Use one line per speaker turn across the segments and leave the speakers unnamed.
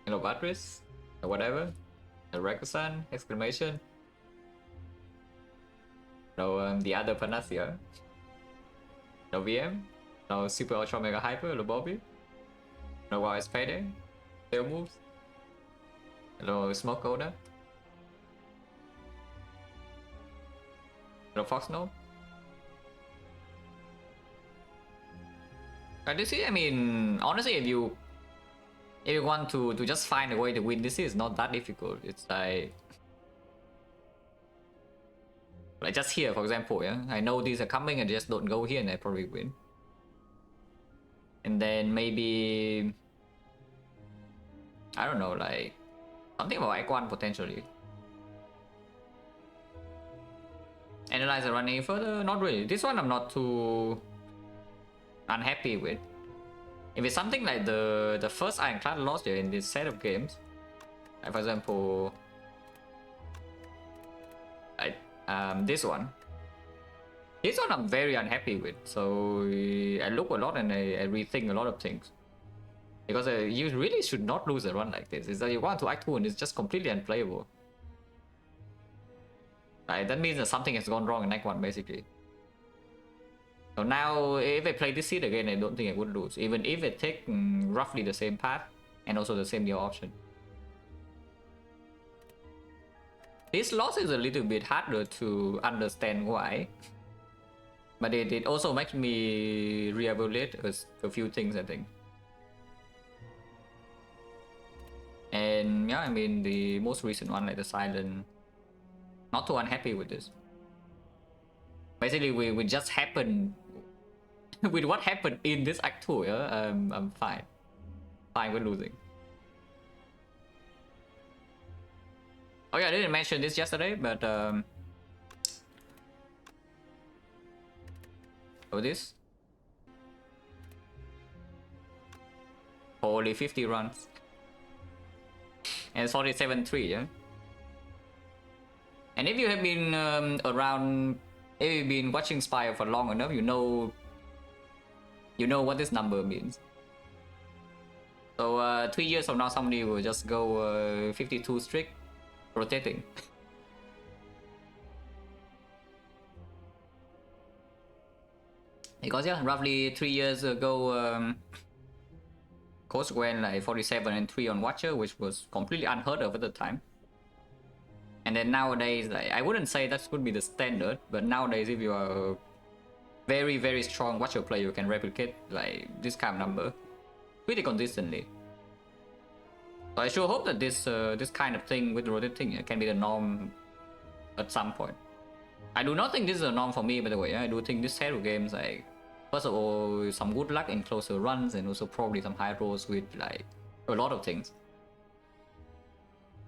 Hello batteries, or whatever. The Rekusan, exclamation. No, the other Panacea. No VM. No Super Ultra Mega Hyper, no Bobby. No YS Payday. Tail moves. Hello Smoke Coda. Hello Fox No. This is, I mean, honestly, if you want to just find a way to win, this is not that difficult. It's like just here, for example, yeah. I know these are coming, and just don't go here, and I probably win. And then maybe I don't know, like something about Icon potentially. Analyzer running further? Not really. This one I'm not too unhappy with. If it's something like the first Ironclad lost here in this set of games, like for example, this one I'm very unhappy with. So I look a lot and I rethink a lot of things, because you really should not lose a run like this. Is that you want to Act 2 and it's just completely unplayable. That means that something has gone wrong in Act 1 basically. So now if I play this seed again, I don't think I would lose, even if I take roughly the same path and also the same neo option. This loss is a little bit harder to understand why, but it also makes me reevaluate a few things, I think. And yeah, I mean the most recent one, like the Silent, not too unhappy with this. Basically, we just happened with what happened in this Act 2. Yeah, I'm fine with losing. Oh yeah, I didn't mention this yesterday, but oh, this holy 50 runs and 47-3, yeah. And if you have been around, if you've been watching Spire for long enough, you know what this number means. So 3 years from now, somebody will just go 52 strict rotating. Because yeah, roughly 3 years ago, Coach went like 47-3 on Watcher, which was completely unheard of at the time. And then nowadays, like, I wouldn't say that would be the standard, but nowadays if you are a very, very strong Watcher player, you can replicate like this kind of number pretty consistently. So I sure hope that this kind of thing with rotating can be the norm at some point. I do not think this is a norm for me, by the way. I do think this set of games, like, first of all, some good luck in closer runs, and also probably some high rolls with like a lot of things.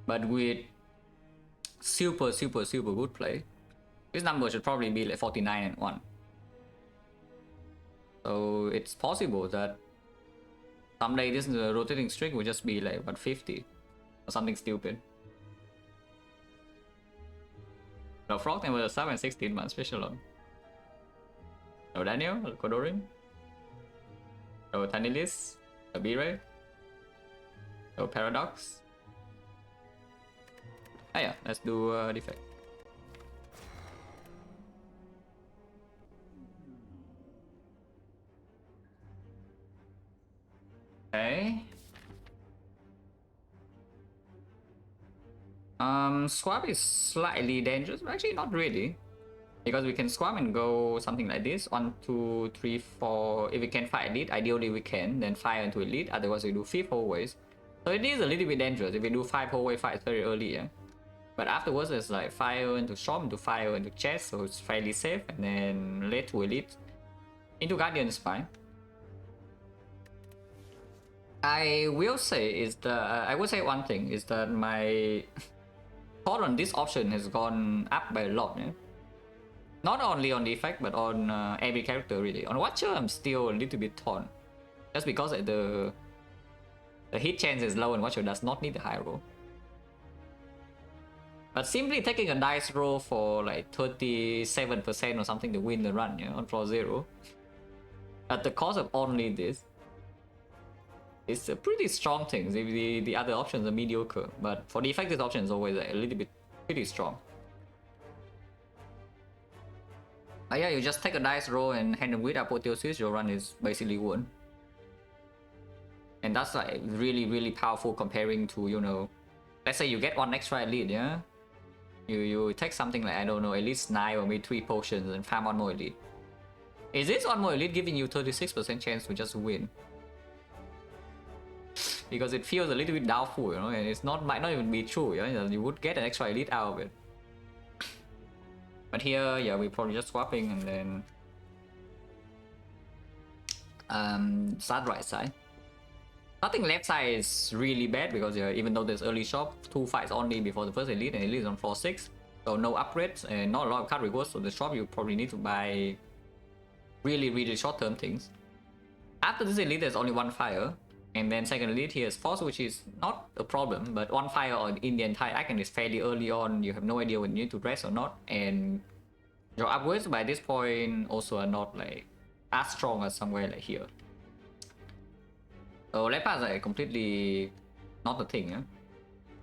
But with super good play, this number should probably be like 49-1. So it's possible that someday this rotating streak will just be like, what, 50 or something stupid. No Frog never sub and 16 months special on. No Daniel, Kodorin. No Tanilis, Abire. No Paradox. Ah yeah, let's do Defect. Okay. Swap is slightly dangerous, but actually not really. Because we can swap and go something like this. 1, 2, 3, 4. If we can fight elite, ideally we can. Then fire into elite. Otherwise we do 5 hallways. So it is a little bit dangerous if we do 5 hallway fights very early. Yeah? But afterwards it's like fire into shop, into fire into chest. So it's fairly safe. And then late to elite. Into Guardian is fine. I will say is that I will say one thing is that my thought on this option has gone up by a lot. Yeah? Not only on Defect, but on every character really. On Watcher, I'm still a little bit torn, just because the hit chance is low and Watcher does not need a high roll. But simply taking a dice roll for like 37% or something to win the run, yeah, on floor 0, at the cost of only this, It's a pretty strong thing. If the other options are mediocre, but for the effective option is always a little bit pretty strong. Yeah, you just take a dice roll and hand them with apotheosis, your run is basically won. And that's like really powerful comparing to, you know, let's say you get one extra elite, yeah? You take something like, I don't know, at least 9 or maybe 3 potions and farm one more elite. Is this one more elite giving you 36% chance to just win? Because it feels a little bit doubtful, you know, and it's not, might not even be true, yeah? You would get an extra elite out of it. But here, yeah, we're probably just swapping and then start right side. Nothing left side is really bad because even though there's early shop, 2 fights only before the first elite, and elite is on floor 6. So no upgrades and not a lot of card rewards, so the shop you probably need to buy really short-term things. After this elite there's only 1 fire, and then second elite here is force, which is not a problem, but 1 fire in the entire act and it's fairly early on, you have no idea when you need to rest or not, and your upgrades by this point also are not like as strong as somewhere like here. So left pass is completely not a thing. Yeah?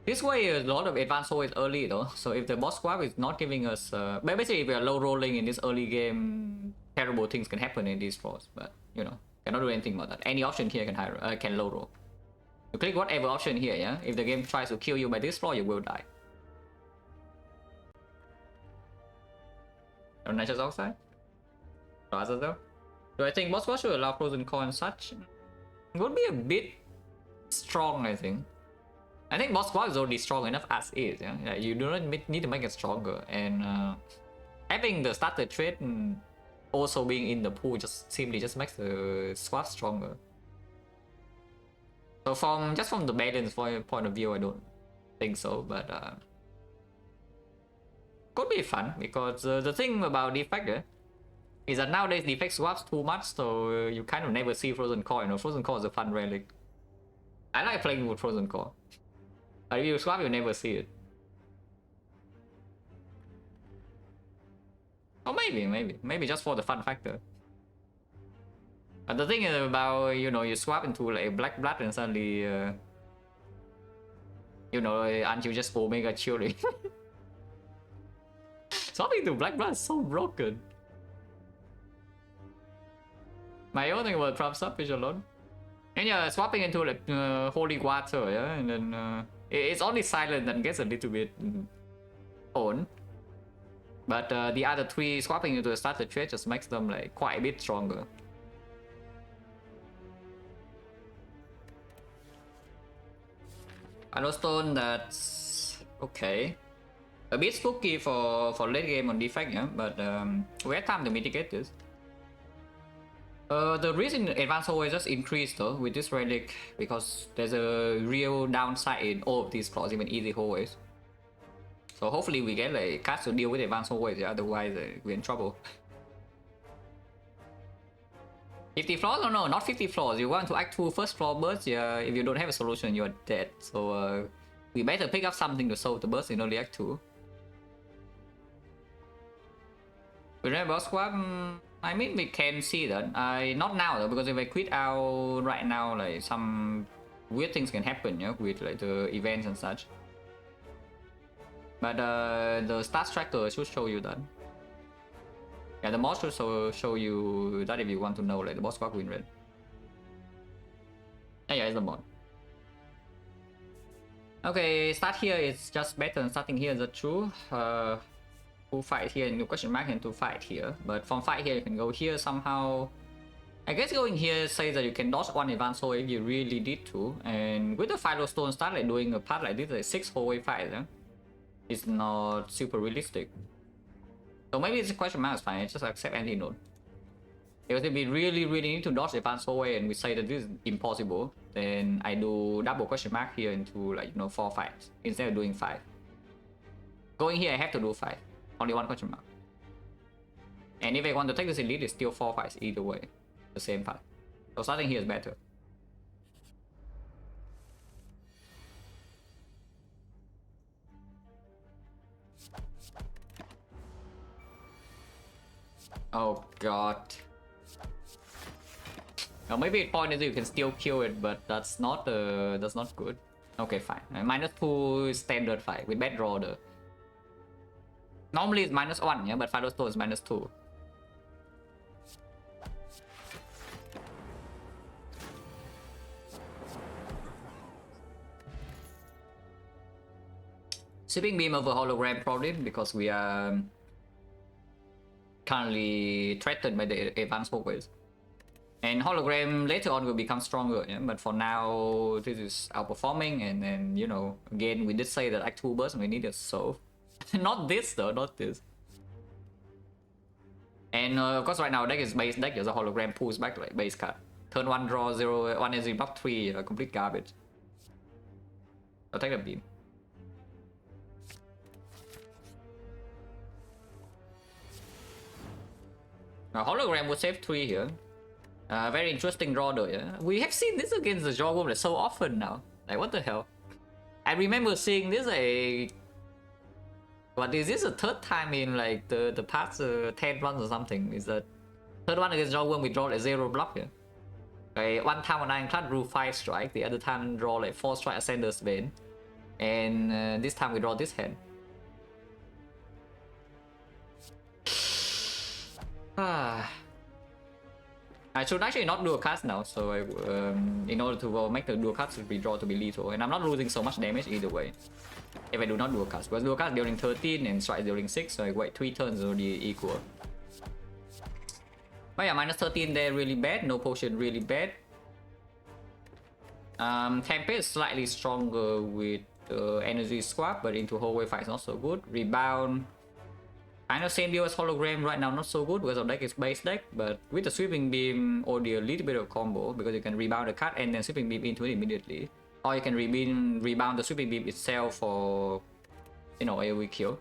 This way a lot of advanced is early though, so if the boss squad is not giving us basically if we are low rolling in this early game, terrible things can happen in these floors, but you know, cannot do anything about that. Any option here can low roll. You click whatever option here, yeah? If the game tries to kill you by this floor, you will die. Nature's outside? Rather though? So I think boss squad should allow frozen core and such. It would be a bit strong, I think. I think boss squad is already strong enough as is, yeah? You do not need to make it stronger, and having the starter trait and also being in the pool just simply just makes the squad stronger. So from the balance point of view, I don't think so, but could be fun because the thing about Defect is that nowadays Defect swaps too much, so you kind of never see Frozen Core. You know, Frozen Core is a fun relic. I like playing with Frozen Core. But if you swap, you never see it. Or maybe just for the fun factor. But the thing is about, you know, you swap into like Black Blood and suddenly, you know, aren't you just Omega chilling? Swapping to Black Blood is so broken. My own thing about prop stoppage alone. And yeah, swapping into like Holy Water, yeah, and then it's only silent and gets a little bit on. But the other 3 swapping into the starter trait just makes them like quite a bit stronger. Stone, that's okay. A bit spooky for late game on Defect, yeah, but we have time to mitigate this. The reason advanced hallway just increased though with this relic because there's a real downside in all of these floors, even easy hallways. So hopefully we get like cards to deal with advanced hallways, yeah, otherwise we're in trouble. 50 floors? No, not 50 floors. You want to act 2 first floor bursts, yeah, if you don't have a solution, you're dead. So we better pick up something to solve the burst in early act 2. We don't have boss squad? I mean, we can see that. Not now though, because if I quit out right now, like some weird things can happen, yeah, with like the events and such. But the stats tracker should show you that. Yeah, the mod should show you that if you want to know like the boss squad win rate. Yeah, it's the mod. Okay, start here is just better than starting here, is that true? To fight here and question mark and to fight here, but from fight here you can go here somehow. I guess going here says that you can dodge 1 advanced hole if you really need to, and with the Philo Stone start like doing a part like this, like 6 hallway fight, it's not super realistic. So maybe it's a question mark is fine, I just accept any node. Because if we really need to dodge advanced hallway and we say that this is impossible, then I do double question mark here into like, you know, 4 fights instead of doing 5. Going here I have to do 5. Only 1 question mark. And if I want to take this elite, it's still 4 fights either way. The same path. So starting here is better. Oh god. Or maybe at point is you can still kill it, but that's not good. Okay, fine. -2 standard fight with bad draw though. Normally it's -1, yeah, but Firestone is -2. Sweeping beam over hologram probably because we are currently threatened by the advanced hallways. And hologram later on will become stronger, yeah? But for now this is outperforming, and then you know, again we did say that Act 2 burst we needed solve. Not this though, not this. And of course right now deck is base deck, there's a hologram pulls back like base card. Turn 1 draw 0, 1 energy buff 3, complete garbage. I'll take the beam. Now hologram would save 3 here. Very interesting draw though, yeah? We have seen this against the Jaw Worm so often now. Like, what the hell? I remember seeing this What is this, a third time in like the past 10 runs or something? Is that third one against Jaw Worm we draw like 0 block here. Okay, one time on Ironclad drew 5 strike, the other time draw like 4 strike Ascender's Vein. And this time we draw this hand. I should actually not dual cast now, so in order to make the dual cast redraw to be lethal, and I'm not losing so much damage either way if I do not dual cast, because dual cast during 13 and strike during 6, so I wait 3 turns already equal. But yeah, -13 there really bad, no potion really bad. Tempest is slightly stronger with energy swap, but into hallway fight is not so good. Rebound, kind of same deal as hologram right now, not so good because our deck is base deck, but with the sweeping beam or a little bit of combo because you can rebound the card and then sweeping beam into it immediately, or you can rebound the sweeping beam itself for, you know, AoE kill.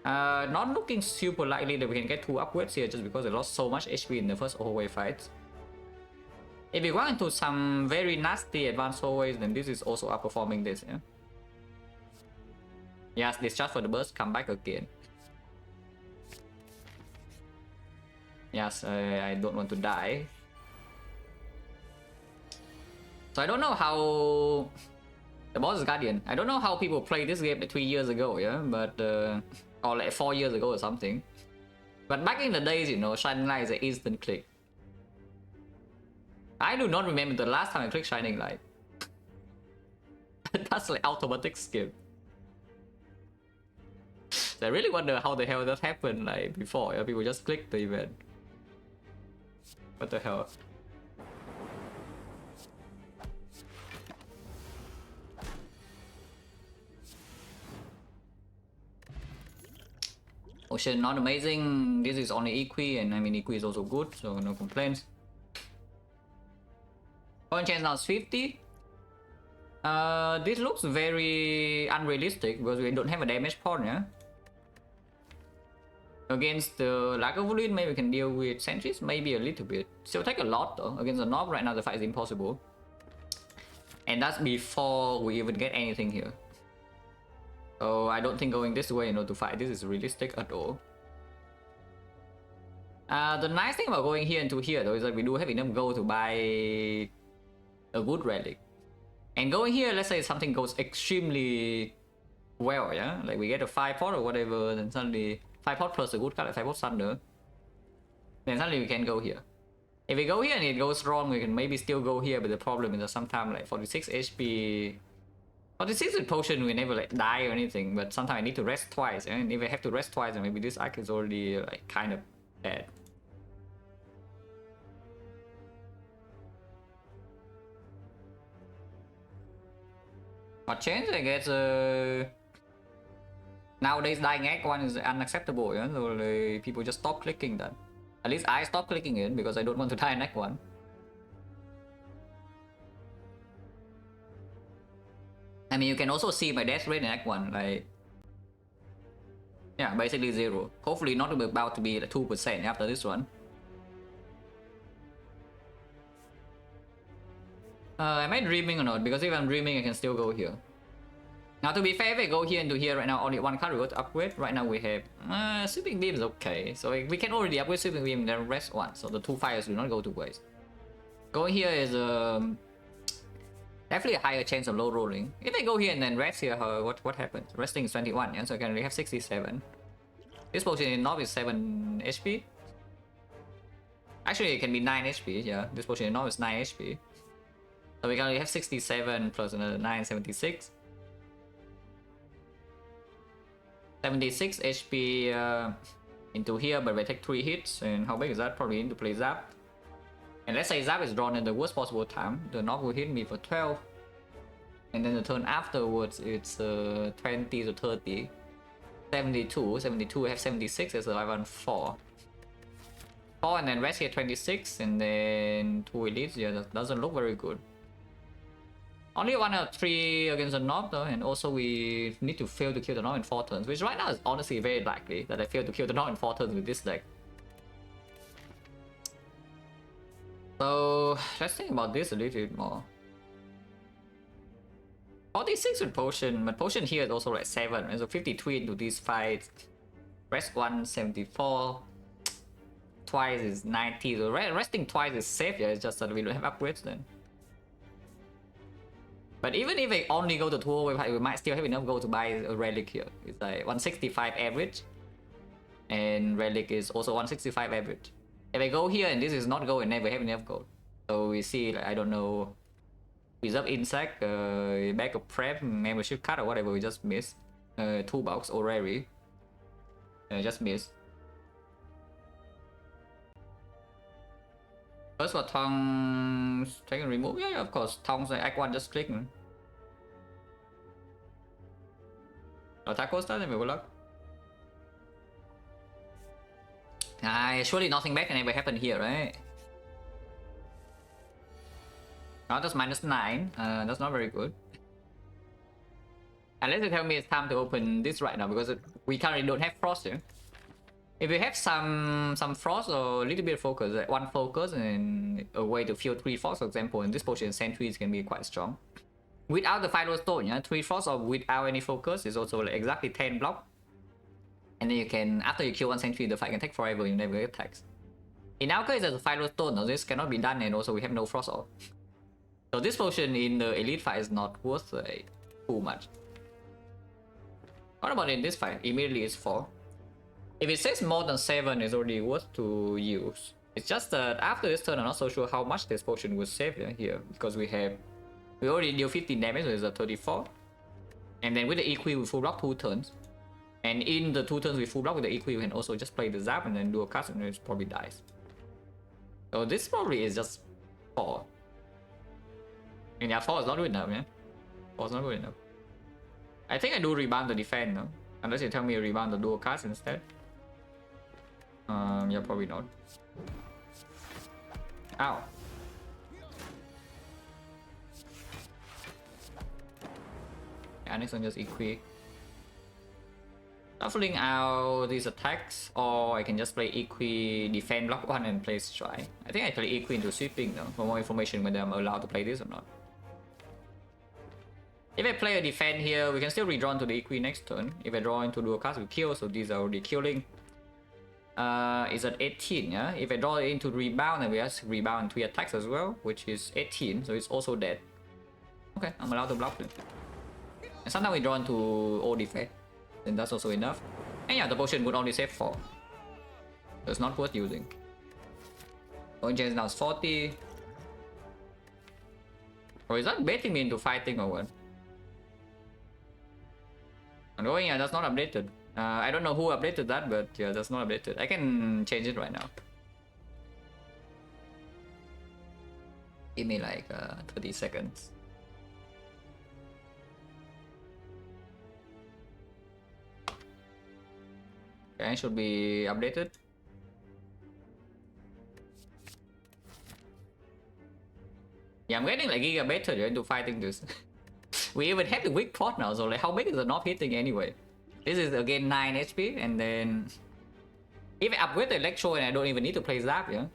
Not looking super likely that we can get 2 upwards here just because they lost so much HP in the first hallway fight. If we go into some very nasty advanced hallways, then this is also outperforming this, yeah? Yes, discharge for the burst, come back again. Yes, I don't want to die. So I don't know how... The boss is Guardian. I don't know how people played this game like 3 years ago, yeah? But... or like 4 years ago or something. But back in the days, you know, Shining Light is an instant click. I do not remember the last time I clicked Shining Light. That's like automatic skip. So I really wonder how the hell that happened like before, yeah? People just clicked the event. What the hell? Ocean not amazing. This is only Equi, and I mean Equi is also good, so no complaints. Point chance now is 50. This looks very unrealistic because we don't have a damage point, yeah? Against the Lagavulin, maybe we can deal with sentries, maybe a little bit. Still take a lot though. Against the Knob right now the fight is impossible. And that's before we even get anything here. So I don't think going this way, you know, to fight this is realistic at all. The nice thing about going here into here though is that we do have enough gold to buy a good relic. And going here, let's say something goes extremely well, yeah? Like we get a 5 pot or whatever, then suddenly 5 pot plus a good card like 5 pot Thunder. Then suddenly we can go here. If we go here and it goes wrong, we can maybe still go here, but the problem is that sometimes like 46 HP... 46 with potion we never like die or anything, but sometimes I need to rest twice, and if I have to rest twice, then maybe this arc is already like kind of bad. What change? I guess nowadays dying Act 1 is unacceptable, yeah? So like, people just stop clicking that. At least I stop clicking it because I don't want to die in Act 1. I mean, you can also see my death rate in Act 1, like... Yeah, basically 0. Hopefully not about to be like 2% after this one. Am I dreaming or not? Because if I'm dreaming, I can still go here. Now, to be fair, if I go here into here right now, only one card we go to upgrade. Right now we have Sweeping Beam is okay. So we can already upgrade Sweeping Beam and then rest one. So the 2 fires do not go to waste. Going here is definitely a higher chance of low rolling. If I go here and then rest here, what happens? Resting is 21, yeah, so I can only have 67. This potion in Nob is 7 HP. Actually, it can be 9 HP, yeah. This potion in Nob is 9 HP. So we can only have 67 plus another 9, 76. 76 HP into here, but we take 3 hits. And how big is that? Probably into play Zap. And let's say Zap is drawn in the worst possible time. The knock will hit me for 12. And then the turn afterwards, it's 20 to 30. 72. 72, I have 76, I survive on 4. 4 and then rest here 26. And then 2 elites. Yeah, that doesn't look very good. Only 1 out of 3 against the knob though. And also we need to fail to kill the knob in 4 turns. Which right now is honestly very likely that I fail to kill the knob in 4 turns with this deck. So let's think about this a little bit more. 46 with potion, but potion here is also like 7, right? So 53 into these fights. Rest 1, 74. Twice is 90. So resting twice is safe, yeah, it's just that we don't have upgrades then. But even if I only go to 2, we might still have enough gold to buy a relic here. It's like 165 average. And relic is also 165 average. If I go here and this is not gold and never have enough gold. So we see, like, I don't know, reserve insect, back of prep, membership card or whatever, we just missed. Toolbox already. Just missed. First for tongues, take and remove. Yeah, of course, tongues, act 1, just click. Attack cost then we will look. Surely nothing bad can ever happen here, right? Oh, that's -9. That's not very good. Unless you tell me it's time to open this right now, because we currently don't have frost here. If we have some frost or a little bit of focus, like 1 focus and a way to fill 3 frost, for example, in this potion, sentries can be quite strong. Without the final stone, yeah, 3 frost or without any focus is also like exactly 10 block. And then you can, after you kill 1 sentry, the fight can take forever, you never get attacks. In our case, as a final stone, now this cannot be done, and also we have no frost off. So this potion in the elite fight is not worth too much. What about in this fight? Immediately it's 4. If it says more than 7, it's already worth to use. It's just that after this turn, I'm not so sure how much this potion will save here, because we already deal 15 damage, so it's a 34. And then with the equi, we full block 2 turns. And in the 2 turns we full block with the equi, we can also just play the zap and then do a cast and it probably dies. So this probably is just 4. And yeah, 4 is not good enough, yeah? 4 is not good enough. I think I do rebound the defend, no? Unless you tell me you rebound the dual cast instead. Yeah, probably not. Ow. Yeah, next one just equi. Shuffling out these attacks, or I can just play equi, defend block 1 and play strike. I think I play equi into sweeping though, for more information whether I'm allowed to play this or not. If I play a defend here, we can still redraw to the equi next turn. If I draw into dual cast, we kill, so these are already killing. It's at 18, yeah? If I draw it into rebound, then we have to rebound 3 attacks as well, which is 18, so it's also dead. Okay, I'm allowed to block it. And sometimes we draw into all defect, then that's also enough. And yeah, the potion would only save 4. So it's not worth using. Going chance now is 40. Or is that baiting me into fighting or what? I'm going, yeah, that's not updated. I don't know who updated that, but yeah, that's not updated. I can change it right now. Give me like 30 seconds. Okay, should be updated. Yeah, I'm getting like giga better into fighting this. We even have the weak pot now, so like how big is the not hitting anyway? This is again 9 HP, and then if I upgrade the Electro and I don't even need to play Zap, yeah.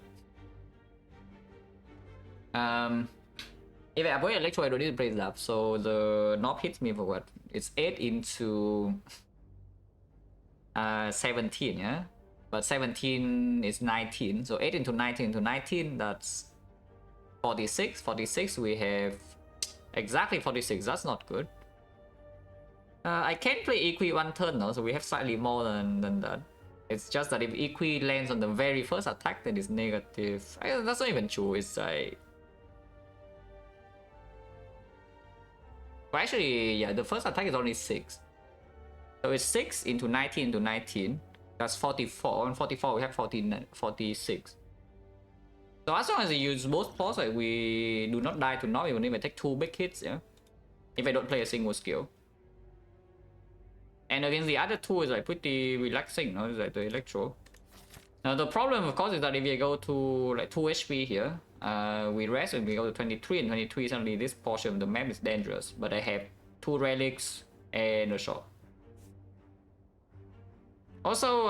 If I upgrade Electro, I don't need to play Zap, so the knob hits me for what? It's 8 into 17, yeah? But 17 is 19, so 8 into 19 into 19, that's 46, 46, we have exactly 46, that's not good. I can play Equi one turn now, so we have slightly more than that. It's just that if Equi lands on the very first attack, then it's negative. That's not even true, it's like... Well, actually, yeah, the first attack is only 6. So it's 6 into 19 into 19. That's 44. On 44, we have 46. So as long as we use both force, like we do not die to knock, even if I take 2 big hits, yeah. If I don't play a single skill. And against the other 2 is like pretty relaxing, no? It's like the electro. Now the problem, of course, is that if we go to like 2 HP here, we rest and we go to 23, and 23 suddenly this portion of the map is dangerous. But I have 2 relics and a shot. Also,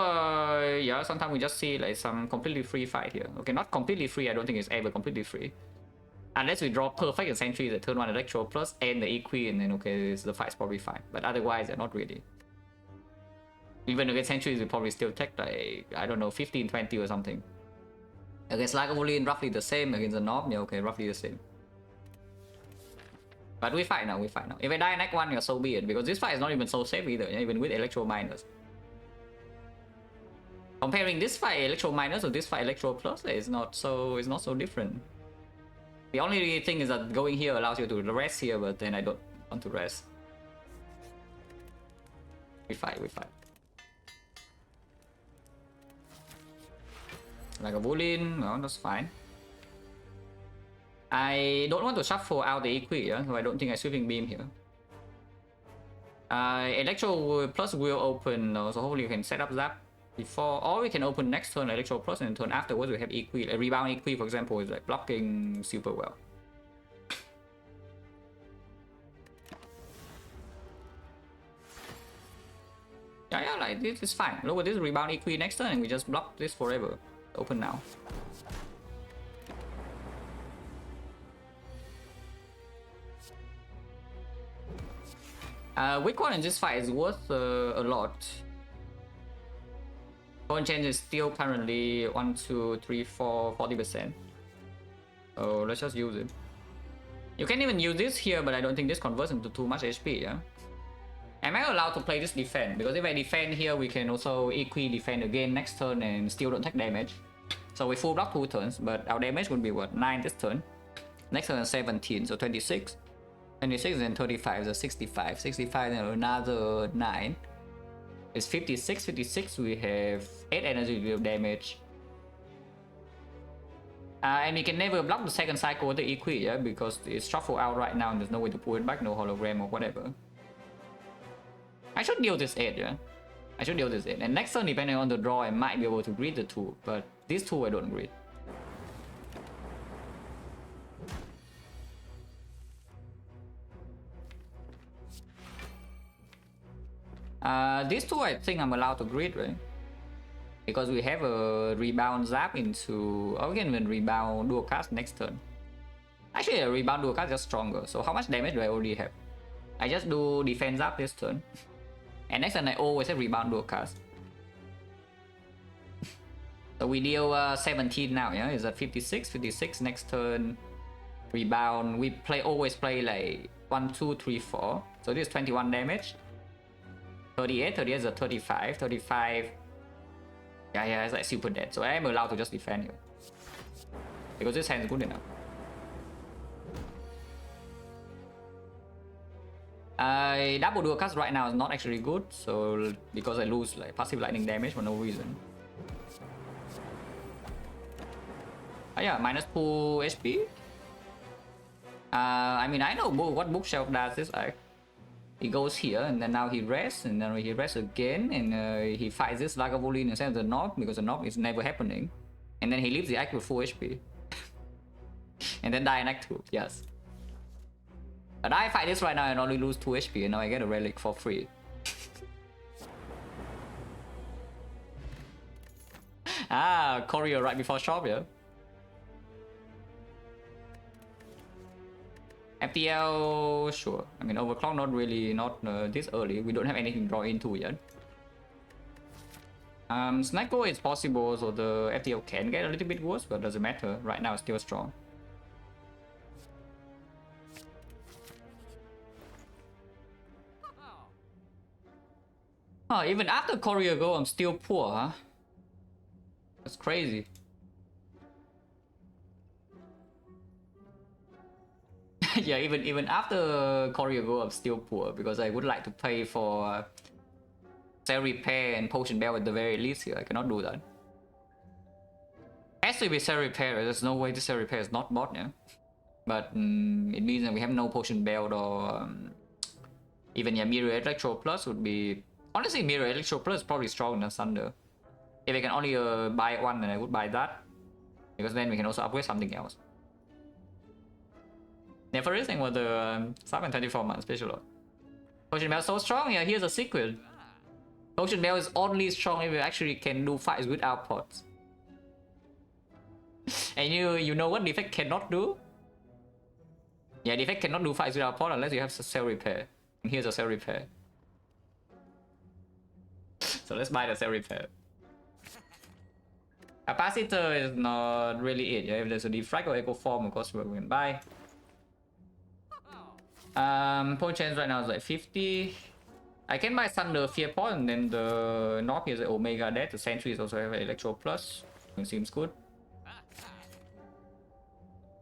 yeah, sometimes we just see like some completely free fight here. Okay, not completely free, I don't think it's ever completely free. Unless we draw perfect and sentries at turn 1 electro plus and the equi, and then okay, the fight's probably fine. But otherwise, they're not really. Even against sentries, we probably still take like, I don't know, 15, 20 or something. Against Lagavulin, roughly the same. Against the Knob, yeah, okay, roughly the same. But we fight now, we fight now. If I die in Act 1, yeah, so be it. Because this fight is not even so safe either, yeah, even with Electro Minus. Comparing this fight Electro Minus or this fight Electro Plus is not so different. The only thing is that going here allows you to rest here, but then I don't want to rest. We fight, we fight. Like a Wulin, well, that's fine. I don't want to shuffle out the Equi, yeah? So I don't think I sweeping beam here. Electro Plus will open, so hopefully you can set up Zap before, or we can open next turn Electro Plus, and turn afterwards we have Equi. A Rebound Equi, for example, is like blocking super well. Yeah, like this is fine. Look at this Rebound Equi next turn, and we just block this forever. Open now. Weak one in this fight is worth a lot. Point change is still currently 1, 2, 3, 4, 40%. So let's just use it. You can even use this here, but I don't think this converts into too much HP, yeah? Am I allowed to play this defend? Because if I defend here, we can also equi defend again next turn and still don't take damage. So we full block 2 turns, but our damage would be what? 9 this turn. Next turn 17, so 26. 26 and 35, so 65. 65 and another 9. It's 56. 56, we have 8 energy damage. And we can never block the second cycle with the equi, yeah? Because it's shuffled out right now and there's no way to pull it back, no hologram or whatever. I should deal this 8, yeah? I should deal this 8. And next turn, depending on the draw, I might be able to greet the 2. But these 2 I don't greet. These 2 I think I'm allowed to greet, right? Because we have a rebound zap into... Oh, we can even rebound dual cast next turn. Actually, a rebound dual cast is just stronger. So how much damage do I already have? I just do defense zap this turn. And next turn I always have rebound dual cast. So we deal 17 now, yeah? Is that 56? 56 next turn. Rebound. We always play like 1, 2, 3, 4. So this is 21 damage. 38, 38 is a 35, 35. Yeah, it's like super dead. So I am allowed to just defend here. Because this hand is good enough. Double dual cast right now is not actually good. So because I lose like passive lightning damage for no reason. Oh yeah, minus 2 HP. I mean, I know what bookshelf does this act. He goes here, and then now he rests, and then he rests again, and he fights this Lagavulin instead of the knob, because the knob is never happening. And then he leaves the act with full HP. And then die in act 2, yes. But I fight this right now and only lose 2 HP, and now I get a relic for free. Ah, courier right before shop, yeah? FTL, sure. I mean, overclock not really, not this early. We don't have anything to draw into yet. Snacko is possible, so the FTL can get a little bit worse, but doesn't matter. Right now, it's still strong. Oh, even after Korea go, I'm still poor, huh? That's crazy. Yeah, even after Korea go, I'm still poor because I would like to pay for cell repair and potion belt at the very least here. I cannot do that. Has to be cell repair. There's no way the cell repair is not bought, yeah. But it means that we have no potion belt or even mirror electro plus would be, honestly, mirror electro plus is probably stronger than thunder. If I can only buy one, then I would buy that because then we can also upgrade something else. Yeah, for instance, with the 724 month special. Potion belt so strong. Yeah, here's a secret. Potion belt is only strong if you actually can do fights without pots. And you know what Defect cannot do? Yeah, Defect cannot do fights without pot unless you have cell repair. And here's a cell repair. So let's buy the cell repair. Capacitor is not really it. Yeah, if there's a Defect or Echo Form, of course we can buy. Point chance right now is like 50. I can buy Thunder Fear Pot, and then the North here is like Omega Death. The Sentries also have Electro Plus. It seems good.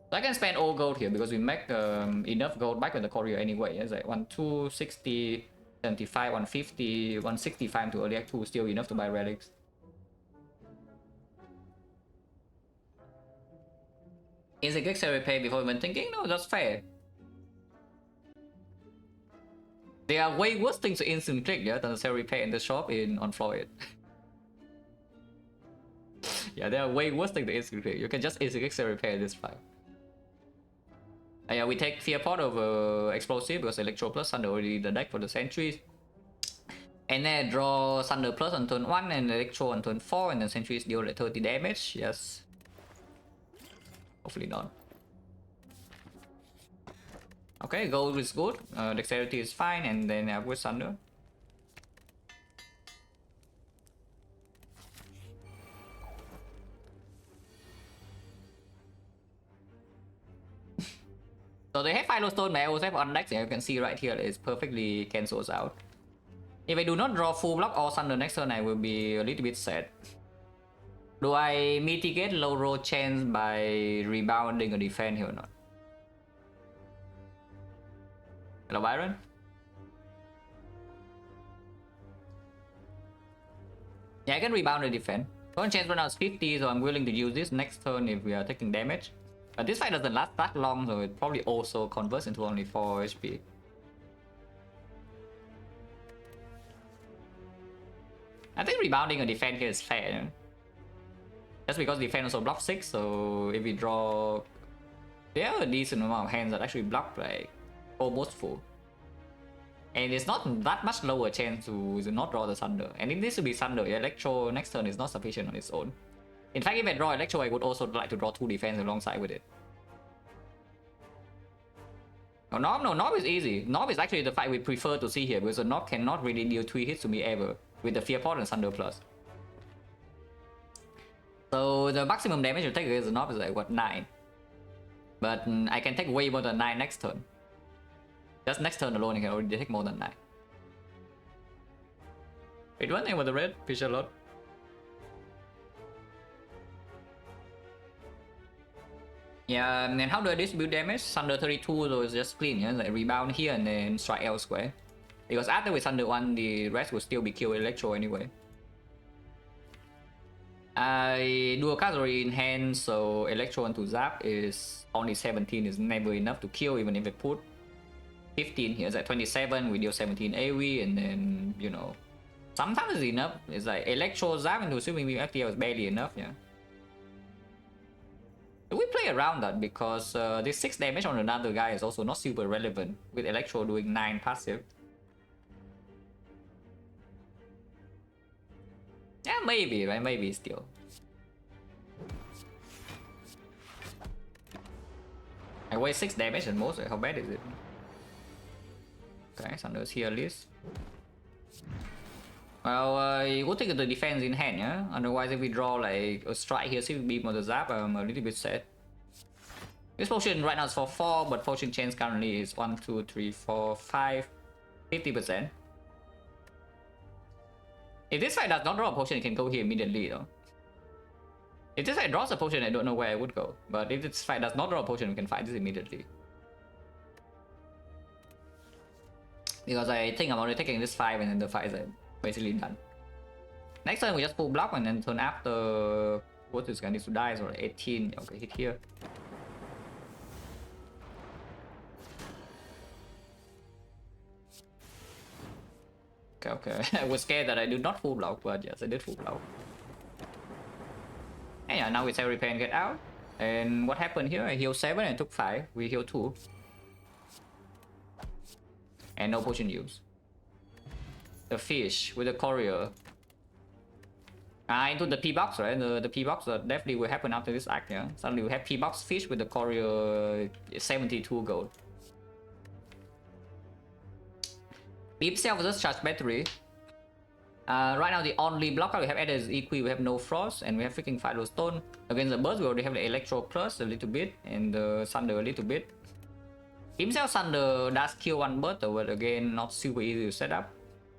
So I can spend all gold here because we make enough gold back with the courier anyway. It's like 1, 2, 60, 75, 150, 165 to early act 2, still enough to buy relics. Is it good repair before even thinking? No, that's fair. There are way worse things to instant click, yeah, than the cell repair in the shop on Floyd. Yeah, there are way worse things to instant click. You can just instant click cell repair this file. Yeah, we take Fear Pot over Explosive because Electro Plus Thunder already the deck for the Sentries. And then draw Thunder Plus on turn 1 and Electro on turn 4, and then Sentries deal like 30 damage. Yes. Hopefully not. Okay, gold is good, dexterity is fine, and then with Thunder. So they have Philostone, but I also have Undex, and you can see right here it perfectly cancels out. If I do not draw full block or Thunder next turn, I will be a little bit sad. Do I mitigate low roll chance by rebounding a defense here or not? Hello, Byron? Yeah, I can rebound the defense. Current chance right now is 50, so I'm willing to use this next turn if we are taking damage. But this fight doesn't last that long, so it probably also converts into only 4 HP. I think rebounding a defense here is fair. Just because defense also block 6, so if we draw... There are a decent amount of hands that actually block like almost full. And it's not that much lower chance to not draw the Thunder. And it needs to be Thunder. Electro next turn is not sufficient on its own. In fact, if I draw Electro, I would also like to draw 2 defense alongside with it. Oh, Nob is easy. Nob is actually the fight we prefer to see here because the Nob cannot really deal 3 hits to me ever with the Fear Pot and Thunder Plus. So the maximum damage you take against the Nob is like what, 9. But I can take way more than 9 next turn. Just next turn alone, I can already take more than 9. Wait, one thing with the red, fish a lot. Yeah, and how do I distribute damage? Thunder 32, so it's just clean, yeah? Like rebound here and then strike elsewhere. Because after we Thunder 1, the rest will still be killed Electro anyway. I do a category in hand, so Electro into Zap is only 17, is never enough to kill even if I put 15 here. It's like 27, we deal 17 AoE, and then, you know, sometimes it's enough. It's like Electro Zap into Swimming Beam FTL is barely enough, yeah. We play around that because this 6 damage on another guy is also not super relevant with Electro doing 9 passive. Yeah, maybe, right? Maybe still. I waste 6 damage at most, how bad is it? Okay, Thunder's here at least. Well, you would take the defense in hand, yeah? Otherwise, if we draw like a strike here, see beam or the zap, I'm a little bit sad. This potion right now is for 4, but potion chance currently is 1, 2, 3, 4, 5, 50%. If this fight does not draw a potion, it can go here immediately though. If this fight draws a potion, I don't know where I would go. But if this fight does not draw a potion, we can fight this immediately. Because I think I'm already taking this 5 and then the fight is basically done. Next turn we just pull block and then turn after what is guy needs to die, so 18. Okay, hit here. Okay. I was scared that I did not full block, but yes, I did full block. And yeah, now we say repair and get out. And what happened here? I healed 7 and took 5. We healed 2. And no potion use. The fish with the courier. Into the P box, right? The P box definitely will happen after this act, yeah. Suddenly we have P box fish with the courier 72 gold. Beam cell versus charge battery. Right now the only blocker we have added is EQ, we have no frost, and we have freaking Firestone. Against the birds we already have the Electro Plus a little bit, and the Thunder a little bit. Beam cell Thunder does kill one bird, but again not super easy to set up.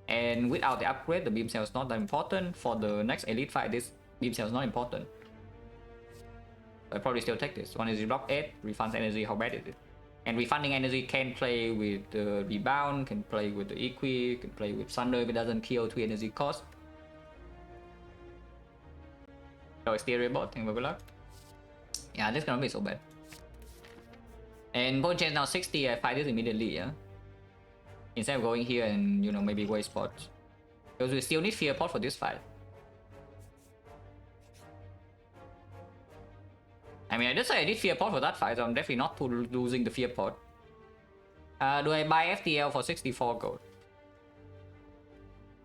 And without the upgrade, the beam cell is not that important. For the next elite fight, this beam cell is not important. I probably still take this. 1 energy block 8, refunds energy, how bad is it? And refunding energy can play with the rebound, can play with the EQ, can play with Thunder if it doesn't kill 3 energy cost. So exterior bot, think good luck. Yeah, this gonna be so bad. And point change now 60, I fight this immediately, yeah. Instead of going here and, you know, maybe waste pots. Because we still need fear pot for this fight. I mean, I just say I did fear pot for that fight, so I'm definitely not losing the fear pot. Do I buy FTL for 64 gold?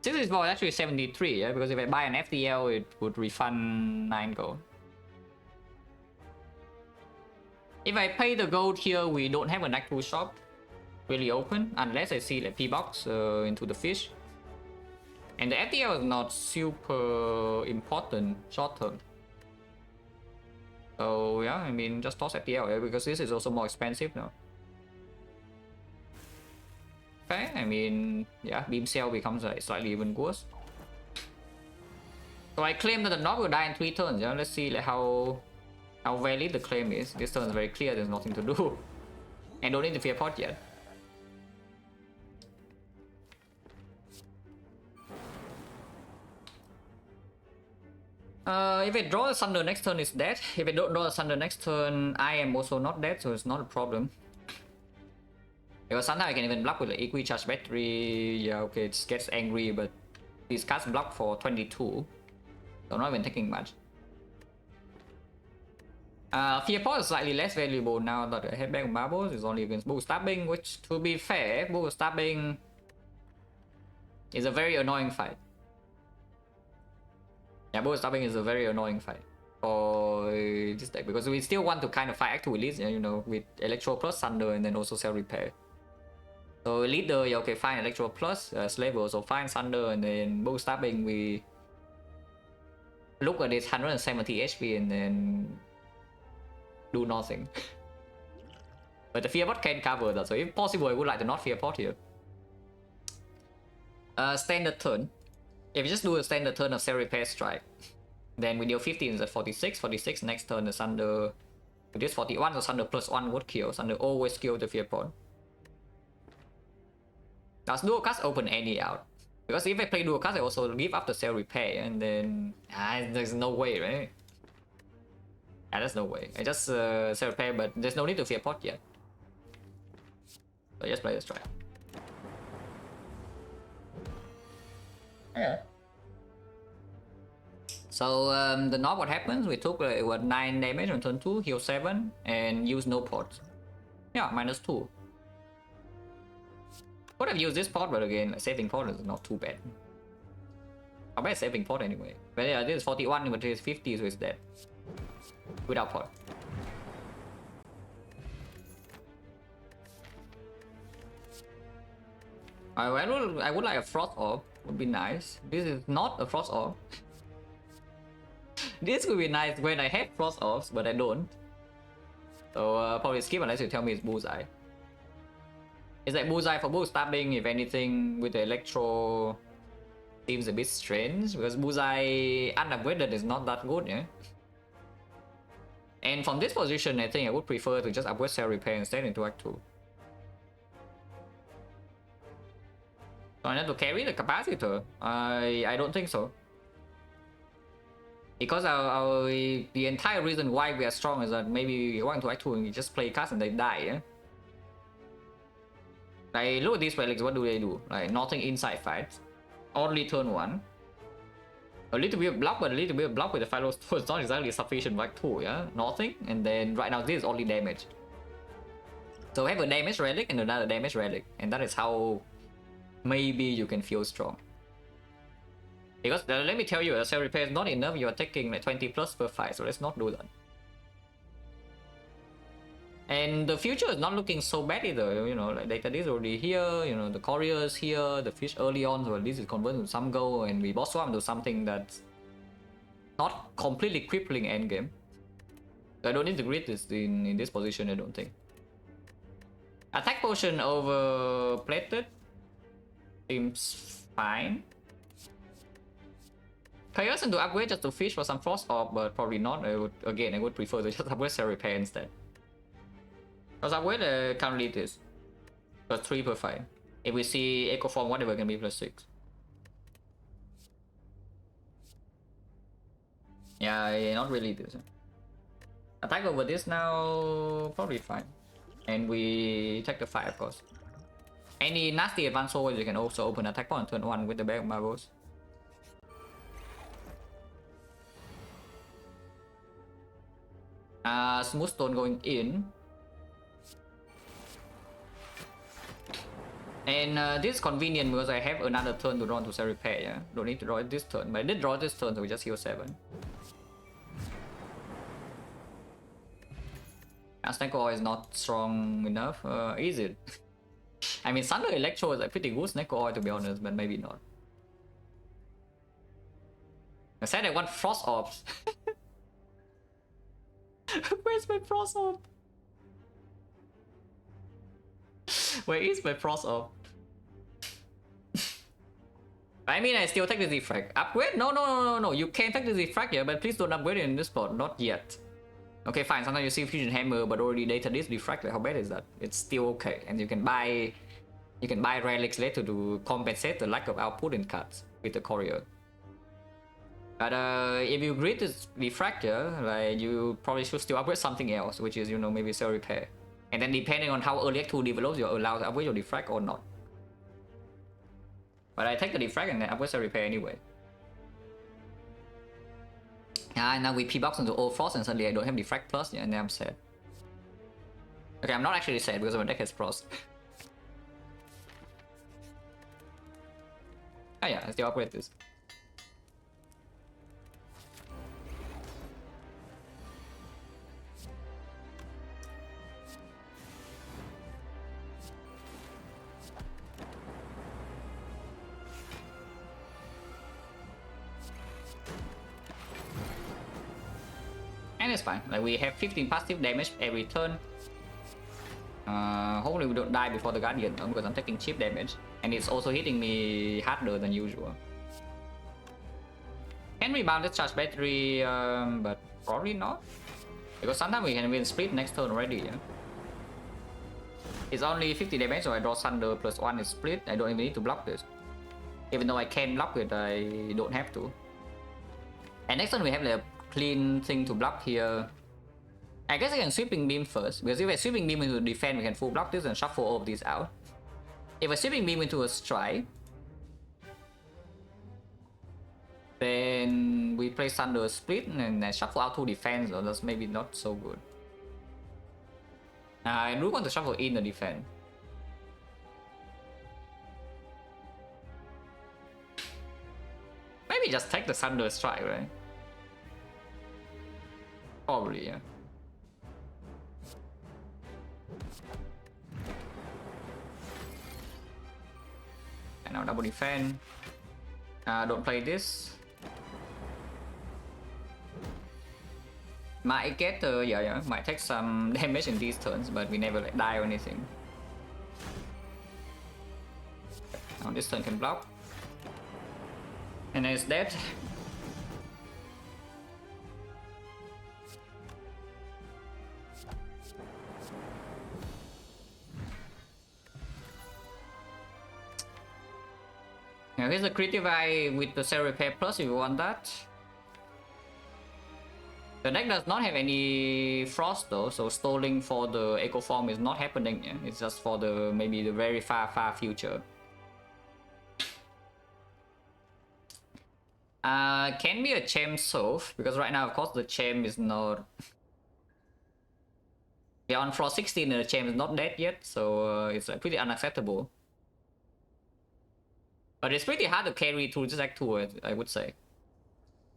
64 is actually 73, yeah? Because if I buy an FTL, it would refund 9 gold. If I pay the gold here, we don't have a Night Pool shop really open, unless I see like P-box into the fish. And the FTL is not super important short term. So yeah, I mean, just toss FTL, yeah, because this is also more expensive now. Okay, I mean, yeah, beam cell becomes like slightly even worse. So I claim that the knob will die in 3 turns, yeah? Let's see like how valid the claim is. This turn is very clear, there's nothing to do. And don't need the fear pot yet. If I draw the Thunder next turn, it's dead. If I don't draw the Thunder next turn, I am also not dead, so it's not a problem. Because sometimes I can even block with the EQ charge battery. Yeah, okay, it gets angry, but these cards block for 22. So I'm not even taking much. Fear pot is slightly less valuable now that I have back marbles. It's only against bull stabbing, which, to be fair, bull stabbing is a very annoying fight. Yeah, bull stabbing is a very annoying fight for this deck because we still want to kind of fight active release, you know, with Electro plus Thunder and then also Cell Repair. So leader, yeah, okay, fine Electro plus, Slave also fine Thunder, and then bull stabbing we look at this 170 HP and then do nothing. But the fear pot can cover that, so if possible I would like to not fear pot here. Standard turn. If you just do a standard turn of Cell Repair Strike, then we deal 15 at 46, 46 next turn the Thunder, with this 41, the Thunder plus 1 would kill, Thunder always kill the fear pot. Does dual cast open any out? Because if I play dual cast I also give up the Cell Repair and then, there's no way, right? Yeah, there's no way. I just Cell Repair, but there's no need to fear pot yet. So just play the strike. Yeah. So the knob, what happens? We took what 9 damage on turn 2, heal 7, and use no pot. Yeah, -2. Could have used this pot, but again, like, saving pot is not too bad. How bad saving pot anyway? But yeah, this is 41, but this is 50, so it's dead. Without pot. I would like a Frost Orb. Would be nice. This is not a Frost Orb. This would be nice when I have Frost Orbs, but I don't. So probably skip unless you tell me it's Bullseye. It's like Bullseye for bull stabbing, if anything, with the Electro seems a bit strange because Bullseye unupgraded is not that good, yeah. And from this position, I think I would prefer to just upgrade Cell Repair instead into Act 2. So I need to carry the capacitor. I don't think so. Because the entire reason why we are strong is that maybe we want to Act 2 and we just play cards and they die, yeah. Like, look at these relics, what do? Like, nothing inside fights. Only turn 1. A little bit of block, but a little bit of block with the Pharaoh's Stone is not exactly sufficient for Act 2, yeah? Nothing. And then right now this is only damage. So we have a damage relic and another damage relic. And that is how maybe you can feel strong. Because let me tell you, a Cell Repair is not enough, you are taking like 20 plus per fight, so let's not do that. And the future is not looking so bad either, you know, like data is already here, you know, the courier is here, the fish early on, so at least it's converted to some goal, and we boss swap to something that's not completely crippling endgame. So I don't need to grid this in this position, I don't think. Attack potion over plated seems fine. Chaos into upgrade just to fish for some frost orb, but probably not. I would prefer to just upgrade Cell Repair instead. Because upgrade can't lead this. Plus 3 per fight. If we see Echo Form, whatever can be plus 6. Yeah, not really this. Attack over this now, probably fine. And we take the fight, of course. Any nasty advanced swords, you can also open attack on turn 1 with the bag of marbles. Smooth Stone going in. And this is convenient because I have another turn to draw into Cell Repair, yeah? Don't need to draw it this turn, but I did draw this turn, so we just heal 7. XecnaR is not strong enough, is it? I mean, Thunder Electro is a pretty good XecnaR to be honest, but maybe not. I said I want Frost Orbs. Where's my Frost Orb? Where is my Frost Orb? I mean, I still take the Defect. Upgrade? No. You can take the Defect here, but please don't upgrade it in this spot. Not yet. Okay, fine. Sometimes you see Fusion Hammer, but already data this Defect. How bad is that? It's still okay, and you can buy relics later to compensate the lack of output in cards with the courier. But if you grid this Refractor, like, you probably should still upgrade something else, which is, you know, maybe Cell Repair. And then depending on how early Act 2 develops, you're allowed to upgrade your Defrag or not. But I take the Defrag and then upgrade Cell Repair anyway. Now we P-box into Old Frost and suddenly I don't have Defrag plus, yeah, and then I'm sad. Okay, I'm not actually sad because my deck has Frost. Oh yeah, I still upgrade this. And it's fine, like we have 15 passive damage every turn. Hopefully we don't die before the Guardian because I'm taking cheap damage. And it's also hitting me harder than usual. Can rebound discharge battery, but probably not. Because sometimes we can win split next turn already, yeah? It's only 50 damage, so I draw Thunder plus 1 is split. I don't even need to block this. Even though I can block it, I don't have to. And next turn we have the clean thing to block here. I guess I can Sweeping Beam first, because if I Sweeping Beam into defense, we can full block this and shuffle all of these out. If I Sweeping Beam into a strike, then we play Thunder Split and I shuffle out 2 defense, so that's maybe not so good. I do want to shuffle in the defense. Maybe just take the Thunder Strike, right? Probably, yeah. And now double defend. Don't play this. Might get might take some damage in these turns, but we never like die or anything. Now this turn can block. And it's dead. Now here's the creative eye with the Cell Repair Plus if you want that. The deck does not have any frost though, so stalling for the Echo Form is not happening. Yeah? It's just for the maybe the very far future. Can be a Chem Solve, because right now of course the Chem is not... Yeah, on floor 16 the Chem is not dead yet, so it's pretty unacceptable. But it's pretty hard to carry through this deck too, I would say.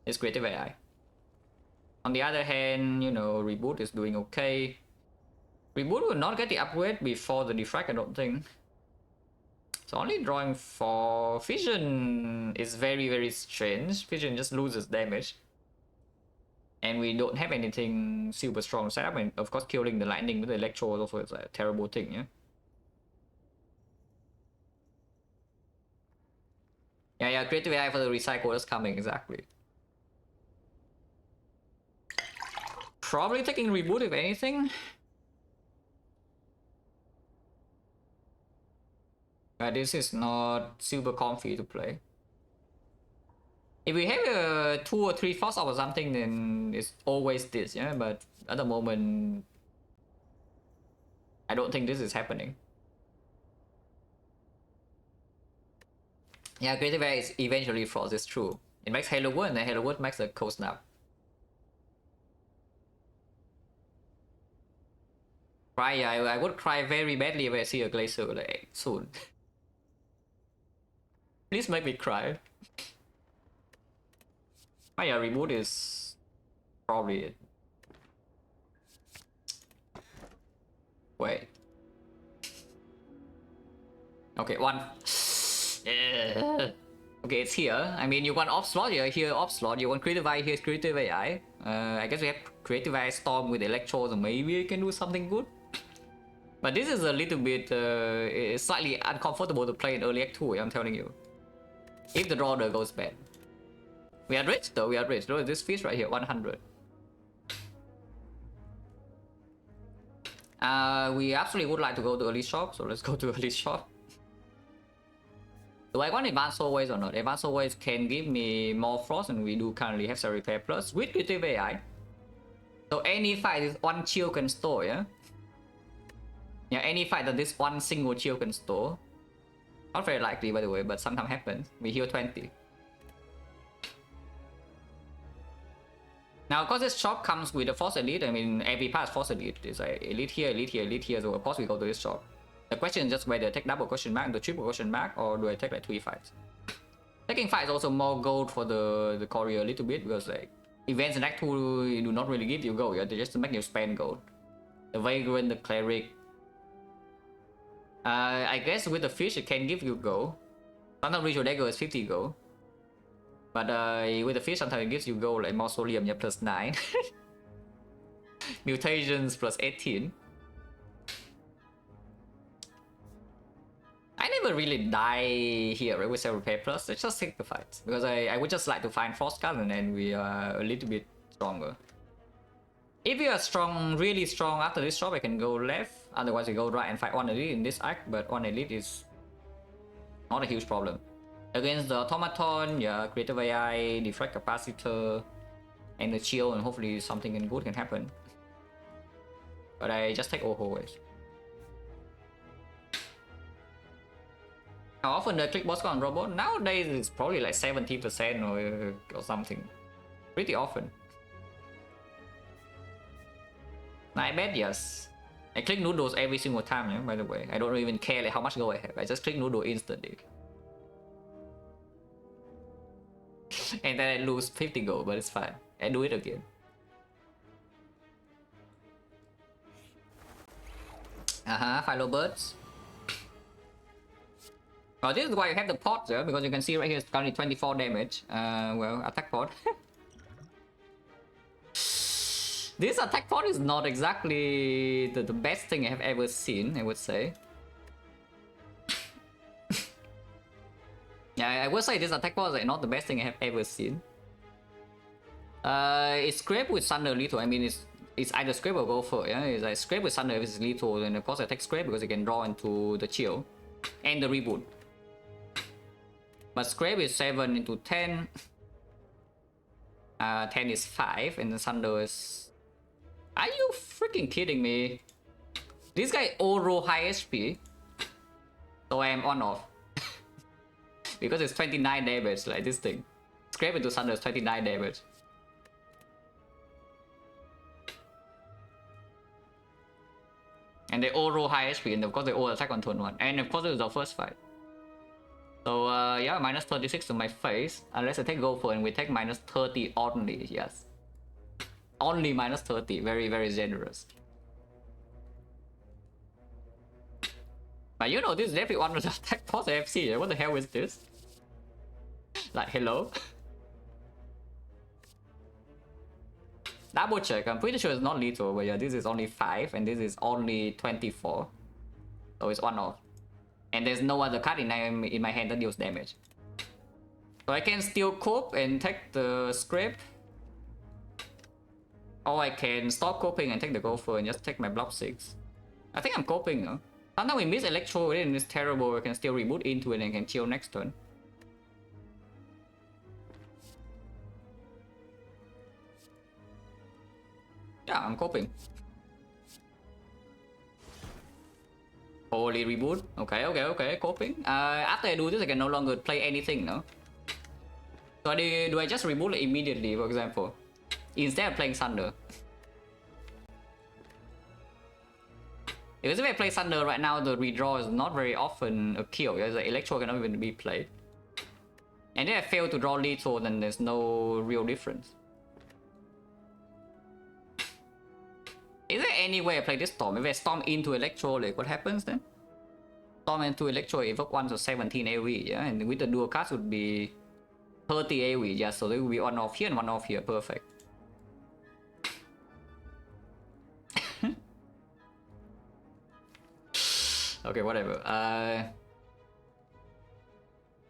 It's creative AI. On the other hand, you know, Reboot is doing okay. Reboot will not get the upgrade before the Defect, I don't think. So only drawing for Fission is very strange. Fission just loses damage. And we don't have anything super strong set up, and of course killing the lightning with the Electro also is a terrible thing, yeah? Yeah, creative AI for the recycle is coming, exactly. Probably taking Reboot if anything. But this is not super comfy to play. If we have a 2 or 3 Frost or something, then it's always this, yeah? But at the moment, I don't think this is happening. Yeah, creative AI is eventually Frost, it's true. It makes Halo World, and then Halo World makes a Cold Snap. Cry, yeah, I would cry very badly if I see a Glacier like soon. Please make me cry. Oh yeah, Reboot is probably it. Wait. Okay, one. Okay, it's here. I mean, you want off slot, you're here off slot. You want creative AI, here's creative AI. I guess we have creative AI Storm with Electro, so maybe it can do something good. But this is a little bit slightly uncomfortable to play in early act 2, I'm telling you. If the draw goes bad. We are rich though, we are rich. Look at this fish right here, 100. We absolutely would like to go to early shop, so let's go to early shop. Do I want advanced always or not? Advanced always can give me more frost, and we do currently have Cell Repair Plus with creative AI. So any fight is one chill can store, yeah? Yeah, any fight that this one single chill can store. Not very likely by the way, but sometimes happens. We heal 20. Now, of course, this shop comes with a Force Elite. I mean, every pass Force Elite is like Elite here, Elite here, Elite here. So, of course, we go to this shop. The question is just whether I take double question mark, the triple question mark, or do I take like 3 fights? Taking fights also more gold for the courier a little bit, because like events in Act 2 do not really give you gold, they just to make you spend gold. The Vagrant, the Cleric. I guess with the fish it can give you gold. Sometimes Ritual Dagger is 50 gold. But with the fish sometimes it gives you gold like Mausoleum, yeah, plus 9. Mutations plus 18. I never really die here, right, with Cell Repair Plus. Let's just take the fight. Because I would just like to find Frost Card, and then we are a little bit stronger. If you are strong, really strong after this shop, I can go left. Otherwise, we go right and fight one elite in this act, but one elite is not a huge problem. Against the Automaton, yeah, Creative AI, Defect Capacitor, and the Chill, and hopefully something good can happen. But I just take all always. How often the click boss on robot? Nowadays it's probably like 70% or something. Pretty often. I bet yes. I click noodles every single time, yeah, by the way. I don't even care like how much gold I have. I just click noodle instantly. And then I lose 50 gold, but it's fine. I do it again. Philo birds. Oh, this is why you have the pot there, because you can see right here it's currently 24 damage. Well, attack pot. This attack pod is not exactly the best thing I have ever seen, I would say. Yeah, I will say this attack was like not the best thing I have ever seen. It's scrape with Thunder lethal. I mean, it's either scrape or go for, yeah. It's like scrape with Thunder if it's lethal, and of course I take scrape because it can draw into the chill and the reboot. But scrape is 7 into 10. 10 is 5, and the Thunder is... Are you freaking kidding me? This guy Oro high HP, so I am on off. Because it's 29 damage, like this thing. Scrape into Thunder is 29 damage. And they all roll high HP, and of course they all attack on turn 1. And of course it was our first fight. So yeah, minus 36 to my face. Unless I take go for, and we take minus 30 only, yes. Only minus 30, very, very generous. But you know, this is definitely one of the attack force AFC. What the hell is this? Like, hello? Double check, I'm pretty sure it's not lethal, but yeah, this is only 5 and this is only 24. So it's one off. And there's no other card in my hand that deals damage. So I can still cope and take the scrape. Or I can stop coping and take the gopher and just take my block 6. I think I'm coping, huh? Sometimes we miss electro and it's terrible, I can still reboot into it and can chill next turn. Yeah, I'm coping. Holy reboot. Okay, coping. After I do this, I can no longer play anything, no? So do I just reboot it immediately, for example? Instead of playing Thunder. Because if I play Thunder right now, the redraw is not very often a kill, because the Electro cannot even be played. And if I fail to draw lethal, then there's no real difference. Is there any way I play this Storm? If I Storm into Electro, like what happens then? Storm into Electro, evoke 1 to 17 AoE, yeah? And with the dual cards would be 30 AoE, yeah, so there will be one off here and one off here, perfect. Okay, whatever.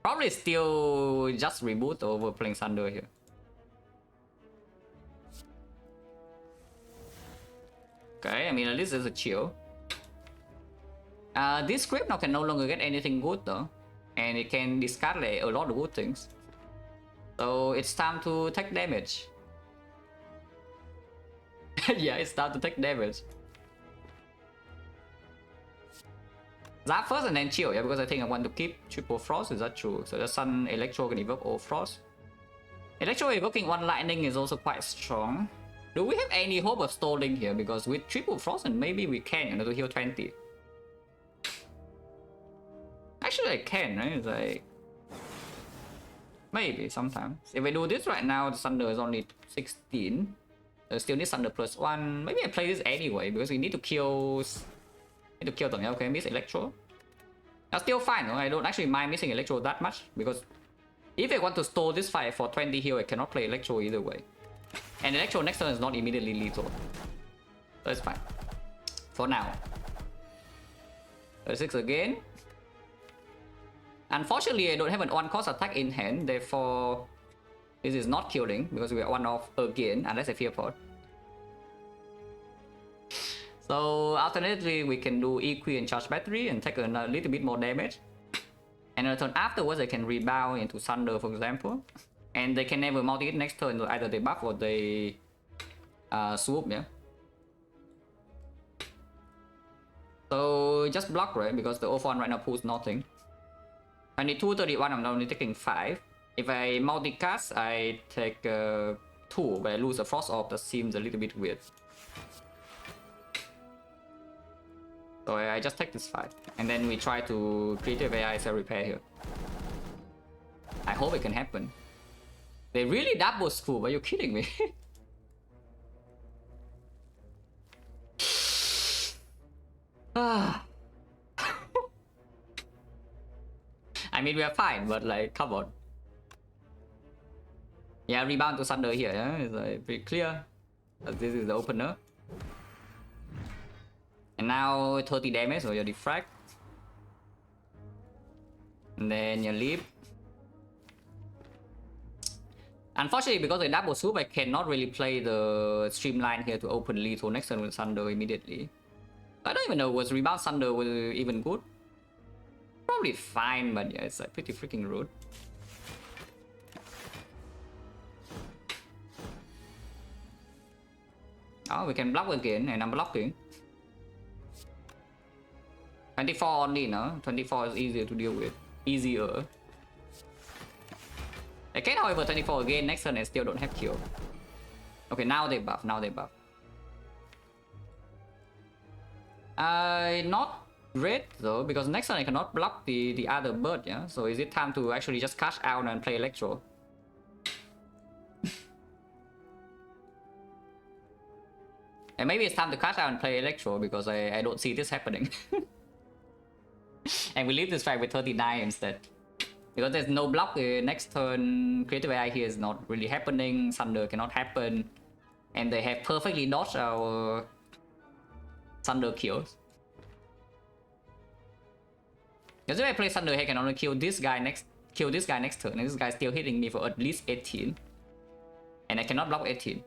Probably still just reboot over playing Thunder here. Okay, I mean at least there's a chill. This script now can no longer get anything good though. And it can discard a lot of good things. So it's time to take damage. Yeah, it's time to take damage. Zap first and then chill, yeah, because I think I want to keep triple frost, is that true? So the Sun Electro can evoke all frost. Electro evoking 1 lightning is also quite strong. Do we have any hope of stalling here? Because with triple frost and maybe we can, you know, to heal 20. Actually I can, right? It's like... Maybe, sometimes. If I do this right now, the Thunder is only 16. I still need Thunder plus 1. Maybe I play this anyway, because we need to kill... them. Okay, miss Electro. That's still fine, no? I don't actually mind missing Electro that much, because... If I want to stall this fight for 20 heal, I cannot play Electro either way. And Electro next turn is not immediately lethal. So it's fine. For now. 36 again. Unfortunately, I don't have an 1-cost attack in hand, therefore... This is not killing, because we are 1 off again, unless I fear pot. So, alternatively, we can do EQ and charge battery and take a little bit more damage. And a turn afterwards, they can rebound into Thunder, for example. And they can never multi-hit next turn, so either they buff or they swoop, yeah. So, just block, right? Because the off one right now pulls nothing. 22, 31, I'm only taking 5. If I multicast, I take 2, but I lose a frost off. That seems a little bit weird. So I just take this 5. And then we try to creative AI cell repair here. I hope it can happen. They really double scoop, are you kidding me? I mean, we are fine, but like, come on. Yeah, rebound to Thunder here, yeah? It's like pretty clear. This is the opener. And now 30 damage, so you defract. And then you leap. Unfortunately, because I double swoop, I cannot really play the streamline here to open lethal next turn with Thunder immediately. I don't even know was Rebound Thunder was even good. Probably fine, but yeah, it's like pretty freaking rude. Oh, we can block again, and I'm blocking. 24 only, no? 24 is easier to deal with. Easier. I can, however, 24 again next turn and still don't have kill. Okay, now they buff, now they buff. Not great though, because next turn I cannot block the other bird, yeah? So is it time to actually just cash out and play Electro? And maybe it's time to cash out and play Electro because I don't see this happening. And we leave this fight with 39 instead. Because there's no block next turn, Creative AI here is not really happening, Thunder cannot happen. And they have perfectly dodged our Thunder kills. Because if I play Thunder, I can only kill this guy next turn, and this guy's still hitting me for at least 18. And I cannot block 18.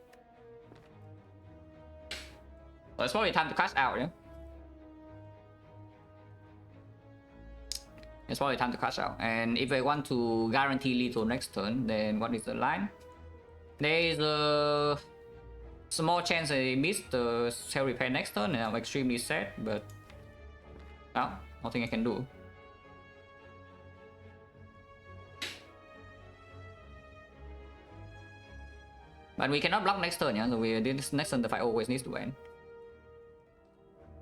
So it's probably time to cash out, yeah? It's probably time to cash out. And if I want to guarantee lethal next turn, then what is the line? There is a small chance I miss the cell repair next turn, and I'm extremely sad, but well, nothing I can do. But we cannot block next turn, yeah? So this next turn the fight always needs to end.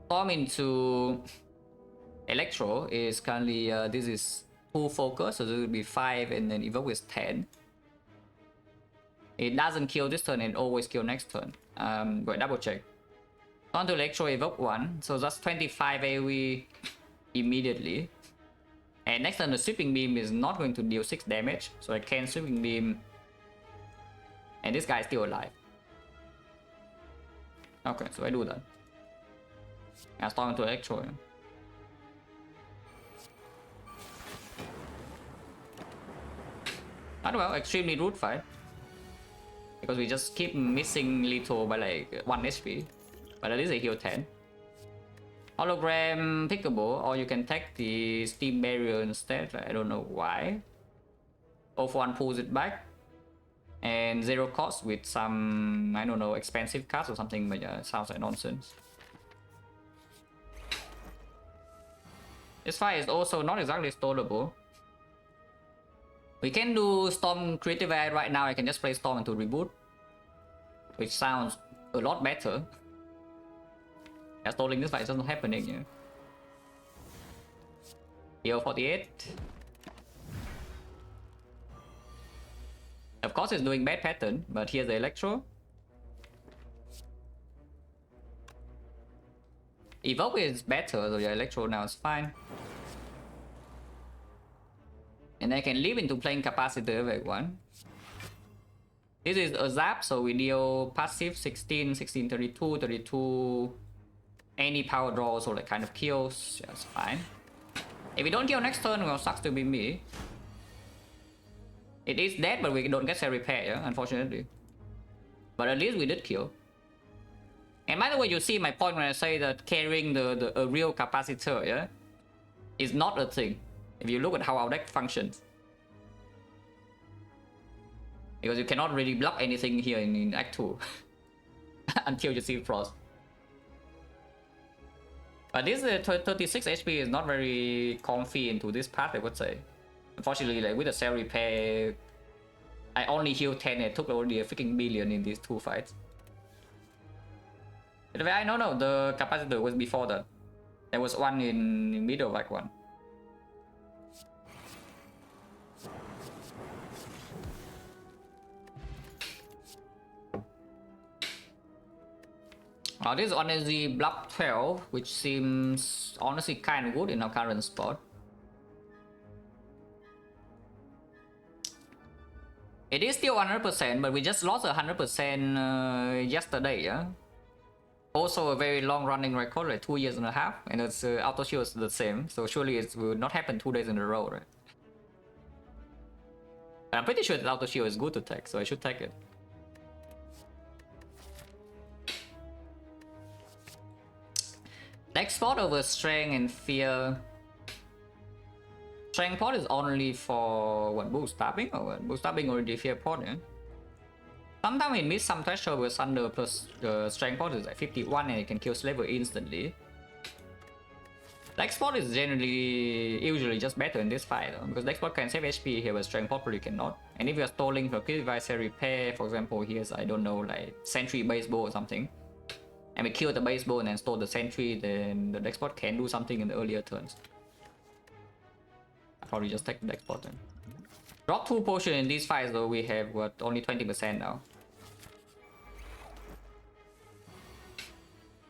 Storm into Electro is currently, this is 2 focus, so this will be 5, and then Evoke is 10. It doesn't kill this turn, it always kill next turn. Go ahead, double check. On to Electro, Evoke 1, so that's 25 AoE immediately. And next turn the Sweeping Beam is not going to deal 6 damage, so I can Sweeping Beam. And this guy is still alive. Okay, so I do that. I storm into Electro. Yeah. Not well, extremely rude fight. Because we just keep missing lethal by like 1 HP. But at least I heal 10. Hologram pickable, or you can take the Steam Barrier instead. I don't know why. Off 1 pulls it back. And 0 cost with some, I don't know, expensive cards or something, but yeah, it sounds like nonsense. This fight is also not exactly stallable. We can do Storm Creative AI right now. I can just play Storm into Reboot, which sounds a lot better. Yeah, stalling this fight is not happening. Yeah. Heal 48. Of course, it's doing bad pattern, but here's the Electro. Evoke is better, so yeah, Electro now is fine. And I can leave into playing Capacitor if I want. This is a zap, so we deal passive 16, 16, 32, 32. Any power draw, so like kind of kills. Yeah, it's fine. If we don't kill next turn, well, sucks to be me. It is dead, but we don't get cell repair, yeah, unfortunately. But at least we did kill. And by the way, you see my point when I say that carrying a real capacitor, yeah, is not a thing. If you look at how our deck functions. Because you cannot really block anything here in Act 2. Until you see Frost. But this 36 HP is not very comfy into this path, I would say. Unfortunately, like with the cell repair, I only healed 10. It took already a freaking billion in these 2 fights. But I no, the capacitor was before that. There was one in the middle of Act 1. This one is the block 12, which seems honestly kind of good in our current spot. It is still 100%, but we just lost 100% yesterday, yeah? Also a very long running record, like 2.5 years, and it's auto shield is the same, so surely it will not happen 2 days in a row, right? I'm pretty sure that auto shield is good to take, so I should take it. Next spot over strength and fear. Strength pot is only for what, boost stabbing or what? Boost stabbing already fear pot, yeah? Sometimes it missed some threshold with Thunder plus the strength pot is like 51 and it can kill Slaver instantly. Next pot is usually just better in this fight though, because next pot can save HP here, but strength pot probably cannot. And if you're stalling for kill device repair, for example, here's, I don't know, like sentry baseball or something, and we kill the baseball and then store the sentry, then the next pot can do something in the earlier turns. I'll probably just take the next pot then. Drop 2 potion in these fights though, we have what, only 20% now.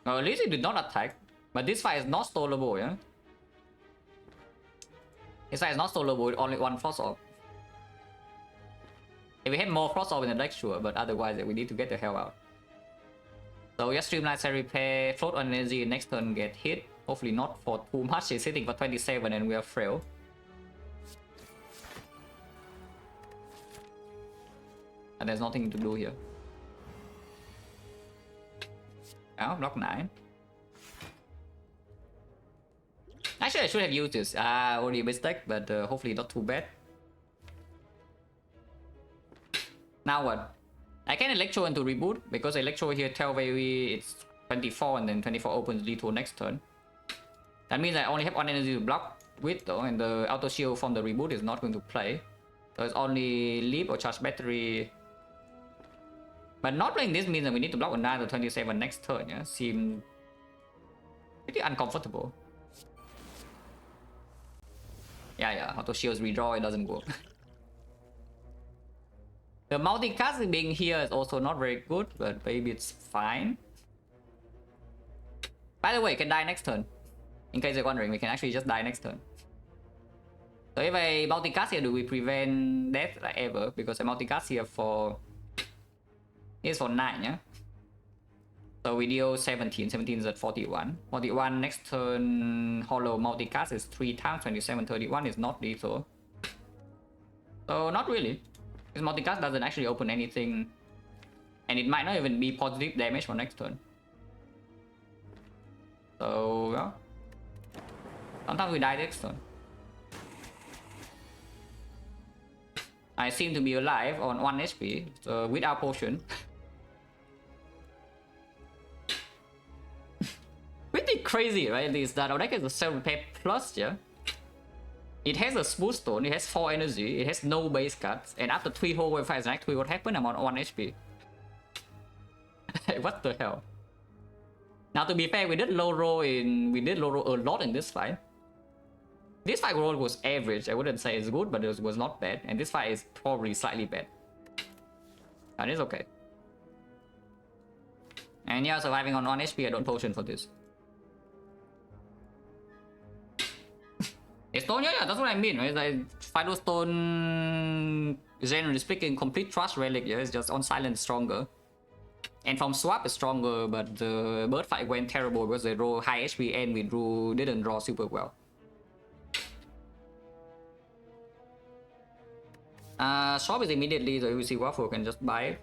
Well, at least it did not attack. But this fight is not stallable, yeah? This fight is not stallable with only 1 Frost Orb. If we had more Frost Orb in the deck, sure, but otherwise we need to get the hell out. So just streamline set repair, float on energy, next turn get hit. Hopefully not for too much, it's hitting for 27 and we are frail. And there's nothing to do here. Oh, block 9. Actually, I should have used this. Only a mistake, but hopefully not too bad. Now what? I can Electro into reboot, because Electro here tell very it's 24 and then 24 opens D2 next turn. That means I only have 1 energy to block with though, and the auto shield from the reboot is not going to play. So it's only leap or charge battery. But not playing this means that we need to block with 9 to 27 next turn, yeah? Seem pretty uncomfortable. Yeah, auto shields redraw, it doesn't work. The multicast being here is also not very good, but maybe it's fine. By the way, you can die next turn. In case you're wondering, we can actually just die next turn. So if I multicast here, do we prevent death like ever? Because I multicast here for... It's for 9, yeah? So we deal 17. 17 is at 41. 41 next turn, hollow multicast is 3 times. 27, 31 is not lethal. So not really. This multicast doesn't actually open anything. And it might not even be positive damage for next turn. So, yeah. Sometimes we die next turn. I seem to be alive on 1 HP without potion. Pretty crazy, right? This that our deck is a 7 pay plus, yeah? It has a smooth stone, it has 4 energy, it has no base cuts, and after 3 whole wave fights, actually what happened? I'm on 1 HP. What the hell? Now to be fair, we did low roll a lot in this fight. This fight roll was average. I wouldn't say it's good, but it was not bad. And this fight is probably slightly bad. And it's okay. And yeah, surviving on 1 HP, I don't potion for this. It's stone, yeah, that's what I mean, right? Like, Fido Stone, generally speaking, complete trust relic, yeah, it's just on silent stronger. And from swap is stronger, but the bird fight went terrible because they roll high HP and we didn't draw super well. Shop is immediately, so if you see Waffle, you can just buy it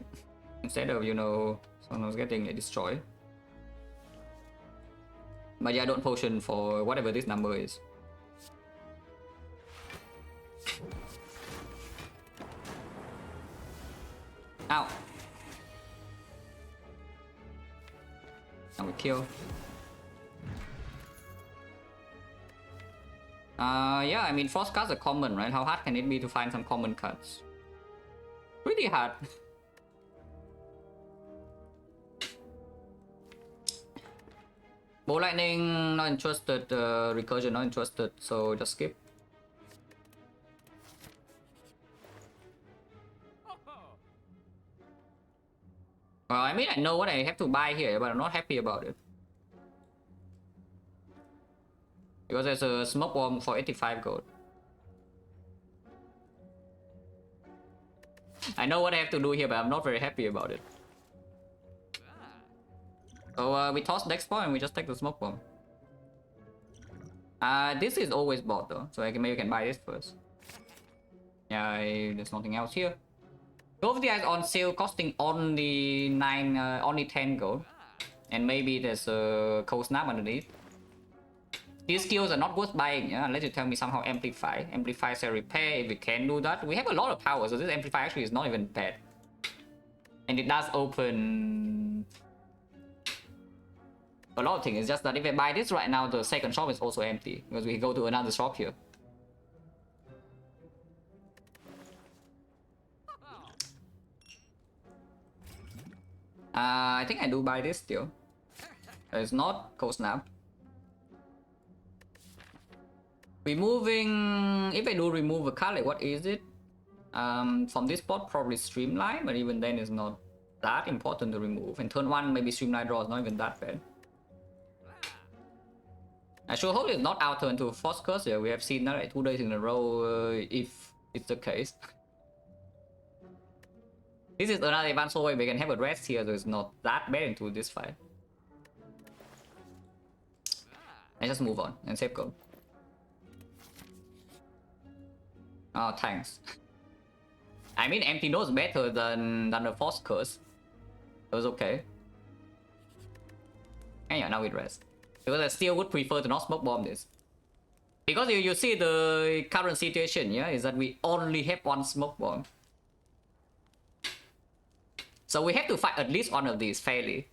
instead of, you know, someone's getting destroyed. But yeah, don't potion for whatever this number is. Ow. Now we kill. Yeah, I mean, frost cards are common, right? How hard can it be to find some common cards? Pretty hard. Bow Lightning, not interested. Recursion, not interested. So just skip. Well, I mean, I know what I have to buy here, but I'm not happy about it. Because there's a smoke bomb for 85 gold. I know what I have to do here, but I'm not very happy about it. So we toss next point and we just take the smoke bomb. This is always bought though, so maybe I can buy this first. Yeah, there's nothing else here. Both of the guys on sale costing only 10 gold. And maybe there's a cold snap underneath. These skills are not worth buying, yeah? Unless you tell me somehow amplify. Amplify, cell repair, if we can do that. We have a lot of power, so this amplify actually is not even bad. And it does open a lot of things. It's just that if I buy this right now, the second shop is also empty. Because we go to another shop here. I think I do buy this still. It's not cold snap. Removing, if I do remove a card, like what is it? From this spot, probably streamline, but even then it's not that important to remove. And turn 1, maybe streamline draw is not even that bad. I sure hope it's not out turn to force curse. Yeah, we have seen that like 2 days in a row, if it's the case. This is another advanced way we can have a rest here, so it's not that bad into this fight. I just move on and save gold. Oh, thanks. I mean, empty nose better than the force curse. It was okay. And yeah, now we rest. Because I still would prefer to not smoke bomb this. Because you see the current situation, yeah, is that we only have 1 smoke bomb. So we have to fight at least one of these fairly.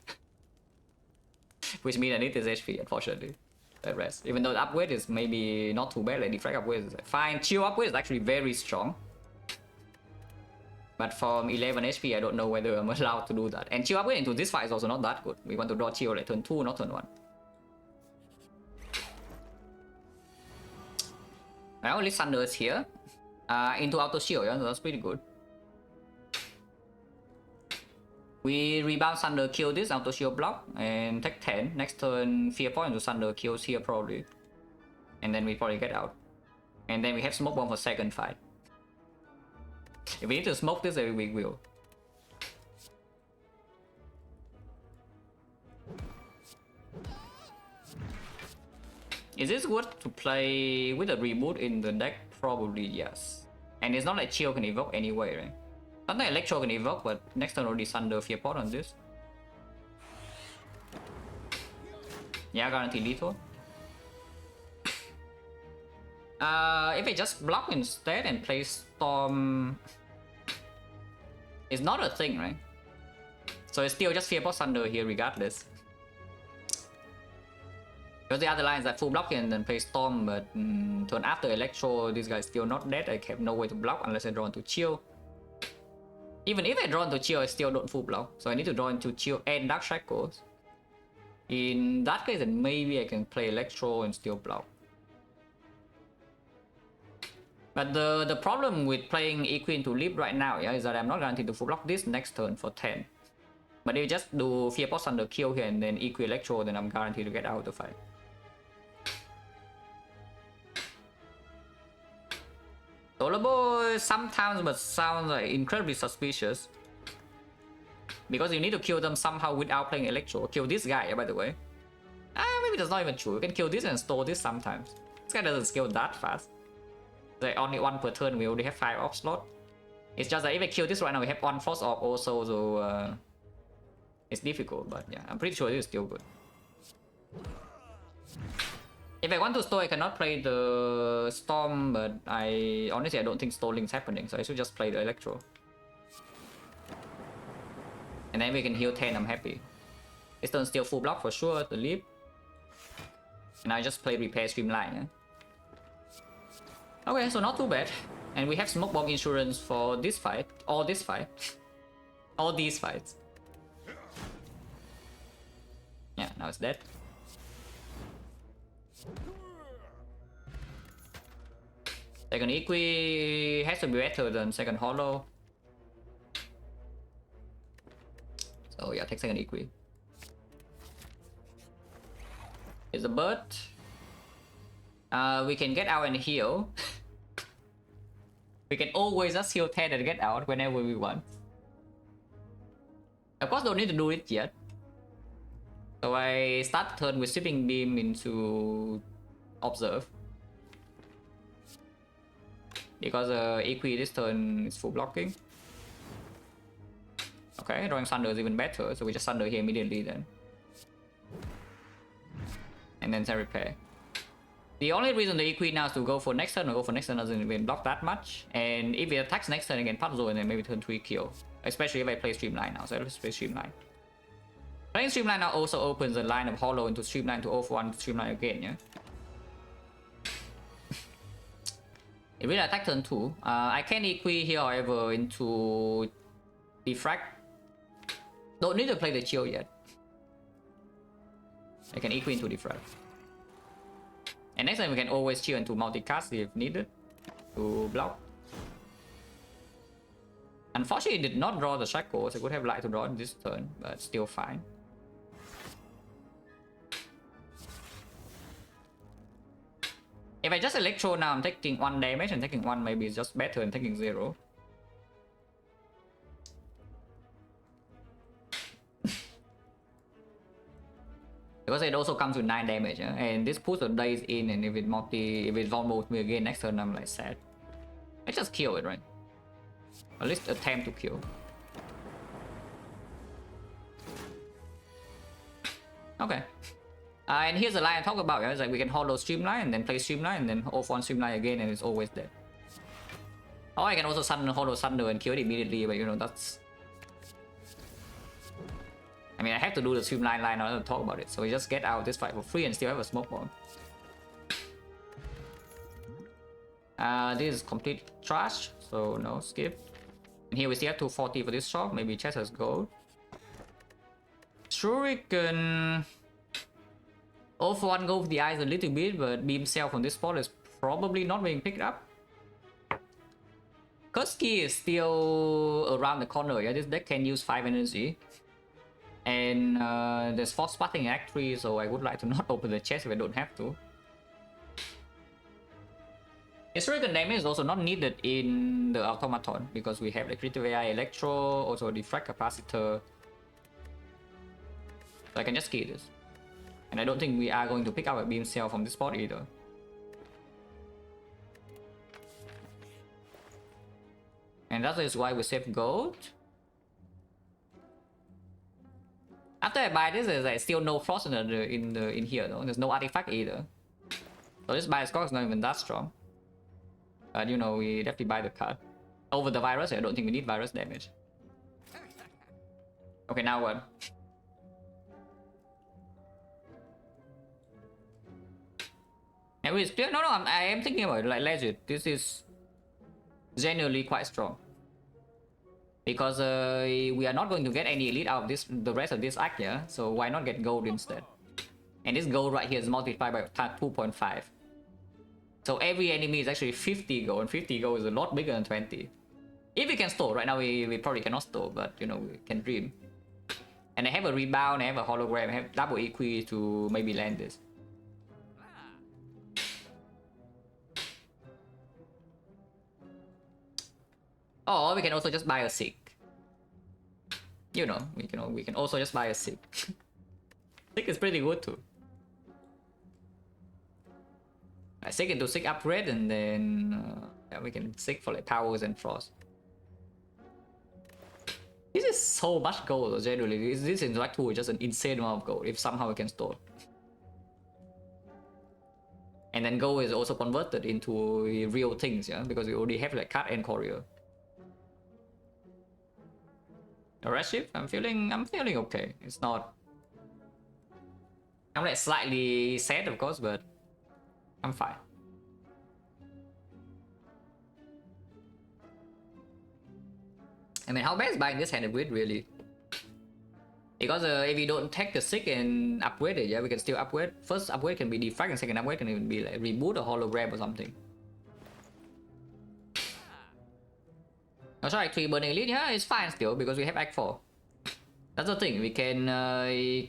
Which means I need this HP, unfortunately. The rest. Even though the upgrade is maybe not too bad, like Defect upgrade is fine. Chill upgrade is actually very strong. But from 11 HP, I don't know whether I'm allowed to do that. And chill upgrade into this fight is also not that good. We want to draw chill like turn 2, not turn 1. Well, at least Thunder is here. Into auto shield, yeah, so that's pretty good. We rebound Thunder, kill this auto shield block, and take 10. Next turn, fear point to Thunder kills here probably. And then we probably get out. And then we have smoke bomb for second fight. If we need to smoke this, we will. Is this worth to play with a reboot in the deck? Probably yes. And it's not like Chill can evoke anyway, right? Not like Electro can evoke, but next turn already Thunder Fear Pot on this. Yeah, guarantee lethal. If I just block instead and play Storm, it's not a thing, right? So it's still just Fear Pot Thunder here regardless. Because the other lines that full block and then play Storm, but turn after Electro, this guy's still not dead. I have no way to block unless I draw into Chill. Even if I draw into Chill, I still don't full block. So I need to draw into Chill and Dark Shackles. In that case, then maybe I can play Electro and still block. But the problem with playing EQ into Leap right now, yeah, is that I'm not guaranteed to full block this next turn for 10. But if you just do Fear Pot Thunder kill here and then EQ Electro, then I'm guaranteed to get out of the fight. Tolerable sometimes, but sounds like incredibly suspicious. Because you need to kill them somehow without playing Electro. Kill this guy, by the way. Maybe that's not even true. You can kill this and store this sometimes. This guy doesn't scale that fast. Like only 1 per turn, we only have 5 off slot. It's just that if I kill this right now, we have 1 force off also, so it's difficult, but yeah, I'm pretty sure it is still good. If I want to store, I cannot play the Storm, but honestly I don't think stalling is happening, so I should just play the Electro. And then we can heal 10, I'm happy. This turn still full block for sure, the leap. And I just play Repair Streamline, yeah? Okay, so not too bad. And we have Smoke Bomb Insurance for this fight, or this fight. All these fights. Yeah, now it's dead. Second Equi has to be better than second Hollow. So yeah, take second Equi. Here's a bird. We can get out and heal. We can always just heal 10 and get out whenever we want. Of course, don't need to do it yet. So I start the turn with Sweeping Beam into Observe. because Equi this turn is full blocking. Okay, drawing Sunder is even better, so we just Sunder here immediately then. And then repair. The only reason the Equi now is to go for next turn or go for next turn doesn't even block that much. And if it attacks next turn again, Puzzle and then maybe turn 3 kill. Especially if I play Streamline now, so let's play Streamline. Playing Streamline now also opens the line of Hollow into Streamline to 0-1 Streamline again, yeah? It will attack turn 2. I can Equi here, however, into Defect. Don't need to play the chill yet. I can Equi into Defect. And next time we can always chill into multicast if needed to block. Unfortunately, it did not draw the Shackles. I would have liked to draw this turn, but still fine. If I just Electro now, I'm taking 1 damage, and taking 1 maybe is just better than taking 0. Because it also comes with 9 damage, yeah? And this puts the days in, and if it vulnerable me again next turn, I'm like sad. I just kill it, right? At least attempt to kill. Okay. And here's the line I talked about, yeah? It's like we can Hollow Streamline and then play Streamline and then off one Streamline again, and it's always dead. Or I can also Hollow Sunder and kill it immediately, but you know, that's... I mean, I have to do the Streamline line in order to talk about it, so we just get out this fight for free and still have a Smoke Bomb. This is complete trash, so no, skip. And here we still have 240 for this shop, maybe chest has gold. Shuriken... 0-1 go with the eyes a little bit, but Beam Cell from this spot is probably not being picked up. Kurski is still around the corner, yeah, this deck can use 5 energy. And there's Force Spotting in Act 3, so I would like to not open the chest if I don't have to. Historical damage is also not needed in the Automaton, because we have the Critical AI Electro, also Defect Capacitor. So I can just kill this. And I don't think we are going to pick up a Beam Cell from this spot either. And that is why we save gold. After I buy this, there's like still no frost in here though. There's no artifact either. So this buy score is not even that strong. But you know, we definitely buy the card. Over the virus, I don't think we need virus damage. Okay, now what? And we still I am thinking about it, like legit. This is genuinely quite strong. Because we are not going to get any elite out of this the rest of this act, yeah? So why not get gold instead? And this gold right here is multiplied by 2.5. So every enemy is actually 50 gold, and 50 gold is a lot bigger than 20. If we can store, right now we probably cannot store, but you know, we can dream. And I have a rebound, I have a hologram, I have double Equi to maybe land this. Or we can also just buy a Sig. You know, we can also just buy a Sig. Sig is pretty good too. I Sig into Sig upgrade, and then yeah, we can Sig for like powers and frost. This is so much gold generally. This Interact tool is just an insane amount of gold if somehow we can store. And then gold is also converted into real things, yeah, because we already have like cut and courier. The rest shift, I'm feeling okay. It's not. I'm like slightly sad, of course, but I'm fine. I mean, how bad is buying this hand with really? Because if we don't take the Sig and upgrade it, yeah, we can still upgrade. First upgrade can be Defect, and second upgrade can even be like reboot or hologram or something. Oh, sorry, 3 burning elite, yeah, it's fine still because we have Act 4. That's the thing, we can,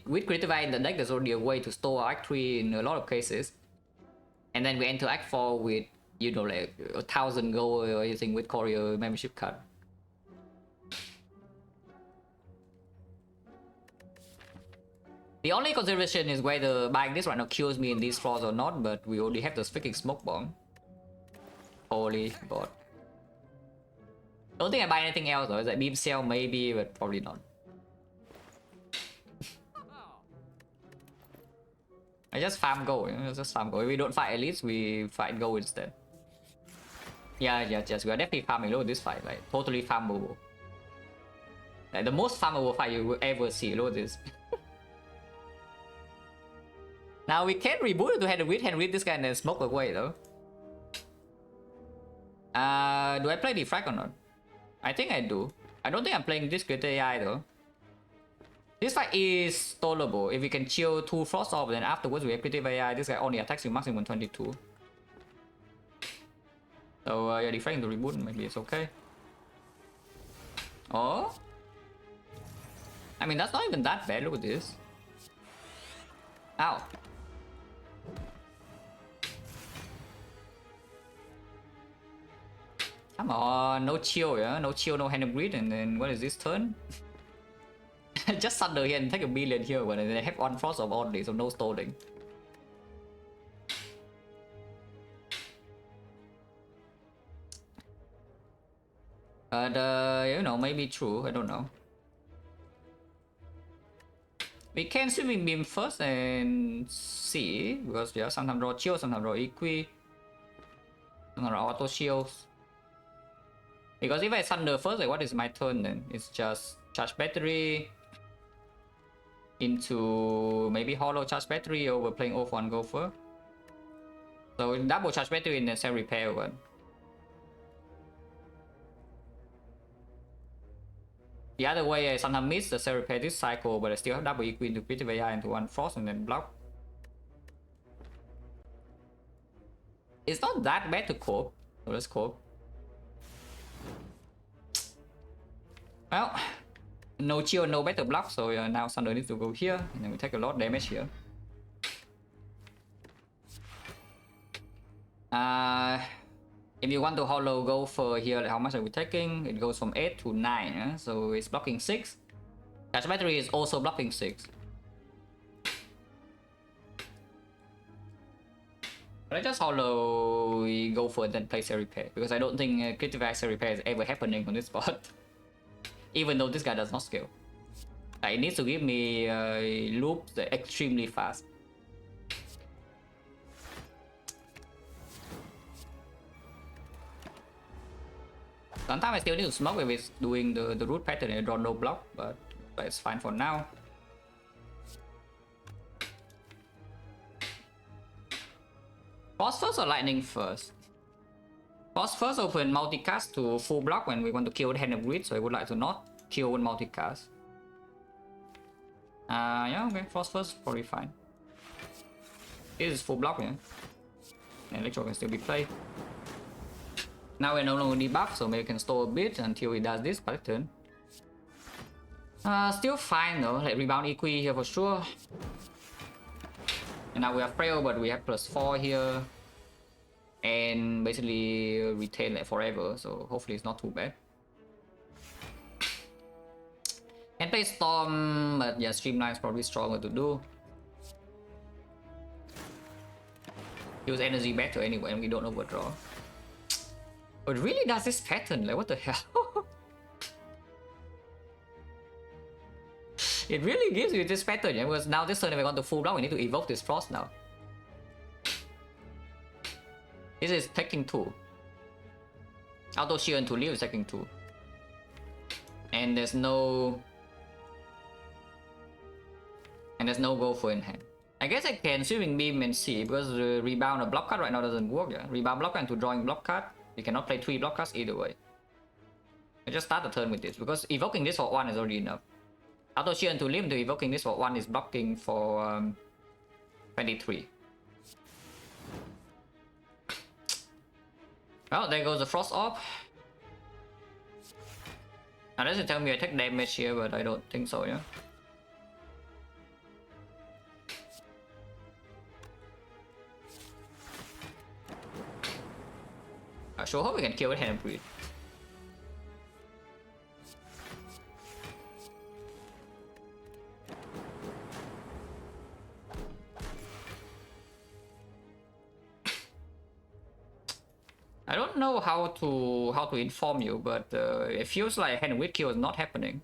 with Critical in the deck, there's already a way to store Act 3 in a lot of cases. And then we enter Act 4 with, you know, like 1000 gold or anything with courier membership card. The only consideration is whether buying this right now kills me in these floors or not, but we already have the freaking Smoke Bomb. Holy god. Don't think I buy anything else though. It's like beam cell maybe, but probably not. I just farm gold, you know, just farm gold. If we don't fight elites, we fight gold instead. Yeah, yes, we are definitely farming low this fight, like totally farmable. Like the most farmable fight you will ever see, look at this. Now we can reboot it to hand read this guy and then smoke away though. Do I play Defect or not? I think I do. I don't think I'm playing this great AI though. This fight is stallable. If we can chill 2 frost off, then afterwards we have creative AI. This guy only attacks you maximum 22. So yeah, Defect to reboot, maybe it's okay. Oh? I mean, that's not even that bad. Look at this. Ow. Come on, no chill, yeah? No chill, no hand of greed, and then what is this turn? Just thunder here and take a million here, but they have 1 frost of only, so no stalling. But you know, maybe true, I don't know. We can swimming beam first and see, because yeah, sometimes draw chill, sometimes draw equi, sometimes draw auto shields. Because if I thunder first, like what is my turn then? It's just charge battery into maybe hollow charge battery over playing off 1 gopher. So double charge battery and then self repair one. The other way I sometimes miss the self repair this cycle, but I still have double equi into creative AI into 1 frost and then block. It's not that bad to cope, so let's cope. Well, no chill, no better block, so now Thunder needs to go here, and then we take a lot of damage here. If you want to hollow go for here, like how much are we taking? It goes from 8 to 9, so it's blocking 6. Charge battery is also blocking 6. But I just hollow go for it then play Cell Repair, because I don't think critical Cell Repair is ever happening on this spot. Even though this guy does not scale. Like, it needs to give me loops extremely fast. Sometimes I still need to smoke if it's doing the root pattern and I draw no block, but it's fine for now. Frost first or lightning first? Frost first open multicast to full block when we want to kill the hand of grid, so I would like to not kill one multicast. Yeah, okay, Frost first, probably fine. This is full block, yeah. And Electro can still be played. Now we're no longer debuff, so maybe we can store a bit until he does this pattern. Still fine though, like rebound equi here for sure. And now we have frail, but we have +4 here. And basically retain like forever, so hopefully it's not too bad. Can play Storm, but yeah, Streamline is probably stronger to do. Use energy better anyway, and we don't overdraw. But really does this pattern, like what the hell? It really gives you this pattern, yeah? Because now this turn if I want to full block, we need to evoke this Frost now. This is taking 2. Auto shield into Liu is taking 2. And there's no go for in hand. I guess I can swimming beam and see, because the rebound or block card right now doesn't work, yeah. Rebound block card into drawing block card. You cannot play 3 block cards either way. I just start the turn with this, because evoking this for 1 is already enough. Auto shield into Liu to evoking this for 1 is blocking for 23. Well, there goes the Frost Orb. Unless you tell me I take damage here, but I don't think so, yeah. I sure hope we can kill with Hand Breed. I don't know how to inform you, but it feels like hand with kill is not happening.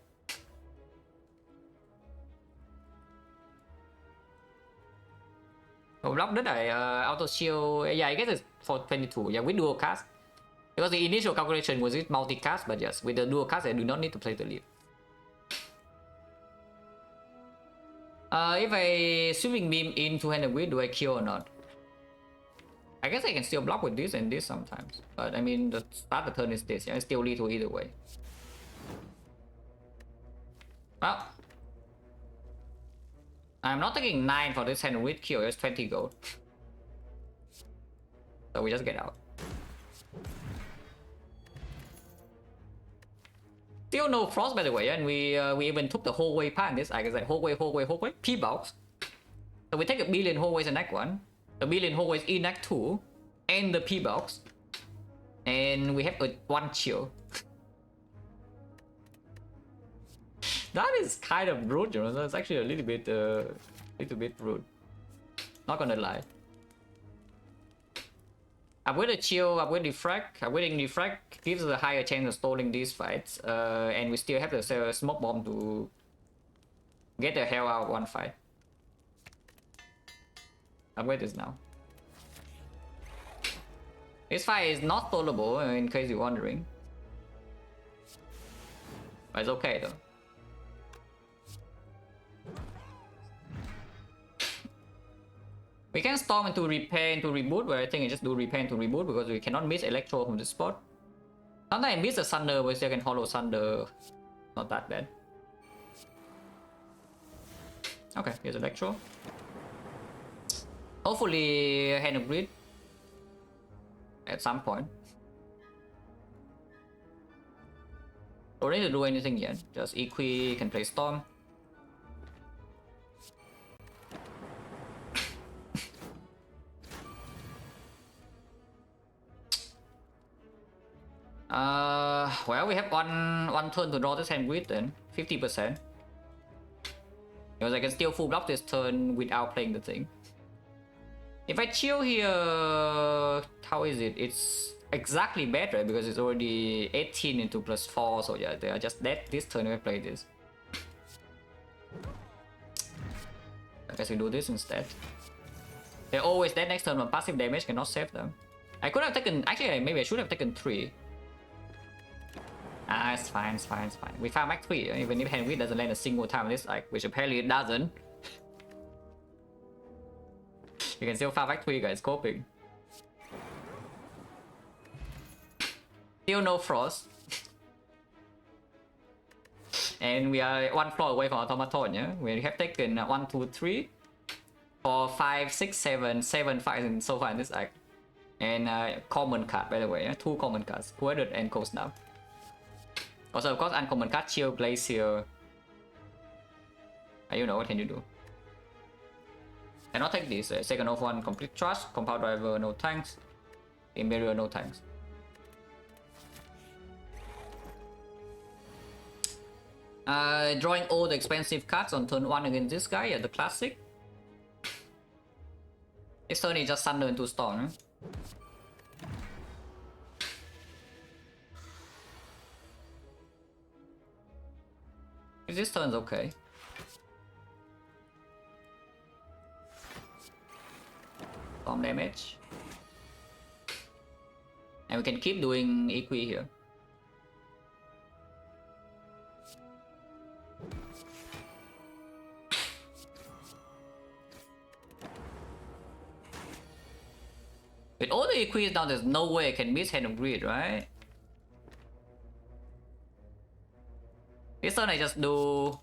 Oh, block did I auto shield? Yeah, I guess it's for 22. Yeah, with dual cast. Because the initial calculation was it multicast, but yes, with the dual cast, I do not need to play the lead. If I swimming beam into hand with, do I kill or not? I guess I can still block with this and this sometimes. But I mean, the start the turn is this. Yeah, it's still lethal either way. Well, I'm not taking 9 for this hand with kill. It's 20 gold. So we just get out. Still no frost, by the way, and we even took the whole way past this. I guess like whole way, P-box. So we take a billion whole ways in Act 1, a billion whole ways in Act 2, and the P-box. And we have a 1 chill. That is kind of rude, you know. That's actually a little bit rude. Not gonna lie. Upgrade the chill, upgrade defect. Upgrading defect gives us a higher chance of stalling these fights. And we still have the smoke bomb to get the hell out of one fight. Upgrade this now. This fight is not stallable, in case you're wondering. But it's okay though. We can storm into repair into reboot, but I think I just do repair into reboot because we cannot miss electro from this spot. Sometimes I miss a thunder, but still can hollow thunder. Not that bad. Okay, here's electro. Hopefully hand of grid at some point. Don't need to do anything yet. Just equi, can play storm. Well, we have one turn to draw this hand grid then 50%. Because I can still full block this turn without playing the thing. If I chill here, how is it? It's exactly better because it's already 18 into +4, so yeah, they are just dead this turn if I play this. I guess we do this instead. They're always dead next turn, but passive damage cannot save them. I could have taken, actually maybe I should have taken 3. Ah, it's fine, it's fine, it's fine. We found Max 3, even if Henry doesn't land a single time on this side, which apparently it doesn't. You can still farm Max 3, guys, coping. Still no frost. And we are 1 floor away from automaton, yeah? We have taken 1, 2, 3, 4, 5, 6, 7, 7 fights in so far in this act. And common card, by the way, yeah? 2 common cards, Quadrat and Coast now. Also, of course, uncommon card, Chill, Glacier. You know, what can you do? Cannot take this. Second of 1, Complete Trust, Compound Driver, no tanks. Imperial, no tanks. Drawing all the expensive cards on turn 1 against this guy, yeah, the classic. This turn is just Thunder into Storm. Eh? This turn's okay. Storm damage. And we can keep doing equi here. With all the equis down, there's no way I can miss Hand of Greed, right? This turn I just do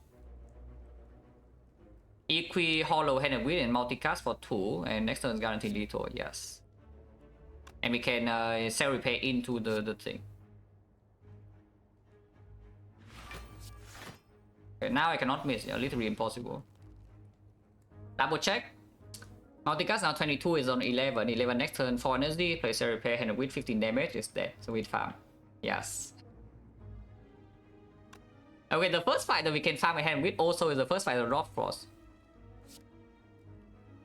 equi, hollow, Hand of Greed and multicast for 2, and next turn is guaranteed lethal, yes. And we can sell repair into the thing. Okay, now I cannot miss, yeah, literally impossible. Double check. Multicast now 22 is on 11. 11 next turn, 4 energy, play sell repair, Hand of Greed, 15 damage, is dead. So we farm. Yes. Okay, the first fight that we can farm a Hand with also is the first fight of Rock Frost.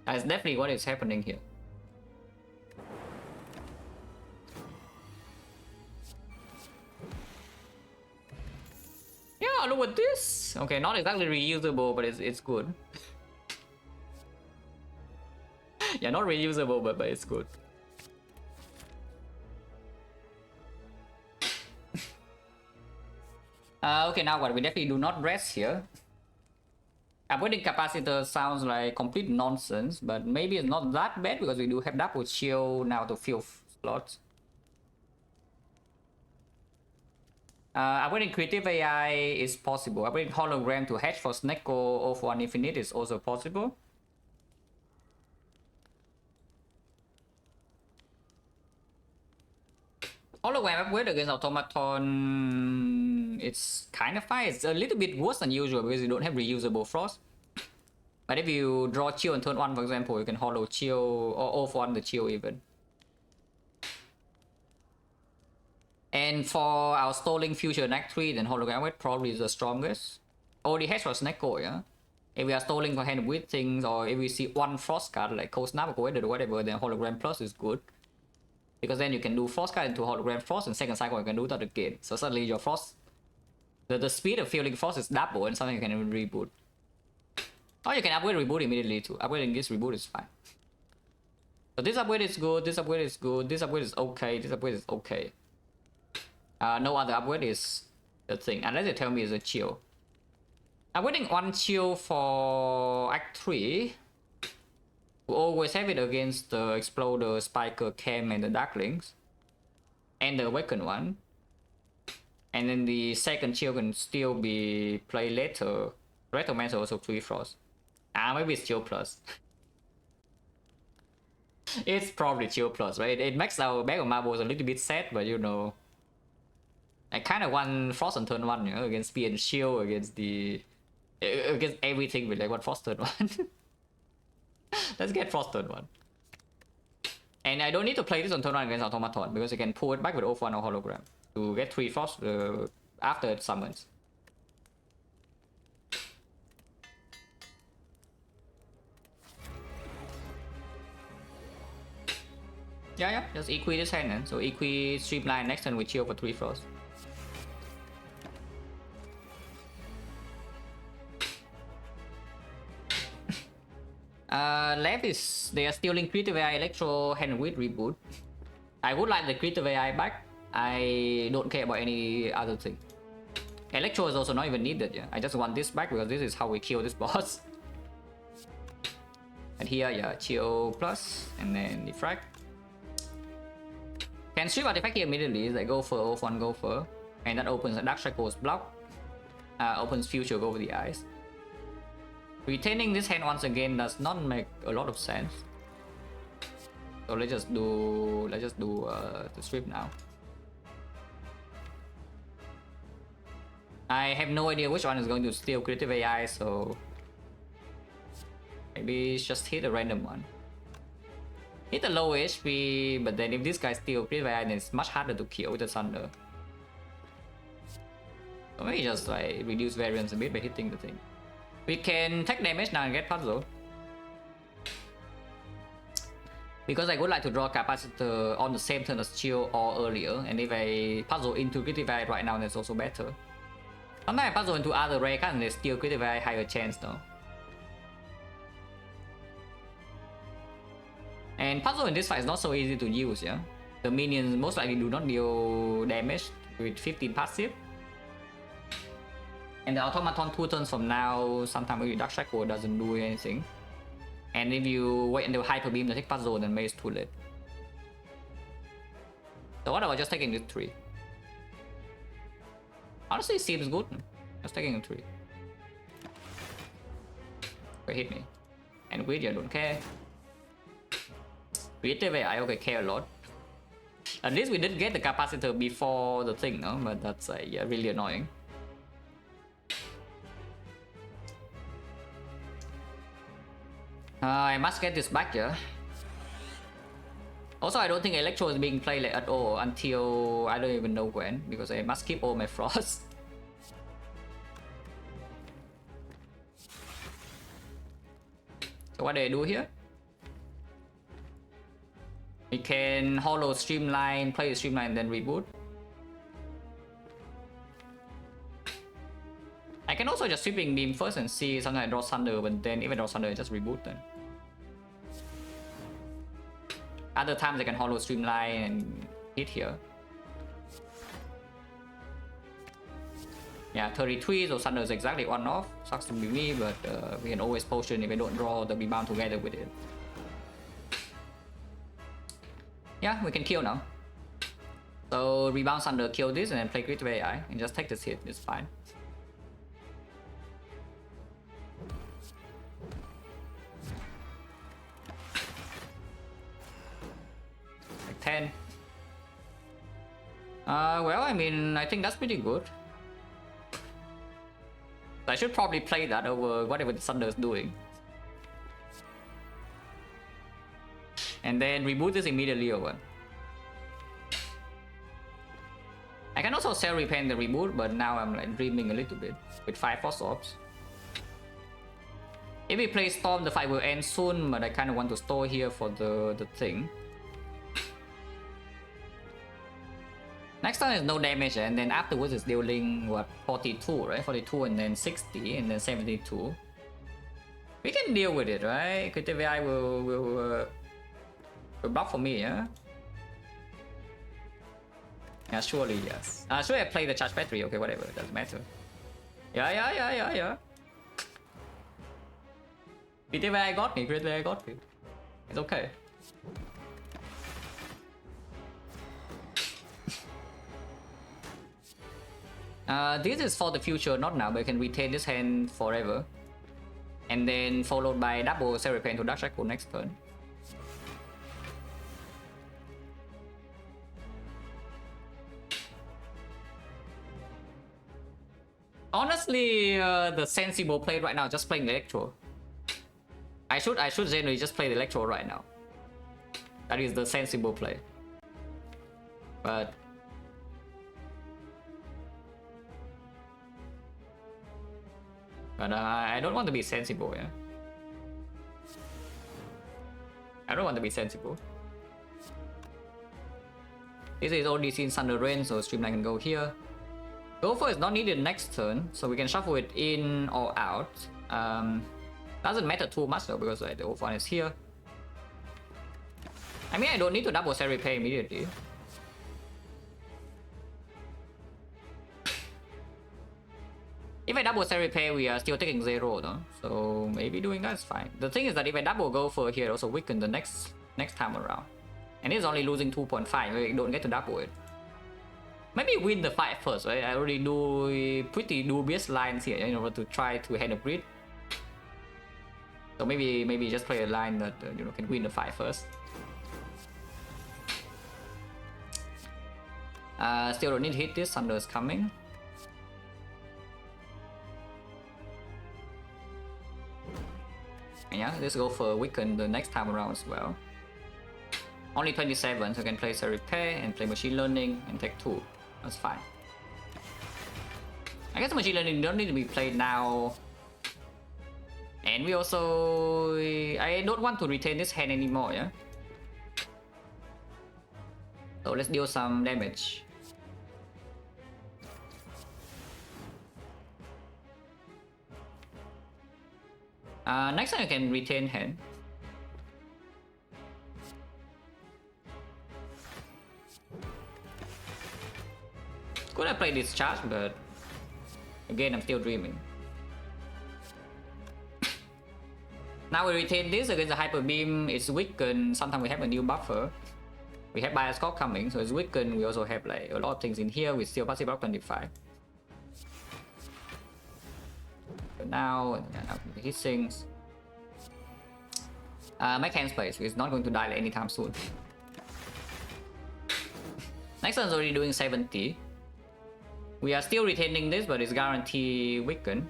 That's definitely what is happening here. Wow, look at this. Okay, not exactly reusable, but it's good. Yeah, not reusable, but it's good. Okay, now what? We definitely do not rest here. Avoiding capacitor sounds like complete nonsense, but maybe it's not that bad because we do have double shield now to fill slots. Avoiding creative AI is possible. Avoiding hologram to hatch for Snecko of 1 infinite is also possible. Hologram upgrade against automaton, it's kind of fine. It's a little bit worse than usual because you don't have reusable frost. But if you draw chill on turn 1, for example, you can holo chill or off 1 the chill even. And for our stalling future in Act 3, then hologram upgrade probably is the strongest. A20H for Snecko, yeah? If we are stalling for hand with things, or if we see one frost card like Cold Snap or whatever, then hologram plus is good. Because then you can do frost card into hologram frost, and second cycle you can do that again. So suddenly your frost, the speed of filling frost is double, and something you can even reboot. Or you can upgrade reboot immediately too. Upgrading this reboot is fine. So this upgrade is good, this upgrade is good, this upgrade is okay, this upgrade is okay. No other upgrade is the thing, unless you tell me it's a chill. Upgrading 1 chill for Act 3. We always have it against the Exploder, Spiker, Cam, and the Darklings. And the Awakened one. And then the second chill can still be played later. Retromancer also 3 Frost. Maybe it's chill plus. It's probably chill plus, right? It makes our bag of marbles a little bit sad, but you know. I kind of want Frost on turn 1, you know, against Speed and Shield, against everything with like what Frost turn 1. Let's get Frost turn 1. And I don't need to play this on turn 1 against Automaton because I can pull it back with O1 or Hologram to get 3 Frost after it summons. Yeah, just equi this hand then. So equi Streamline next turn we chill for 3 Frost. Left is they are stealing creative AI Electro hand with reboot. I would like the creative AI back. I don't care about any other thing. Electro is also not even needed, yeah. I just want this back because this is how we kill this boss. And here, yeah, chill plus and then defect. Can strip artifact here immediately, like go for off 1 go for, and that opens a Dark Shackles block. Opens future go over the eyes. Retaining this hand once again does not make a lot of sense. So let's just do the strip now. I have no idea which one is going to steal creative AI, so maybe just hit a random one. Hit a low HP, but then if this guy steals creative AI, then it's much harder to kill with the Thunder. So maybe just like reduce variance a bit by hitting the thing. We can take damage now and get puzzle. Because I would like to draw capacitor on the same turn as chill or earlier, and if I puzzle into creative AI right now, that's also better. Sometimes I puzzle into other rare cards and they steal creative AI higher chance though. And puzzle in this fight is not so easy to use, yeah. The minions most likely do not deal damage with 15 passive. And the automaton 2 turns from now, sometimes maybe Dark Shackle doesn't do anything. And if you wait until Hyper Beam to take puzzle, then maybe it's too late. So what about just taking this 3? Honestly, it seems good. Just taking a 3. Okay, hit me. And Grid, I don't care. Creative AI, okay, care a lot. At least we did get the capacitor before the thing, no? But that's yeah, really annoying. I must get this back, yeah. Also, I don't think Electro is being played like at all until I don't even know when, because I must keep all my frost. So what do I do here? We can holo Streamline, play the Streamline, then reboot. can also just sweeping beam first and see something like draw thunder, but then if I draw thunder, just reboot then. Other times I can hollow streamline and hit here. Yeah, 33, so thunder is exactly one off. Sucks to be me, but we can always potion if I don't draw the rebound together with it. Yeah, we can kill now. So rebound thunder, kill this, and then play crit AI and just take this hit. It's fine. Like 10. Well, I mean, I think that's pretty good. I should probably play that over whatever the thunder is doing. And then reboot this immediately over. I can also sell repaint the reboot, but now I'm like dreaming a little bit with 5 force orbs. If we play storm, the fight will end soon, but I kind of want to store here for the thing. Next turn is no damage, and then afterwards it's dealing what, 42, right? 42 and then 60 and then 72. We can deal with it, right? Creative AI will block for me, yeah? Yeah, surely yes. Should I play the charge battery? Okay, whatever, it doesn't matter. Yeah. Creative AI got me, Creative AI got me. It's okay. This is for the future, not now, but you can retain this hand forever. And then followed by double Seraphine to Dark Shackle next turn. Honestly, the sensible play right now is just playing the Electro. I should generally just play the Electro right now. That is the sensible play. But I don't want to be sensible, yeah? I don't want to be sensible. This is already seen Thunder Rain, so Streamline can go here. Gopher is not needed next turn, so we can shuffle it in or out. Doesn't matter too much though, because the old one is here. I mean, I don't need to double set repair immediately. If I double set repair, we are still taking 0, no? So maybe doing that is fine. The thing is that if I double Gopher here, it also weaken the next time around. And it's only losing 2.5, we don't get to double it. Maybe win the fight first, right? I already do pretty dubious lines here in order to try to hand a grid. So maybe just play a line that can win the fight first. Still don't need to hit this. Thunder is coming. And yeah, let's go for weaken the next time around as well. Only 27, so I can play a repair and play machine learning and take 2. That's fine. I guess machine learning don't need to be played now. And we also... I don't want to retain this hand anymore, yeah? So let's deal some damage. Next time I can retain hand. Could I play this charge, but again I'm still dreaming. Now we retain this against the Hyper Beam. It's weakened. Sometimes we have a new buffer. We have Bias Core coming, so it's weakened. We also have like a lot of things in here. We still passive block 25. So now hit things. Make hand space. It's not going to die anytime soon. Next one's already doing 70. We are still retaining this, but it's guaranteed weakened.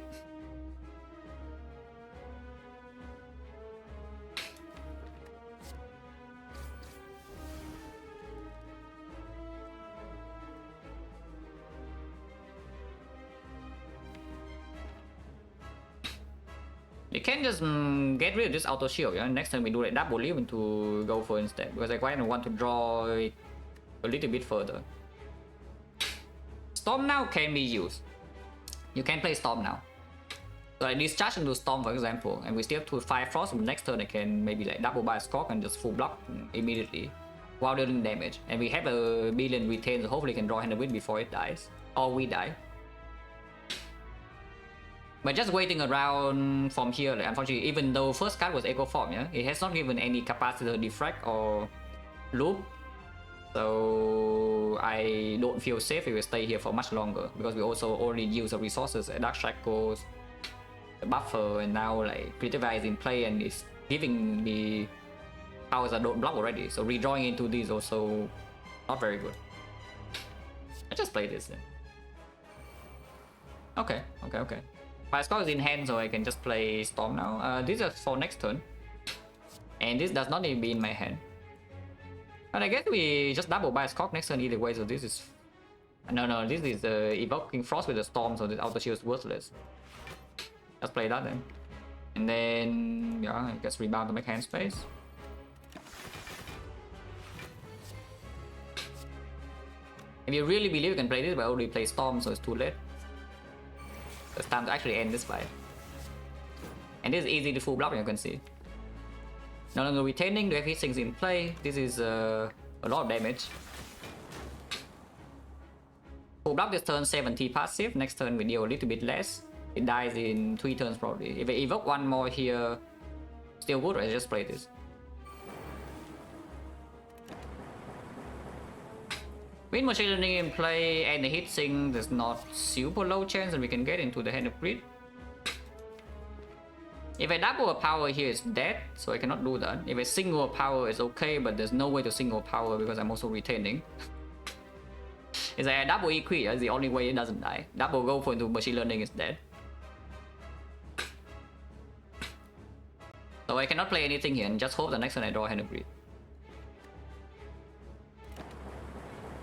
You can just get rid of this auto shield, yeah? Next time we do like double leap into Gopher instead, because I quite want to draw it a little bit further. Storm now can be used. You can play Storm now. So I discharge into Storm, for example, and we still have to 5 Frost. Next turn I can maybe like double buy Scorch and just full block immediately while dealing damage. And we have a billion retain, so hopefully we can draw Hand of Wind before it dies. Or we die. But just waiting around from here, like, unfortunately, even though first card was Echo Form, yeah, it has not given any capacitor, defect, or loop. So I don't feel safe if we stay here for much longer, because we also already use the resources at Dark Shackles, the buffer, and now like Criticify is in play and it's giving me powers that don't block already. So redrawing into these also not very good. I just play this then. Okay. My score is in hand, so I can just play Storm now. This is for next turn. And this does not need to be in my hand. But I guess we just double buy Scorch next turn either way, so this is... No, this is evoking Frost with the Storm, so this Outer Shield is worthless. Let's play that then. And then, yeah, I guess rebound to make hand space. If you really believe you can play this, but I already play Storm, so it's too late. It's time to actually end this fight. And this is easy to full block, you can see. No longer retaining, the FE things in play. This is a lot of damage. Full block this turn 70 passive, next turn we deal a little bit less. It dies in 3 turns probably. If I evoke one more here, still good, I just play this. With Machine Learning in play and the hit sync, there's not super low chance that we can get into the Hand of Greed. If I double a power here, it's dead, so I cannot do that. If I single a power, it's okay, but there's no way to single power because I'm also retaining. It's like a double EQ, that's the only way it doesn't die. Double go for into Machine Learning is dead. So I cannot play anything here and just hope the next turn I draw Hand of Greed.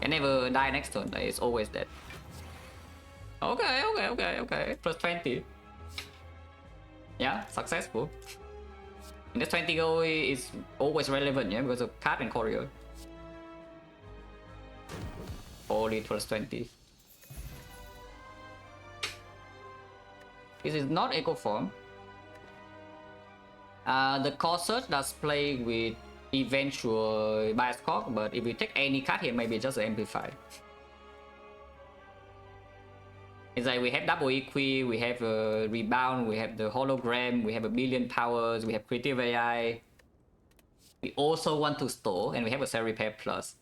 I never die next turn, it's always dead. Okay. Plus 20. Yeah, successful. And this 20 go is always relevant, yeah, because of card and courier. Only plus 20. This is not Echo Form. The Core Search does play with eventual bias Scorch, but if we take any card here, maybe just amplify. It's like we have double EQ, we have a rebound, we have the hologram, we have a billion powers, we have creative AI. We also want to store, and we have a cell repair plus.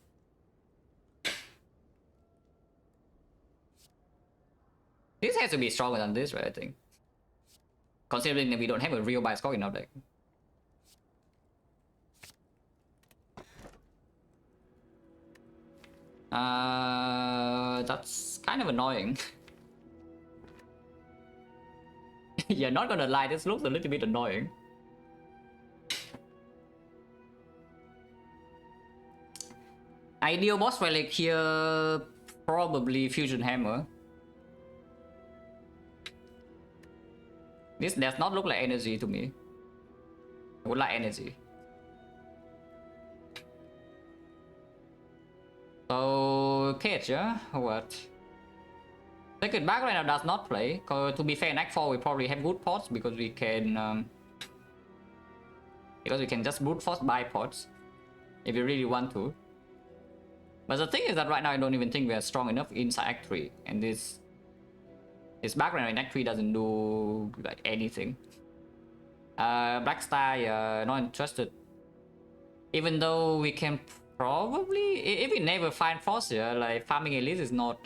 This has to be stronger than this, right? I think. Considering that we don't have a real bias Scorch in our deck. That's kind of annoying. Yeah, not gonna lie, this looks a little bit annoying. Ideal boss relic here, probably Fusion Hammer. This does not look like energy to me. I would like energy. So, Cage, yeah? What? Second back right now does not play. To be fair, in Act 4 we probably have good pots because we can just brute force buy pots if you really want to. But the thing is that right now I don't even think we are strong enough inside Act 3, and this background in Act 3 doesn't do like anything. Black Star, not interested. Even though we can probably, if we never find Frost here, like farming Elite is not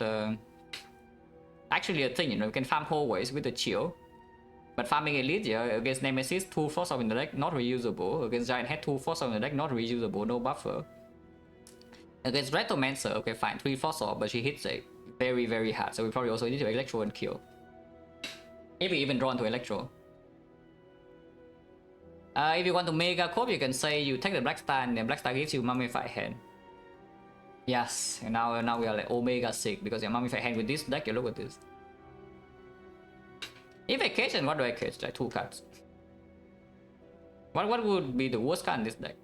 actually a thing, you know, we can farm hallways with the chill. But farming Elite, yeah, against Nemesis, 2 Frost in the deck, not reusable. Against Giant Head, 2 Frost in the deck, not reusable, no buffer. Against Retomancer, okay fine, 3 Frost, but she hits it very, very hard, so we probably also need to Electro and kill. If we even draw into Electro. If you want to Mega Cope, you can say you take the Black Star and then Black Star gives you Mummified Hand. Yes, and now we are like Omega 6 because your Mummified Hand with this deck, you look at this. If I catch, and what do I catch? Like 2 cards. What would be the worst card in this deck?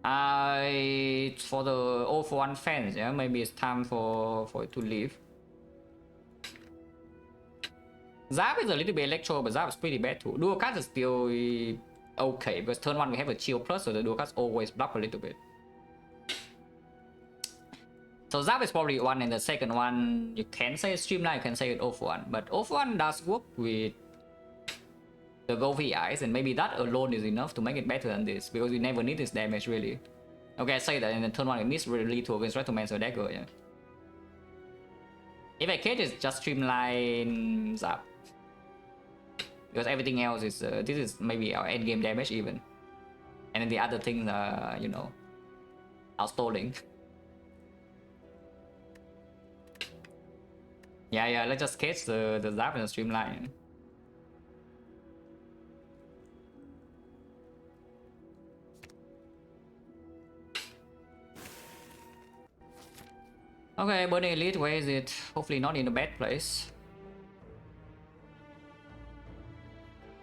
For the All for One fans, yeah, maybe it's time for it to leave. Zap is a little bit electro, but Zap is pretty bad too. Dual cast is still okay because turn 1 we have a chill plus, so the dual cast always block a little bit. So Zap is probably one, and the second one you can say Streamline, you can say it off one, but off one does work with the Goldie Eyes, and maybe that alone is enough to make it better than this because you never need this damage really. Okay, I say that, and then turn 1 it needs really lethal against Retromancer Dagger, yeah. If I catch, it's just Streamline Zap. Because everything else is, this is maybe our end game damage even. And then the other things are, you know, outstalling. Yeah, let's just catch the Zap and the Streamline. Okay, Burning Elite, where is it? Hopefully not in a bad place.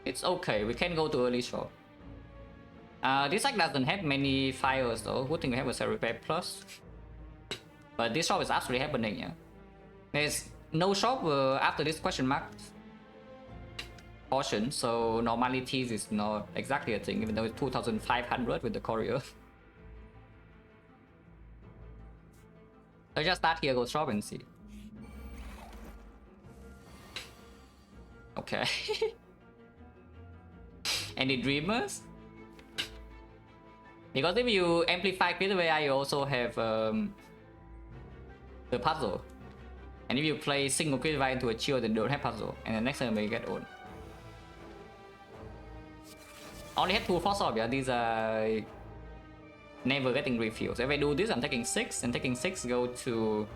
It's okay, we can go to early shop. This deck doesn't have many fires though. Good thing we have a Cell Repair Plus. But this shop is actually happening, yeah. There's no shop after this question mark portion, so normalities is not exactly a thing, even though it's 2,500 with the courier. So just start here, go shop and see. Okay. Any dreamers? Because if you amplify critical AI, you also have the puzzle. And if you play single critical AI into a chill, then you don't have puzzle. And the next time you get own. Only have 2 force orbs, yeah. These are never getting refills. If I do this, I'm taking 6, and taking 6 go to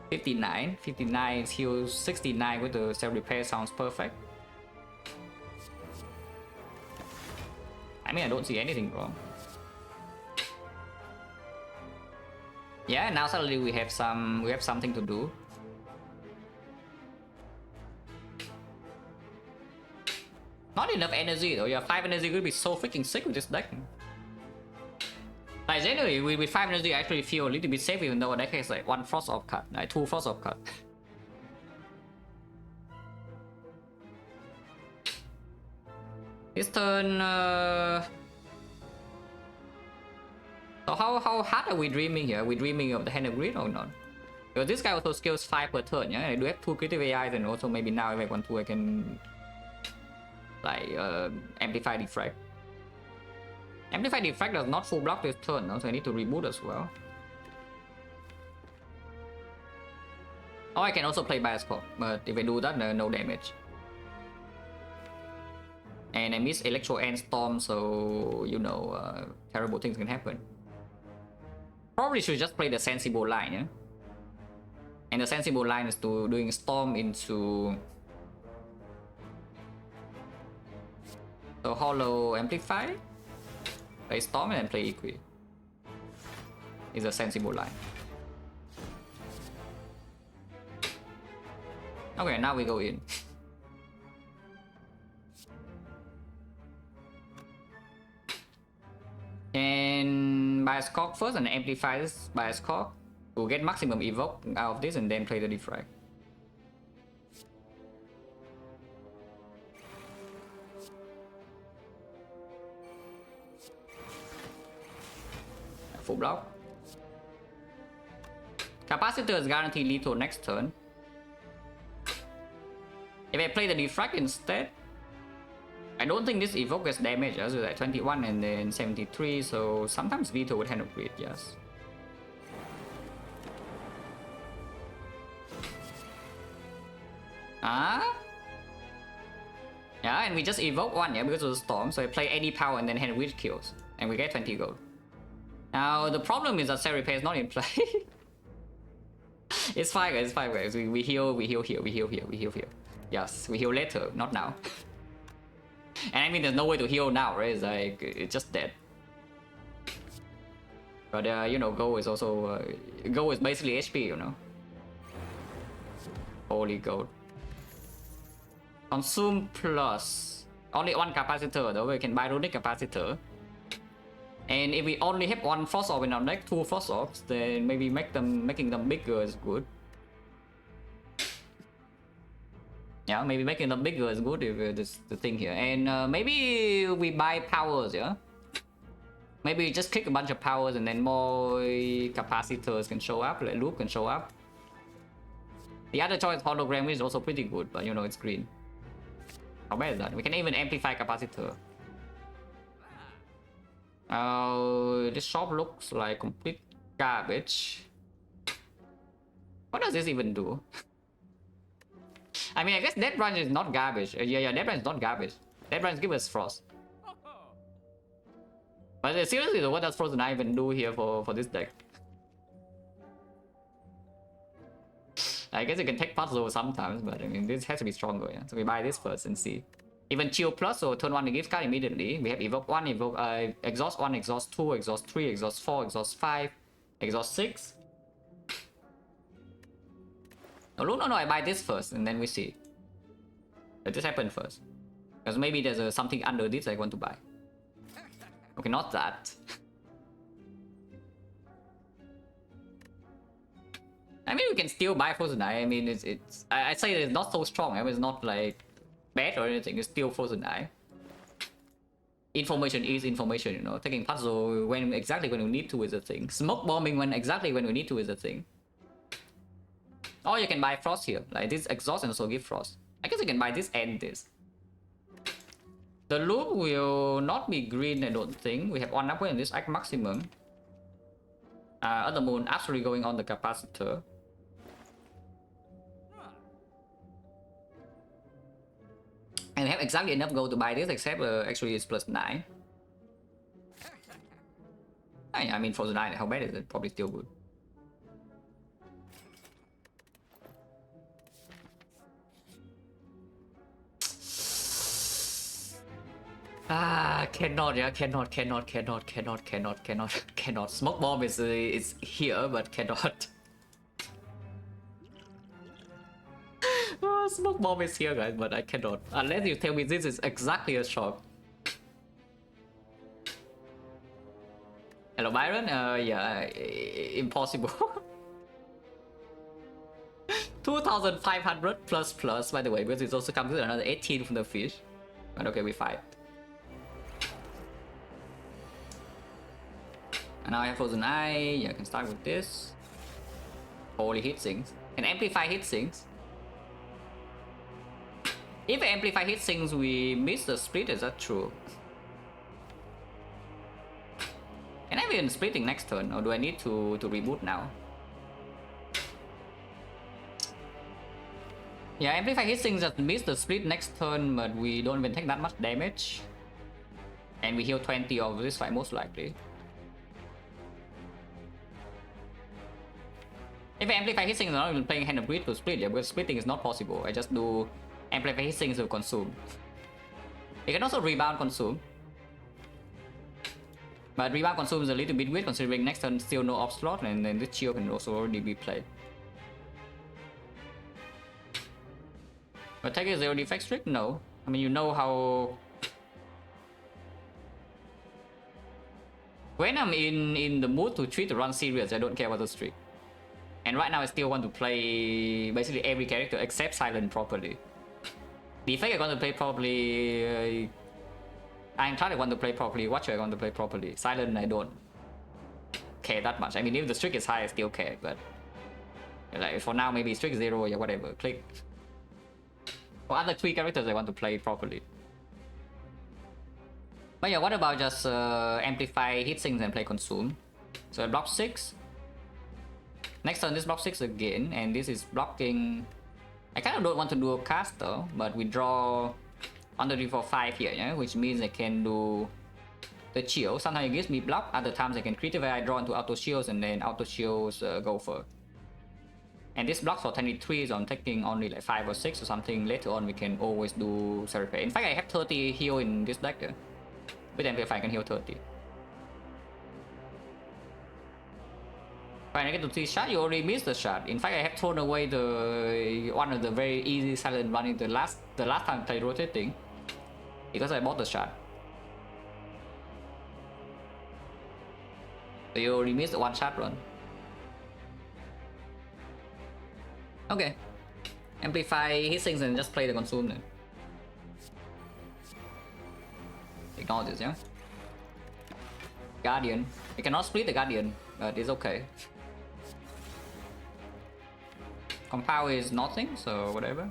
59. 59 heals 69 with the self repair, sounds perfect. I mean, I don't see anything wrong. Yeah, now suddenly we have something to do. Not enough energy though. Yeah, 5 energy could be so freaking sick with this deck. Like generally, with 5 energy, I actually feel a little bit safe, even though deck has like 1 frost off cut, like 2 frost off cut. This turn. So how hard are we dreaming here? Are we dreaming of the hand of greed or not? Because this guy also scales 5 per turn, yeah? I do have 2 critical AIs, and also maybe now if I want to, I can like amplify defect. Amplify defect does not full block this turn, no? So I need to reboot as well. Or I can also play bias core, but if I do that, no damage. And I miss Electro and Storm, so you know, terrible things can happen. Probably should just play the sensible line, yeah? And the sensible line is to doing Storm into... So Hollow Amplify, play Storm and then play Equi. Is a sensible line. Okay, now we go in. And bias cock first and amplify this bias cock to get maximum evoke out of this, and then play the defrag. Full block. Capacitor is guaranteed lethal next turn. If I play the defrag instead, I don't think this evoke gets damage, so like 21 and then 73, so sometimes veto would hand of grid, yes. Ah? Yeah, and we just evoke 1, yeah, because of the storm, so I play any power and then hand of grid kills, and we get 20 gold. Now, the problem is that Cell Repair is not in play. It's fine guys, we heal here. Yes, we heal later, not now. And I mean, there's no way to heal now, right? It's like, it's just dead. But you know, Go is also, Go is basically HP, you know. Holy gold. Consume plus. Only 1 capacitor, though we can buy runic capacitor. And if we only have 1 frost orb in our deck, 2 frost orbs, then maybe making them bigger is good. Yeah, maybe making them bigger is good if this the thing here. And maybe we buy powers, yeah? Maybe just click a bunch of powers and then more capacitors can show up, like loop can show up. The other choice, hologram, is also pretty good, but you know, it's green. How bad is that? We can even amplify capacitor. This shop looks like complete garbage. What does this even do? I mean, I guess Dead Branch is not garbage. Yeah, Dead Branch is not garbage. Dead Branch gives us Frost. But seriously, what does Frozen Eye even do here for this deck? I guess you can take puzzle sometimes, but I mean, this has to be stronger, yeah? So we buy this first and see. Even Chill Plus, so turn 1 the gift card immediately. We have Evoke 1, Exhaust 1, Exhaust 2, Exhaust 3, Exhaust 4, Exhaust 5, Exhaust 6. No, I buy this first and then we see. Let this happen first. Because maybe there's something under this I want to buy. Okay, not that. I mean, we can still buy Frozen Eye. I mean, I'd say it's not so strong. I mean, it's not like bad or anything. It's still Frozen Eye. Information is information, you know. Taking puzzle exactly when we need to is a thing. Smoke bombing exactly when we need to is a thing. Or you can buy Frost here. Like this exhaust and also give Frost. I guess you can buy this and this. The loop will not be green, I don't think. We have one upgrade in this Act Maximum. Other moon absolutely going on the capacitor. And we have exactly enough gold to buy this, except actually it's +9. I mean, for the 9, how bad is it? Probably still good. Cannot, yeah, cannot. Smoke bomb is here, but cannot. Smoke bomb is here, guys, but I cannot. Unless you tell me this is exactly a shop. Hello, Byron. Yeah, impossible. 2,500 plus, by the way, because it also comes with another 18 from the fish. But okay, we fight. And now I have Frozen Eye. Yeah, I can start with this. Holy hit sinks. Can amplify hit sinks. If we amplify hit sinks, we miss the split. Is that true? Can I be splitting next turn, or do I need to reboot now? Yeah, amplify hit sinks just miss the split next turn, but we don't even take that much damage. And we heal 20 of this fight most likely. If I amplify hit sinks, I'm not even playing Hand of Greed to split, yeah, because splitting is not possible. I just do amplify hit sinks to consume. You can also rebound consume. But rebound consume is a little bit weird considering next turn still no off slot, and then this chill can also already be played. But take a 0 defect streak? No. I mean, you know how... When I'm in the mood to treat the run serious, I don't care about the streak. And right now I still want to play basically every character except Silent properly. Defect I want to play properly. I'm trying to want to play properly. Watcher I want to play properly. Silent I don't care that much. I mean, if the streak is high I still care, but like for now maybe streak 0 or whatever. Click. For other 3 characters I want to play properly. But yeah, what about just amplify hit sinks and play consume? So I block 6. Next turn this block 6 again, and this is blocking. I kind of don't want to do a caster, but we draw 1, 2, 3, 4, 5 here, yeah? Which means I can do the chill. Sometimes it gives me block, other times I can critically draw into auto shields and then auto shields go for. And this blocks for 23, so I'm taking only like 5 or 6 or something. Later on we can always do Seraph. In fact, I have 30 heal in this deck. Yeah? With Amplify I can heal 30. When I get to 3 shot, you already missed the shot. In fact, I have thrown away the one of the very easy silent running the last time I played rotating because I bought the shot. So you already missed the 1 shot run. Okay. Amplify his things and just play the consume then. Ignore this, yeah? Guardian. We cannot split the Guardian, but it's okay. Compound is nothing, so whatever.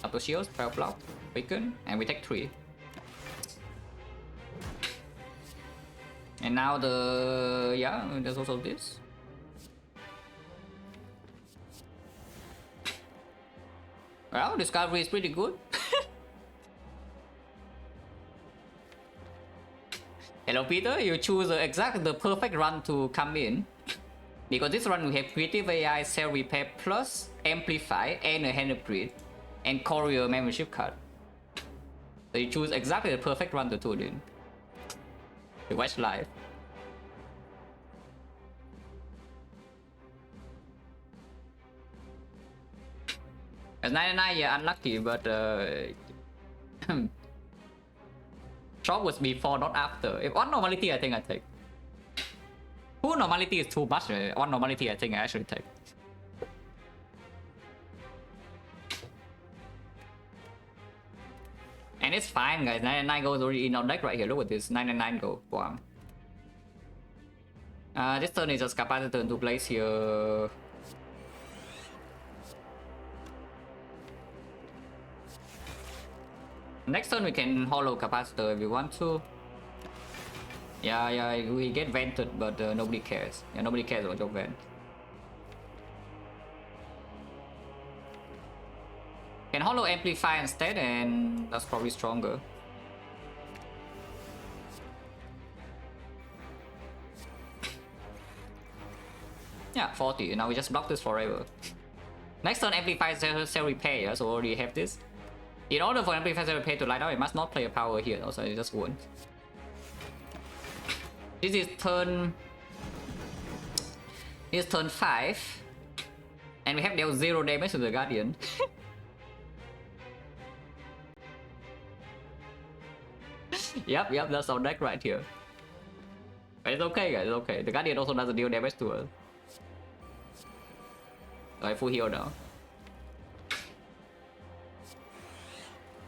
Up to shields, power block, beacon, and we take 3. And now the... yeah, there's also this. Well, Discovery is pretty good. Hello Peter, you choose exactly the perfect run to come in. Because this run we have Creative AI, Cell Repair plus Amplify and a Handbreed and Courier membership card. So you choose exactly the perfect run to tune in. To watch live. As 99, yeah, unlucky, but Shock was before, not after. If one normality, I think I take. 2 normality is too much. One normality, I think I actually take. And it's fine, guys. 99 goes already in our deck right here. Look at this. 99 go. Wow. This turn is just capacitor to place here. Next turn we can hollow capacitor if we want to. Yeah, we get vented, but nobody cares. Yeah, nobody cares about your vent. Can hollow amplify instead, and that's probably stronger. Yeah, 40. Now we just block this forever. Next turn amplify cell repair, yeah, so already have this. In order for amplify cell repair to light out, it must not play a power here, also it just won't. This is turn 5. And we have dealt 0 damage to the Guardian. Yep, that's our deck right here. But it's okay, guys, it's okay. The Guardian also doesn't deal damage to us. Alright, full heal now.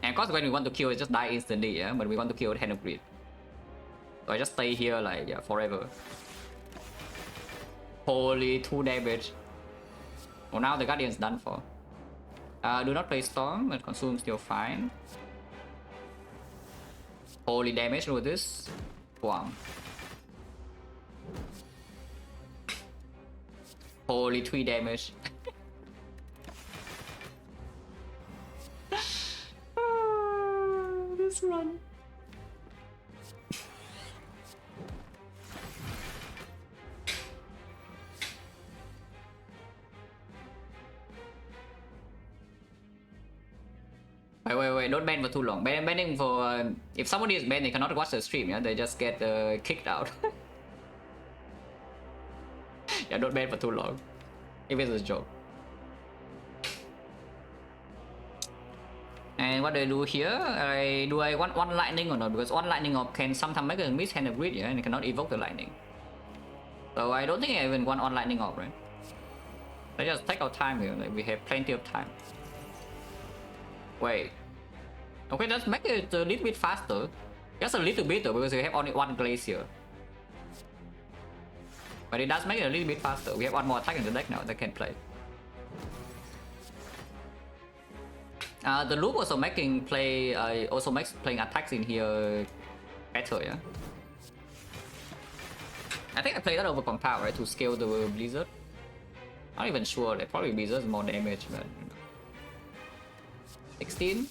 And of course when we want to kill it, just die instantly, yeah? But we want to kill with Hand of Greed. So I just stay here like, yeah, forever. Holy, 2 damage. Well, now the Guardian's done for. Do not play Storm, but consume still fine. Holy damage with this. Wow. Holy 3 damage. This run. Wait, don't ban for too long. Banning for... if somebody is banned, they cannot watch the stream, yeah? They just get kicked out. Yeah, don't ban for too long. If it's a joke. And what do I do here? Do I want 1 lightning or not? Because 1 lightning orb can sometimes make a miss Hand of Greed, yeah? And it cannot evoke the lightning. So I don't think I even want 1 lightning orb, right? Let's just take our time here, like we have plenty of time. Wait. Okay, let's make it a little bit faster. Just a little bit though, because we have only 1 glacier. But it does make it a little bit faster. We have 1 more attack in the deck now that can play. The loop also making play, also makes playing attacks in here better, yeah. I think I played that over Compound, right, to scale the Blizzard. Not even sure, like, probably Blizzard is more damage, but 16.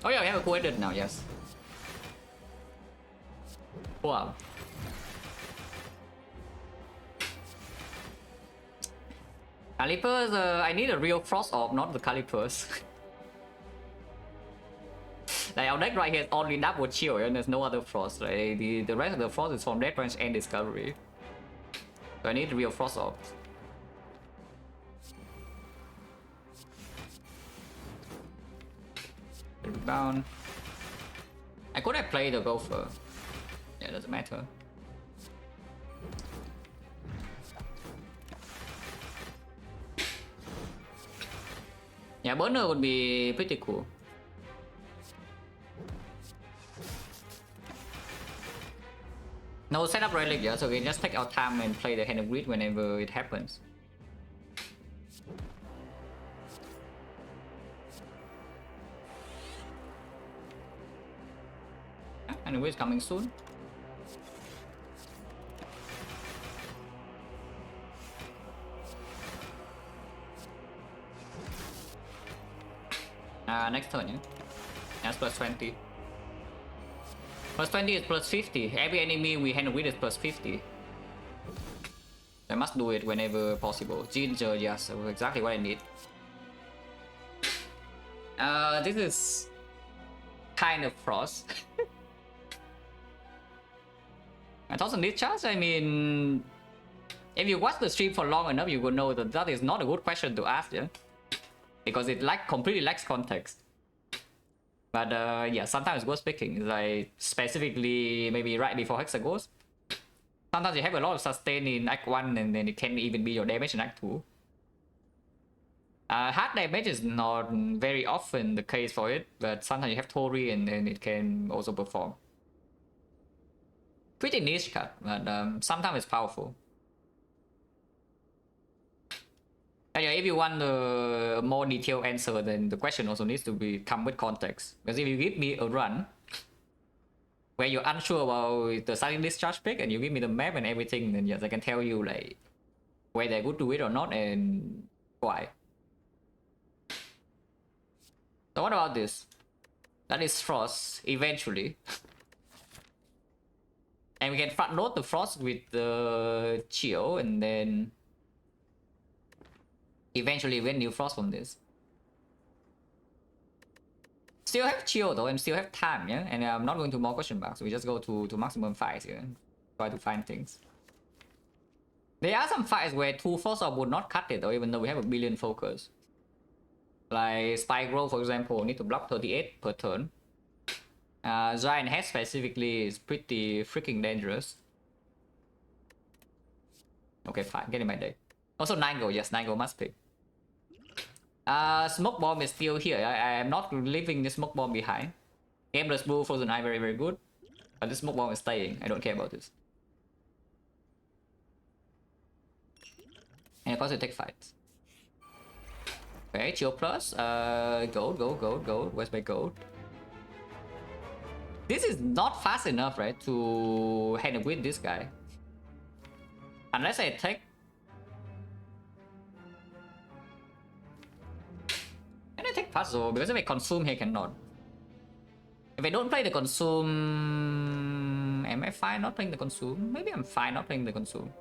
Oh yeah, we have a co-edit now, yes. Wow. Calipers, I need a real Frost Orb, not the Calipers. Like our deck right here is only double chill and there's no other Frost. Right? The rest of the Frost is from Death Range and Discovery. So I need real Frost Orbs. Rebound. I could have played the Gopher. Yeah, doesn't matter. Yeah, burner would be pretty cool. No setup relic, yeah, so we just take our time and play the hand of greed whenever it happens. Hand of greed is coming soon. Next turn, yeah? That's plus 20. Plus 20 is plus 50. Every enemy we handle with is plus 50. I must do it whenever possible. Ginger, yes, exactly what I need. This is kind of frost. 1000 discharge? I mean, if you watch the stream for long enough, you will know that that is not a good question to ask, yeah? Because it completely lacks context. But yeah, sometimes it's worth picking. Like specifically maybe right before Hexa goes. Sometimes you have a lot of sustain in Act 1 and then it can even be your damage in Act 2. Hard damage is not very often the case for it, but sometimes you have Tori and then it can also perform. Pretty niche cut, but sometimes it's powerful. Yeah, if you want a more detailed answer, then the question also needs to come with context. Because if you give me a run where you're unsure about the starting discharge pick and you give me the map and everything, then yes, I can tell you like whether I would do it or not and why. So what about this? That is Frost, eventually. And we can front load the Frost with the Chill and then eventually win new Frost from this. Still have Chill though and still have time, yeah? And I'm not going to more question marks, so we just go to maximum fights here and try to find things. There are some fights where 2 Frost Orb would not cut it though, even though we have a billion focus. Like Spyro, for example, need to block 38 per turn. Giant Head specifically is pretty freaking dangerous. Okay, fine, get in my day. Also 9 go, yes, 9 go must pick. Smoke Bomb is still here. I am not leaving the Smoke Bomb behind. Aimless Blue, Frozen Eye, very good. But the Smoke Bomb is staying. I don't care about this. And of course, we take fights. Okay, Chill Plus. Gold. Where's my gold? This is not fast enough, right, to handle with this guy. Unless I take... Can I take puzzle? Because if I consume here, cannot. If I don't play the consume... Am I fine not playing the consume? Maybe I'm fine not playing the consume.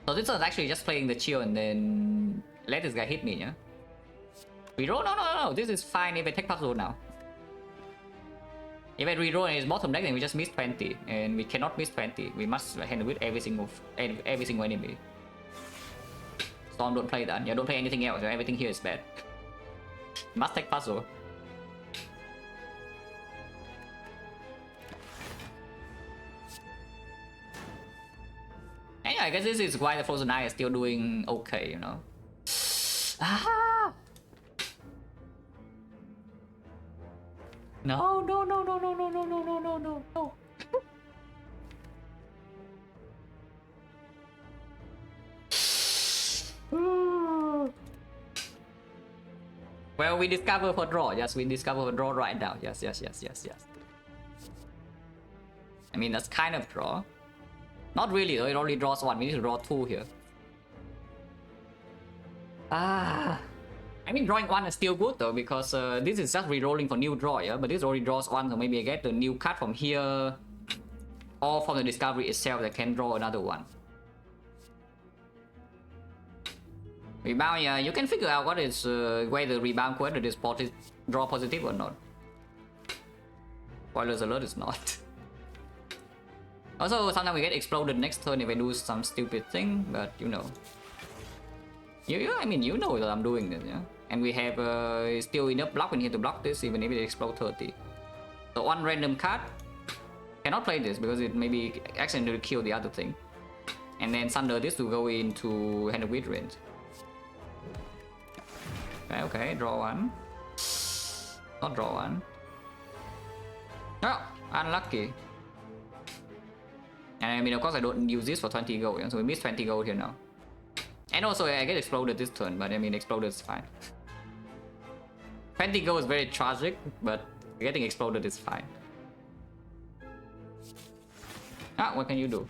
So this was actually just playing the Chill and then let this guy hit me, yeah? Reroll? No. This is fine if I take puzzle now. If I reroll in his bottom deck, then we just miss 20. And we cannot miss 20. We must handle with every single enemy. Storm don't play that. Yeah, don't play anything else. Everything here is bad. Must take puzzle. Anyway, I guess this is why the Frozen Eye is still doing okay, you know. Ah! No. Well, we discover for draw. Yes, we discover for draw right now. Yes. I mean, that's kind of draw. Not really though, it only draws 1. We need to draw 2 here. I mean, drawing 1 is still good though, because this is just re-rolling for new draw, yeah? But this already draws 1, so maybe I get the new card from here, or from the discovery itself that can draw another one. Rebound, yeah, you can figure out what is whether rebound quest is draw positive or not. Spoilers alert, is not. Also, sometimes we get exploded next turn if I do some stupid thing, but you know. I mean, you know that I'm doing this, yeah? And we have still enough block in here to block this, even if it explode 30. So one random card. Cannot play this because it maybe accidentally kill the other thing. And then Thunder this to go into Hand of Wheat range. Okay, okay, draw one. Not draw one. Oh, unlucky. And I mean, of course, I don't use this for 20 gold, so we miss 20 gold here now. And also, I get exploded this turn, but I mean, exploded is fine. 20 gold is very tragic, but getting exploded is fine. Ah, what can you do?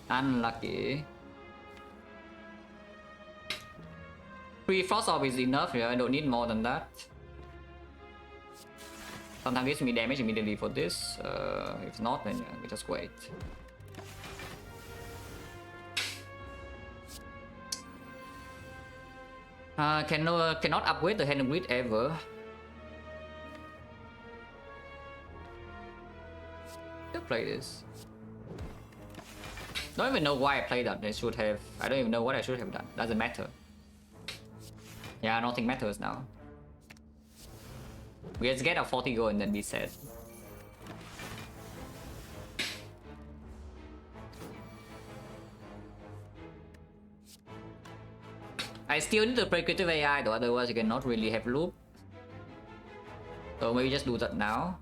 Unlucky. 3 Frost Orb is enough here, I don't need more than that. Sometimes gives me damage immediately for this. If not, then yeah, we just wait. Cannot upgrade the hand grid ever. Still play this. Don't even know why I played that. I should have. I don't even know what I should have done. Doesn't matter. Yeah, nothing matters now. We just get a 40 gold and then be sad. I still need to play creative AI though, otherwise you cannot really have loop. So maybe just do that now.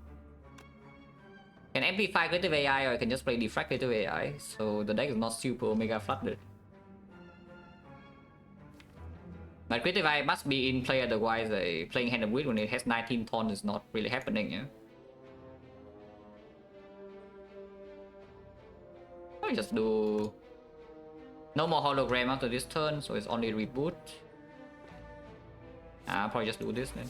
Can amplify creative AI or I can just play Defect creative AI, so the deck is not super omega flooded. But creative AI must be in play, otherwise playing Hand of Grid when it has 19 tons is not really happening, yeah? I'll just do... No more hologram after this turn, so it's only reboot. I'll probably just do this then.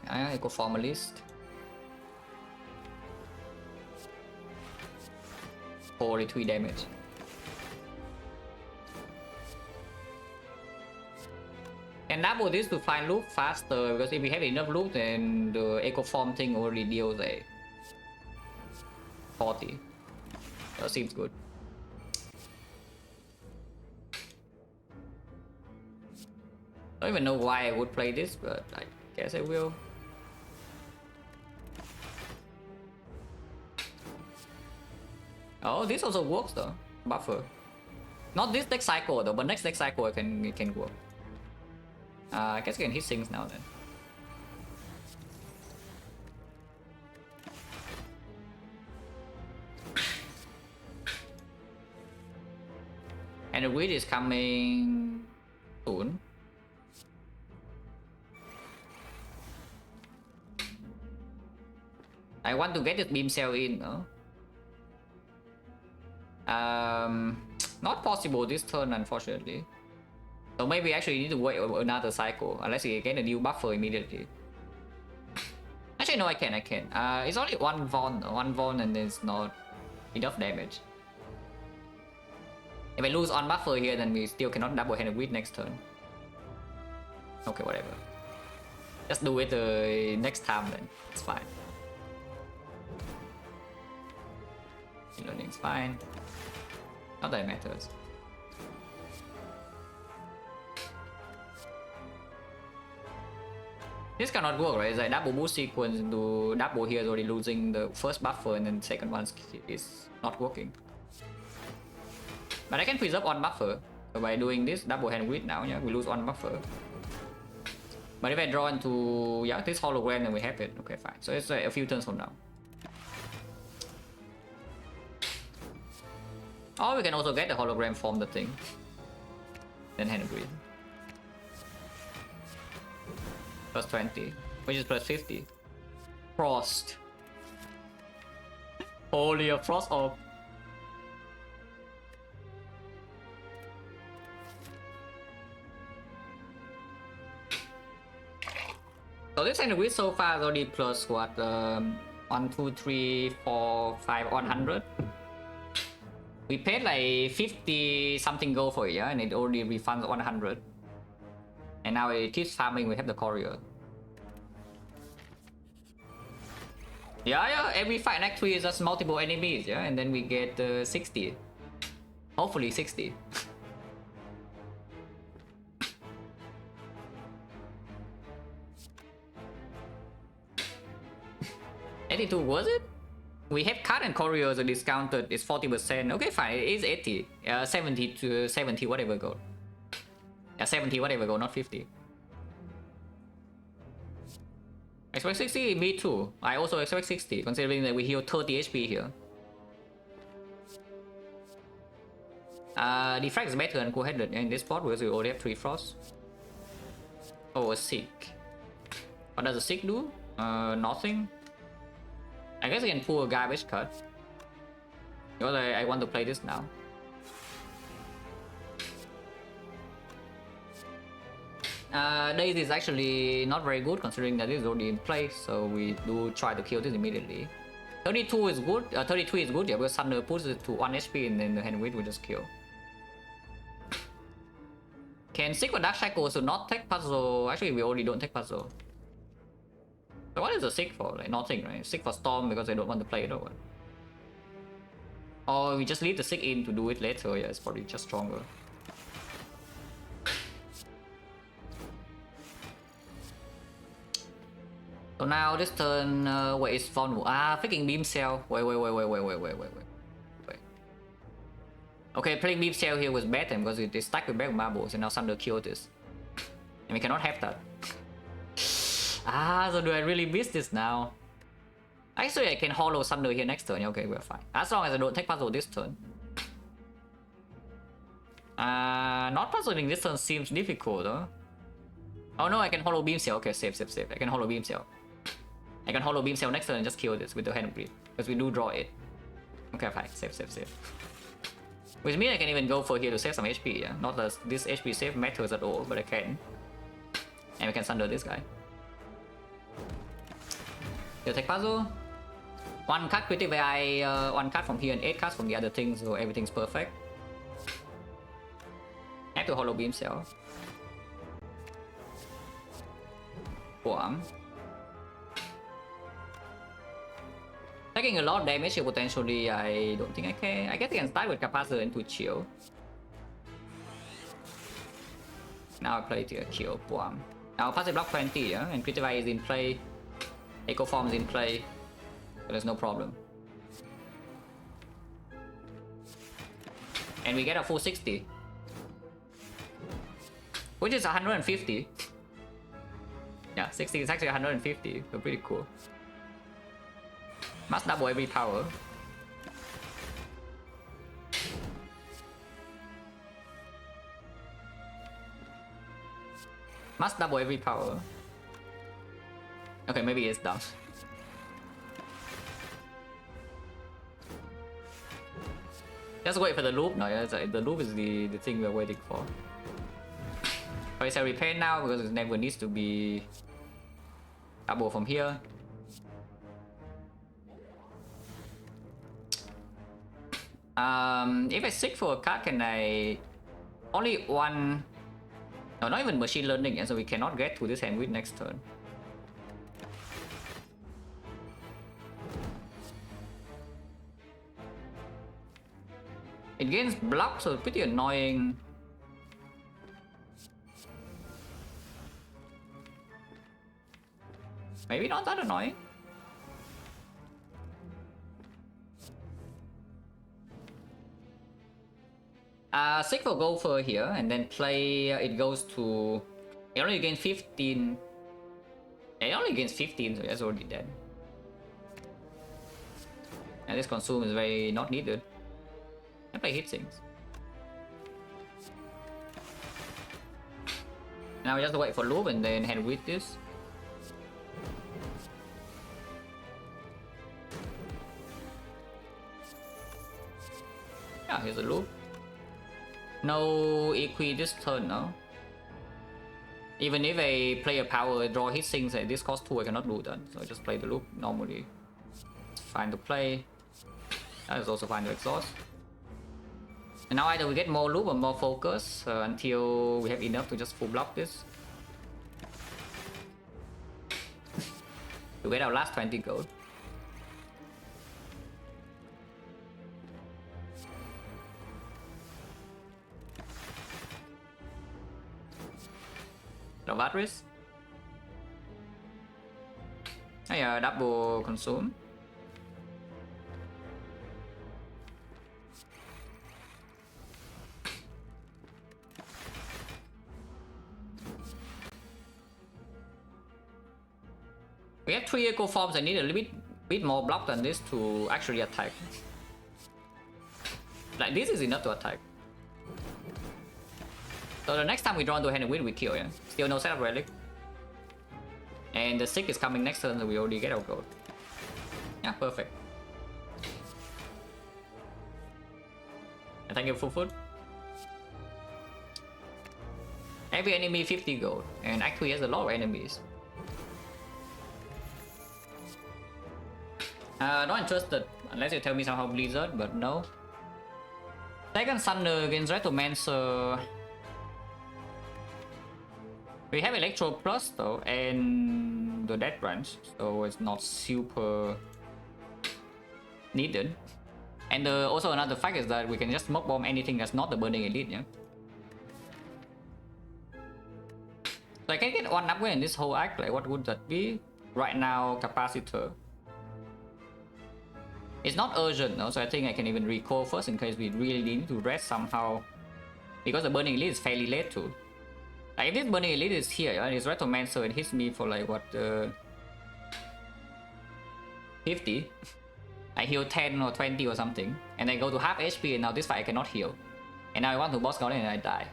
I go formalist. 43 damage. And double this to find loop faster, because if we have enough loop, then the echo form thing already deals a 40. That seems good. I don't even know why I would play this, but I guess I will. Oh, this also works though. Buffer. Not this deck cycle though, but next deck cycle it can work. I guess I can hit things now then. And the grid is coming soon. I want to get this beam cell in, no? Not possible this turn, unfortunately. So maybe actually need to wait another cycle, unless you get a new buffer immediately. Actually, no, I can. It's only one Von, and it's not enough damage. If I lose on buffer here, then we still cannot double hand grid next turn. Okay, whatever. Just do it next time then. It's fine. Learning's fine. Not that it matters. This cannot work, right? It's like double boost sequence into double here is already losing the first buffer, and then second one is not working. But I can preserve on buffer. So by doing this double hand grid now, yeah, we lose on buffer. But if I draw into this hologram, then we have it. Okay, fine. So it's a few turns from now. Or we can also get the hologram from the thing. Then hand grid. Plus 20, which is plus 50. Frost. Holy, a Frost Orb. So this hand grid so far is already plus what? 1, 2, 3, 4, 5, 100. We paid like 50 something gold for it, yeah, and it already refunds 100. And now it keeps farming, we have the courier. Yeah, every fight in Act 3 is just multiple enemies, yeah, and then we get 60. Hopefully 60. 82, was it? We have card and couriers are discounted. It's 40%. Okay, fine. It is 80. 70 to 70, whatever gold. 70, whatever gold, not 50. Expect 60? Me too. I also expect 60, considering that we heal 30 HP here. Defect is better than cool-headed in this spot because we already have 3 frost. Oh, a sick. What does a sick do? Nothing. I guess I can pull a garbage cut. Because I want to play this now. Daisy is actually not very good considering that this is already in play, so we do try to kill this immediately. 32 is good, 33 is good, yeah, because Thunder puts it to 1 HP and then the hand weight will just kill. Can Sick or Dark Shackle also not take puzzle? Actually, we already don't take puzzle. So what is the Sick for? Like nothing, right? Sick for Storm because I don't want to play it or what? Or we just leave the Sick in to do it later, yeah, it's probably just stronger. So now this turn, wait, it's vulnerable. Freaking Beam Cell. Wait. Okay, playing Beam Cell here was bad then because it is stacked with bad marbles and now Thunder killed this. And we cannot have that. So do I really miss this now? Actually, I can hollow Thunder here next turn. Okay, we're fine. As long as I don't take puzzle this turn. Not puzzling this turn seems difficult, huh? Oh no, I can hollow Beam Cell. Okay, save. I can hollow Beam Cell. I can hollow Beam Cell next turn and just kill this with the hand breed. Because we do draw it. Okay, fine. Save. Which means I can even go for here to save some HP, yeah? Not that this HP save matters at all, but I can. And we can Thunder this guy. He'll take puzzle. 1 card critic VI, 1 card from here and 8 cards from the other thing, so everything's perfect. Have to hollow Beam Cell. Boom. Taking a lot of damage here potentially, I don't think I can. I guess I can start with Capacitor into chill. Now I play it here, kill, boom. Now passive block 20, yeah? And Critical is in play. Echo Form is in play. So there's no problem. And we get a full 60. Which is 150. Yeah, 60 is actually 150, so pretty cool. Must double every power. Must double every power. Okay, maybe it's dumb. Just wait for the loop now, yeah? The loop is the thing we're waiting for. But it's a repair now because it never needs to be double from here. If I seek for a card, can I only one? No, not even machine learning, and so we cannot get to this hand with next turn. It gains block, so pretty annoying. Maybe not that annoying. Sick will go for here and then play. It goes to. It only gains 15. It only gains 15, so that's already dead. And this consume is very not needed. I play hit things. Now we just wait for loop and then hand with this. Yeah, here's a loop. No equi this turn, no? Even if I play a power, draw hit things at this cost 2, I cannot do that. So I just play the loop normally. It's fine to play. That is also fine to exhaust. And now either we get more loop or more focus until we have enough to just full block this. To get our last 20 gold. Novatris. Oh yeah, double consume. We have 3 eco forms. I need a little bit more block than this to actually attack. Like this is enough to attack. So the next time we draw into a hand with, we kill, yeah. Still no set of relic. And the 6 is coming next turn, so we already get our gold. Yeah, perfect. And thank you, full food. Every enemy 50 gold, and actually has a lot of enemies. Not interested, unless you tell me somehow Blizzard, but no. Second Thunder against Retomancer. We have Electro Plus though, and the Death Branch, so it's not super needed. And also another fact is that we can just smoke bomb anything that's not the Burning Elite, yeah. So I can get one upgrade in this whole act, like what would that be? Right now, Capacitor. It's not urgent, no, so I think I can even recall first in case we really need to rest somehow. Because the Burning Elite is fairly late too. Like if this Burning Elite is here, and it's Retomancer, it hits me for like what, 50. I heal 10 or 20 or something, and I go to half HP, and now this fight I cannot heal. And now I want to boss guard and I die.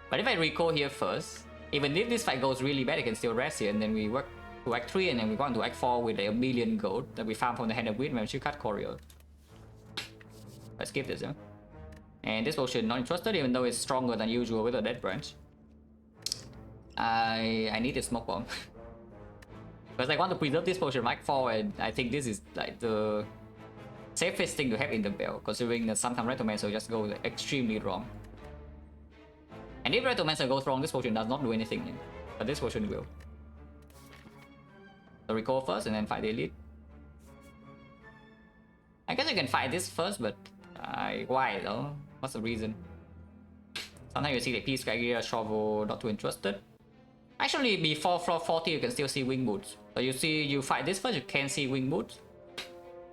But if I recall here first, even if this fight goes really bad, I can still rest here, and then we work to Act 3, and then we go on to Act 4 with like 1 million gold that we found from the Hand of Wheat when she cut Courier. Let's skip this, yeah. And this potion not interested, even though it's stronger than usual with a Death Branch. I need a Smoke Bomb. Because I want to preserve this potion right forward. I think this is like the safest thing to have in the belt, considering that sometimes Retomancer just goes extremely wrong. And if Retomancer goes wrong, this potion does not do anything, yeah. But this potion will. So recall first and then fight the elite. I guess I can fight this first, but why though? What's the reason? Sometimes you see the Peace Gear, Shovel, not too interested. Actually, before floor 40, you can still see Wing Boots. So you see, you fight this first, you can see Wing Boots.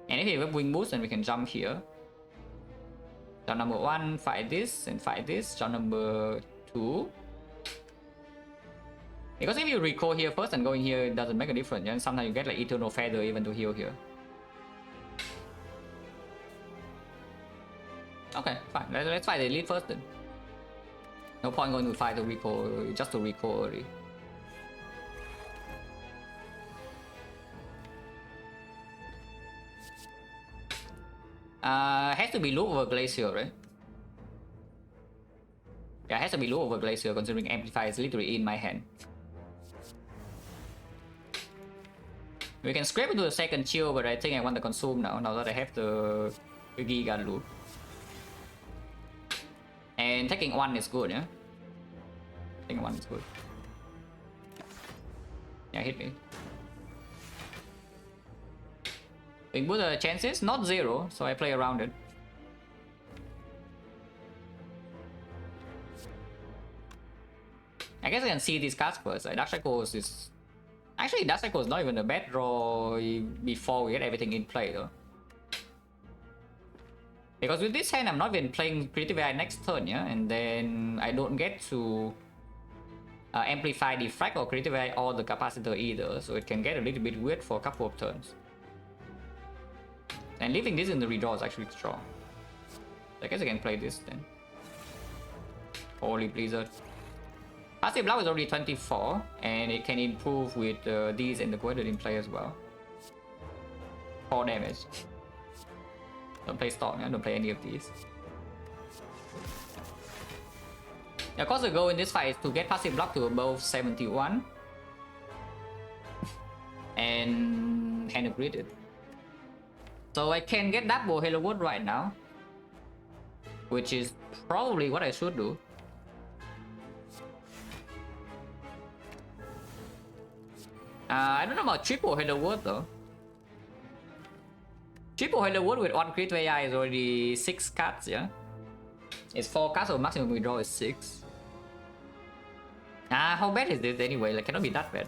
And if you have Wing Boots, then we can jump here. Jump number 1, fight this, and fight this. Jump number 2. Because if you recall here first and going here, it doesn't make a difference. And sometimes you get like Eternal Feather even to heal here. Okay, fine. Let's fight the elite first then. No point going to fight the recall, just to recall early. Has to be loop over Glacier, right? Yeah, it has to be loop over Glacier, considering Amplify is literally in my hand. We can scrape into the second chill, but I think I want to consume now that I have the Giga loop. And taking 1 is good, yeah? Taking 1 is good. Yeah, hit me. Wing Boot the chances, not 0, so I play around it. I guess I can see these cards first. Like Dark Shackles is... Actually, Dark Shackles is not even a bad draw before we get everything in play though. Because with this hand, I'm not even playing Creative AI next turn, yeah? And then I don't get to amplify Defect or Creative AI or the Capacitor either, so it can get a little bit weird for a couple of turns. And leaving this in the redraw is actually strong. So I guess I can play this then. Holy Blizzard. Passive Block is already 24, and it can improve with these and the Guarded in play as well. 4 damage. Don't play Storm, yeah? Don't play any of these. Of course, the goal in this fight is to get passive block to above 71 and hand upgraded. So I can get double Halo Wood right now, which is probably what I should do. I don't know about triple Halo Wood though. Triple Halo Wood with 1 crit AI is already 6 cards, yeah? It's 4 cards, so maximum withdrawal is 6. How bad is this anyway? Like, cannot be that bad.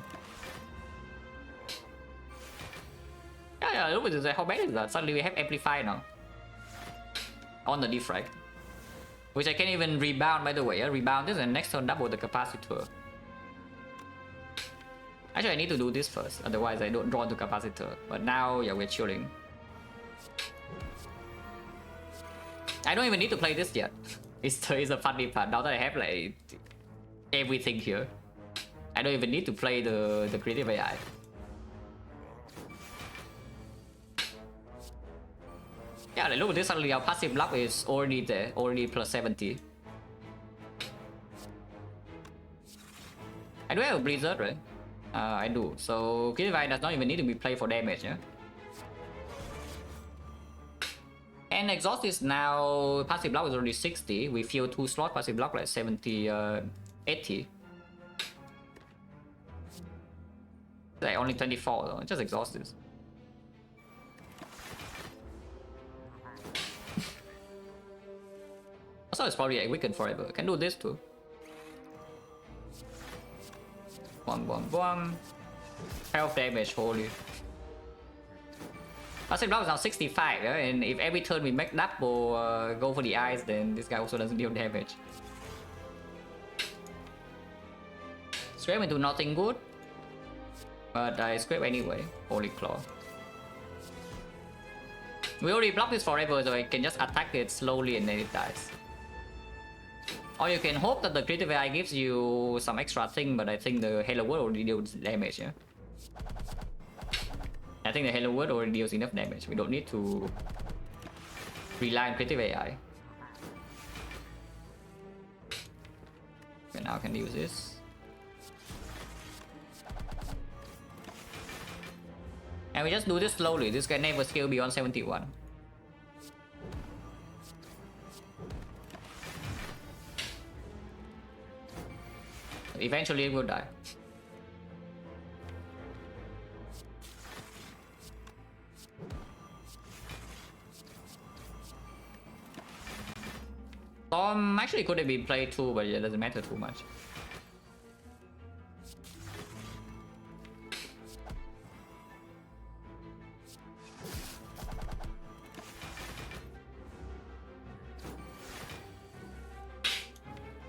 Yeah, look at this. How bad is that? Suddenly we have Amplify now. On the Defect. Which I can even rebound, by the way. Yeah? Rebound this and next turn double the Capacitor. Actually, I need to do this first, otherwise I don't draw the capacitor. But now, yeah, we're chilling. I don't even need to play this yet. It's a funny part. Now that I have like everything here, I don't even need to play the creative AI. Yeah, like look at this, suddenly our passive block is already there, already plus 70. I do have a Blizzard, right? I do. So creative AI does not even need to be played for damage, yeah? And exhaust is now, passive block is already 60. We feel 2 slot, passive block like 70, 80. Like only 24 though, just exhaust this. Also, it's probably like weakened forever. I can do this too. Boom. Health damage, holy. Passive block is now 65, yeah? And if every turn we make double go for the eyes, then this guy also doesn't deal damage. Scrape into nothing good. But I scrape anyway. Holy claw. We already blocked this forever, so I can just attack it slowly and then it dies. Or you can hope that the creative AI gives you some extra thing, but I think the Hello World already deals damage, yeah? I think the Hello World already deals enough damage. We don't need to rely on creative AI. Okay, now I can use this. And we just do this slowly. This guy never scale beyond 71. Eventually it will die. Storm actually could have been played too, but it doesn't matter too much.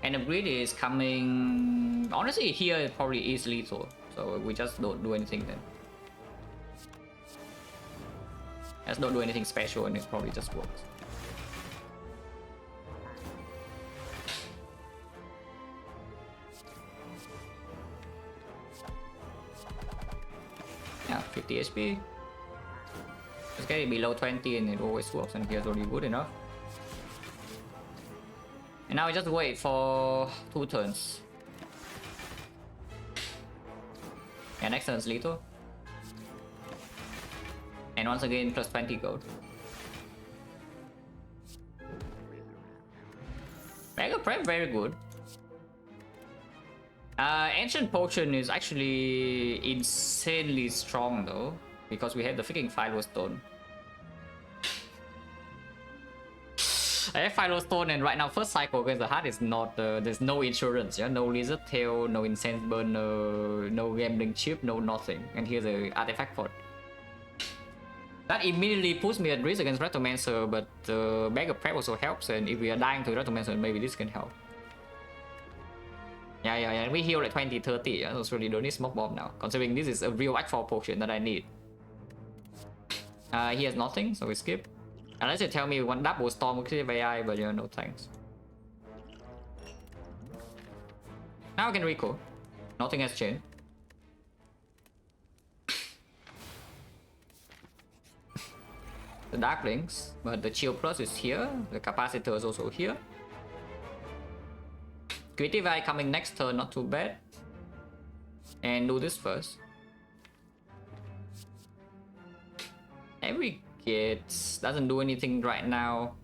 And the grid is coming. Honestly, here it probably is lethal, so we just don't do anything then. Just don't do anything special, and it probably just works. Yeah, 50 HP. Just get it below 20, and it always works, and here's already good enough. And now we just wait for 2 turns. And next turn is lethal. And once again, plus 20 gold. Mega Prep, very good. Ancient Potion is actually insanely strong though, because we have the freaking Philo Stone. I have Philo Stone, and right now first cycle against the heart is not, there's no insurance, yeah? No Lizard Tail, no Incense Burner, no Gambling Chip, no nothing. And here's a Artifact Pot. That immediately puts me at risk against Retomancer, but Bag of Prep also helps, and if we are dying to Retomancer, maybe this can help. Yeah, and we heal like 20, 30, yeah? So really don't need Smoke Bomb now, considering this is a real Act-4 potion that I need. He has nothing, so we skip. Unless you tell me we want double storm with creative AI, but yeah, no thanks. Now I can recall. Nothing has changed. The Darklings, but the Chill Plus is here. The Capacitor is also here. Creative AI coming next turn, not too bad. And do this first. Every It doesn't do anything right now,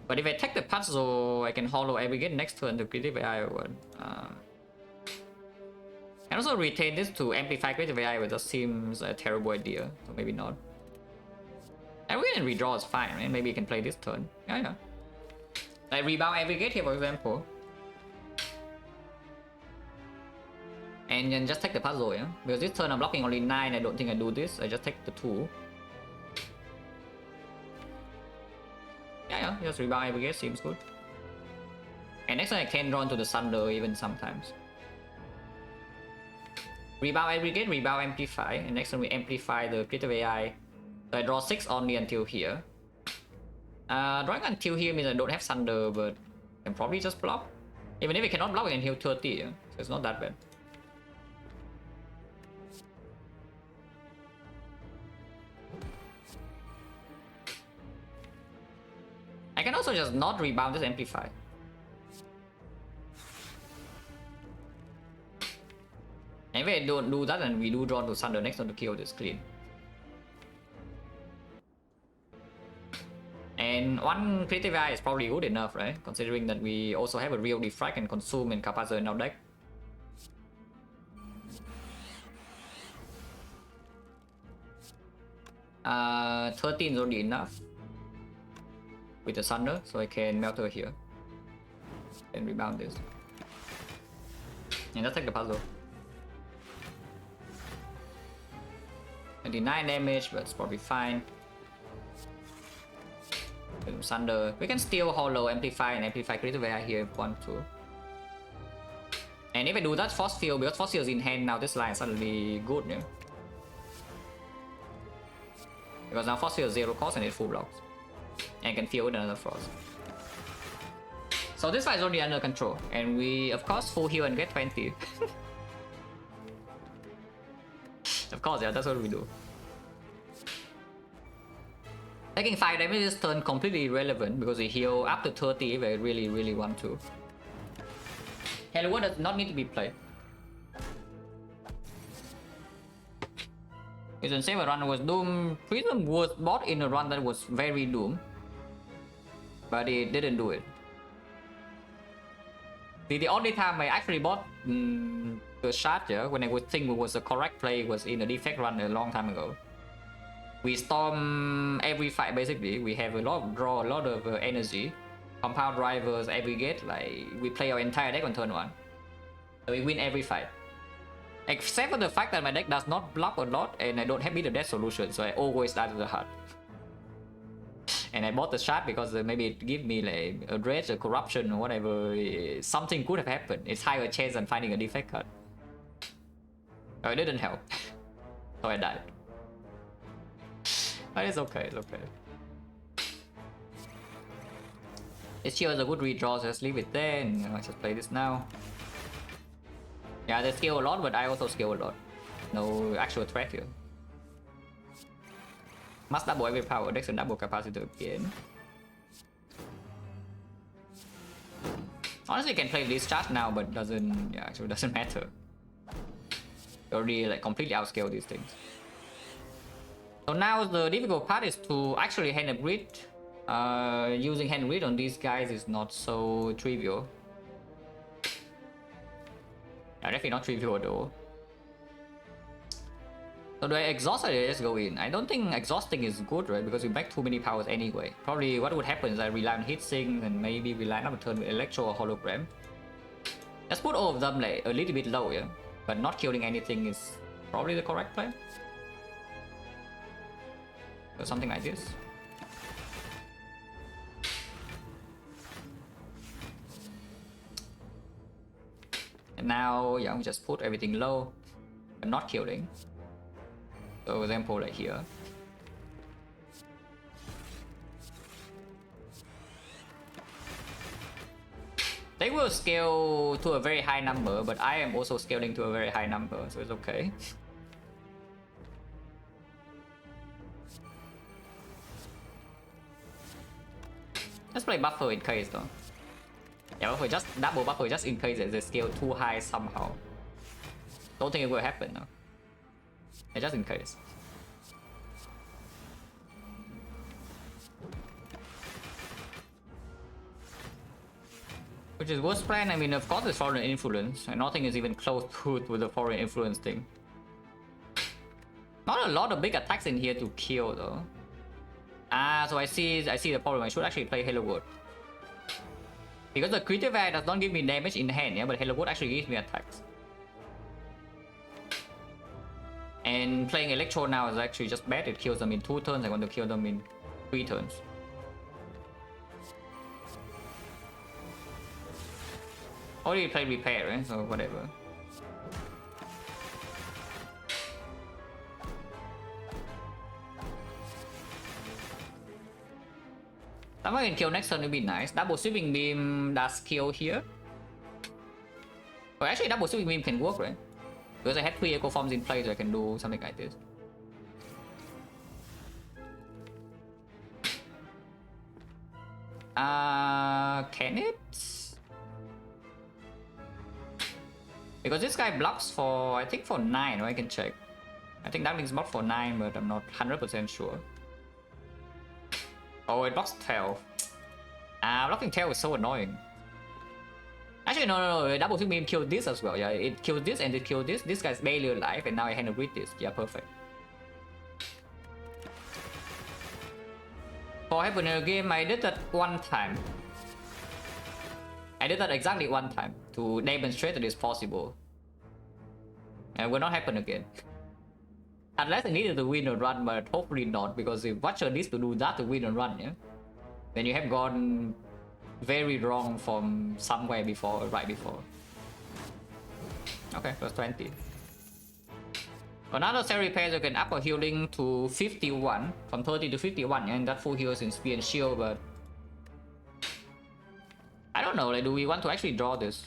but if I take the puzzle, I can hollow Abigail next turn to creative AI one. And also retain this to amplify creative AI, but that seems a terrible idea, so maybe not. And we can redraw is fine, right? Maybe you can play this turn. Yeah. Like rebound Abigail here, for example. And then just take the puzzle, yeah? Because this turn I'm blocking only 9, I don't think I do this, I just take the 2. Yeah, just rebound Abigail seems good. And next time I can draw into the Sunder even sometimes. Rebound aggregate, rebound amplify, and next time we amplify the creative AI. So I draw 6 only until here. Drawing until here means I don't have Thunder, but I can probably just block. Even if we cannot block, we can heal 30, yeah? So it's not that bad. I can also just not rebound, just amplify. And if I don't do that, and we do draw to Thunder next on to kill this clean. And one creative eye is probably good enough, right? Considering that we also have a real Defect and Consume and Capacitor in our deck. Uh, 13 is already enough with the Thunder, so I can melt her here and rebound this. And let's take the puzzle. 29 damage, but it's probably fine. Thunder. We can steal Hollow, Amplify, and Amplify Creative AI here if we want to. And if I do that Force Field, because Force Field is in hand now, this line is suddenly good, yeah? Because now Force Field is 0 cost and it full blocks. And I can field with another Frost. So this fight is already under control. And we, of course, full heal and get 20. Of course, yeah, that's what we do. Taking 5 damage this turn completely irrelevant because we heal up to 30 if I really want to. Hello World does not need to be played. It's the same run was Doom. Prism was bought in a run that was very Doom, but it didn't do it. The only time I actually bought the shard, yeah, when I would think it was the correct play was in a Defect run a long time ago. We storm every fight basically. We have a lot draw a lot of energy, compound drivers, aggregate. Like we play our entire deck on turn 1, so we win every fight. Except for the fact that my deck does not block a lot and I don't have Beat the Death solution, so I always die to the heart. And I bought the shard because maybe it give me like a dredge, a corruption or whatever. Something could have happened. It's higher chance than finding a Defect card. So it didn't help. So I died. But it's okay, it's okay. This here is a good redraw, so just leave it there and just play this now. Yeah, they scale a lot, but I also scale a lot. No actual threat here. Must double every power deck and double capacitor again. Honestly, you can play this charge now, but actually doesn't matter. You already like completely outscale these things. So now the difficult part is to actually hand a grid. Using hand grid on these guys is not so trivial. Yeah, definitely not trivial though. So do I exhaust or do I just go in? I don't think exhausting is good, right? Because we back too many powers anyway. Probably what would happen is I rely on hit sync and maybe we line up a turn with Electro or Hologram. Let's put all of them like a little bit low, yeah? But not killing anything is probably the correct play. Or something like this. And now, yeah, we just put everything low, but not killing. So for example, like here. They will scale to a very high number, but I am also scaling to a very high number, so it's okay. Let's play buffer in case though. Yeah, buffer, just double buffer just in case they scale too high somehow. Don't think it will happen though. Yeah, just in case. Which is worst plan. I mean, of course it's foreign influence, and nothing is even close to it with the foreign influence thing. Not a lot of big attacks in here to kill though. Ah, so I see the problem. I should actually play Hello World. Because the creative AI does not give me damage in hand, yeah, but Hello World actually gives me attacks. And playing Electro now is actually just bad. It kills them in 2 turns. I want to kill them in 3 turns. Already played Repair, right? So whatever. Someone can kill next turn would be nice. Double sweeping beam does kill here. Well, actually double sweeping beam can work, right? Because I had 3 echo forms in play, so I can do something like this. Can it? Because this guy blocks for, I think for 9, or I can check. I think that means blocked for 9, but I'm not 100% sure. Oh, it blocks 12. Blocking 12 is so annoying. Actually, no, double sweep beam killed this as well. Yeah, it killed this and it killed this. This guy's barely alive, and now I hand read this. Yeah, perfect. For happening in a game, I did that one time. I did that exactly one time to demonstrate that it's possible. And it will not happen again. Unless I needed to win a run, but hopefully not, because if Watcher needs to do that to win a run, yeah, then you have gone very wrong from somewhere before, right before. Okay, plus 20. Another Seri Pair, you can up our healing to 51, from 30 to 51, and that full heals in Spear and Shield, but I don't know, like, do we want to actually draw this?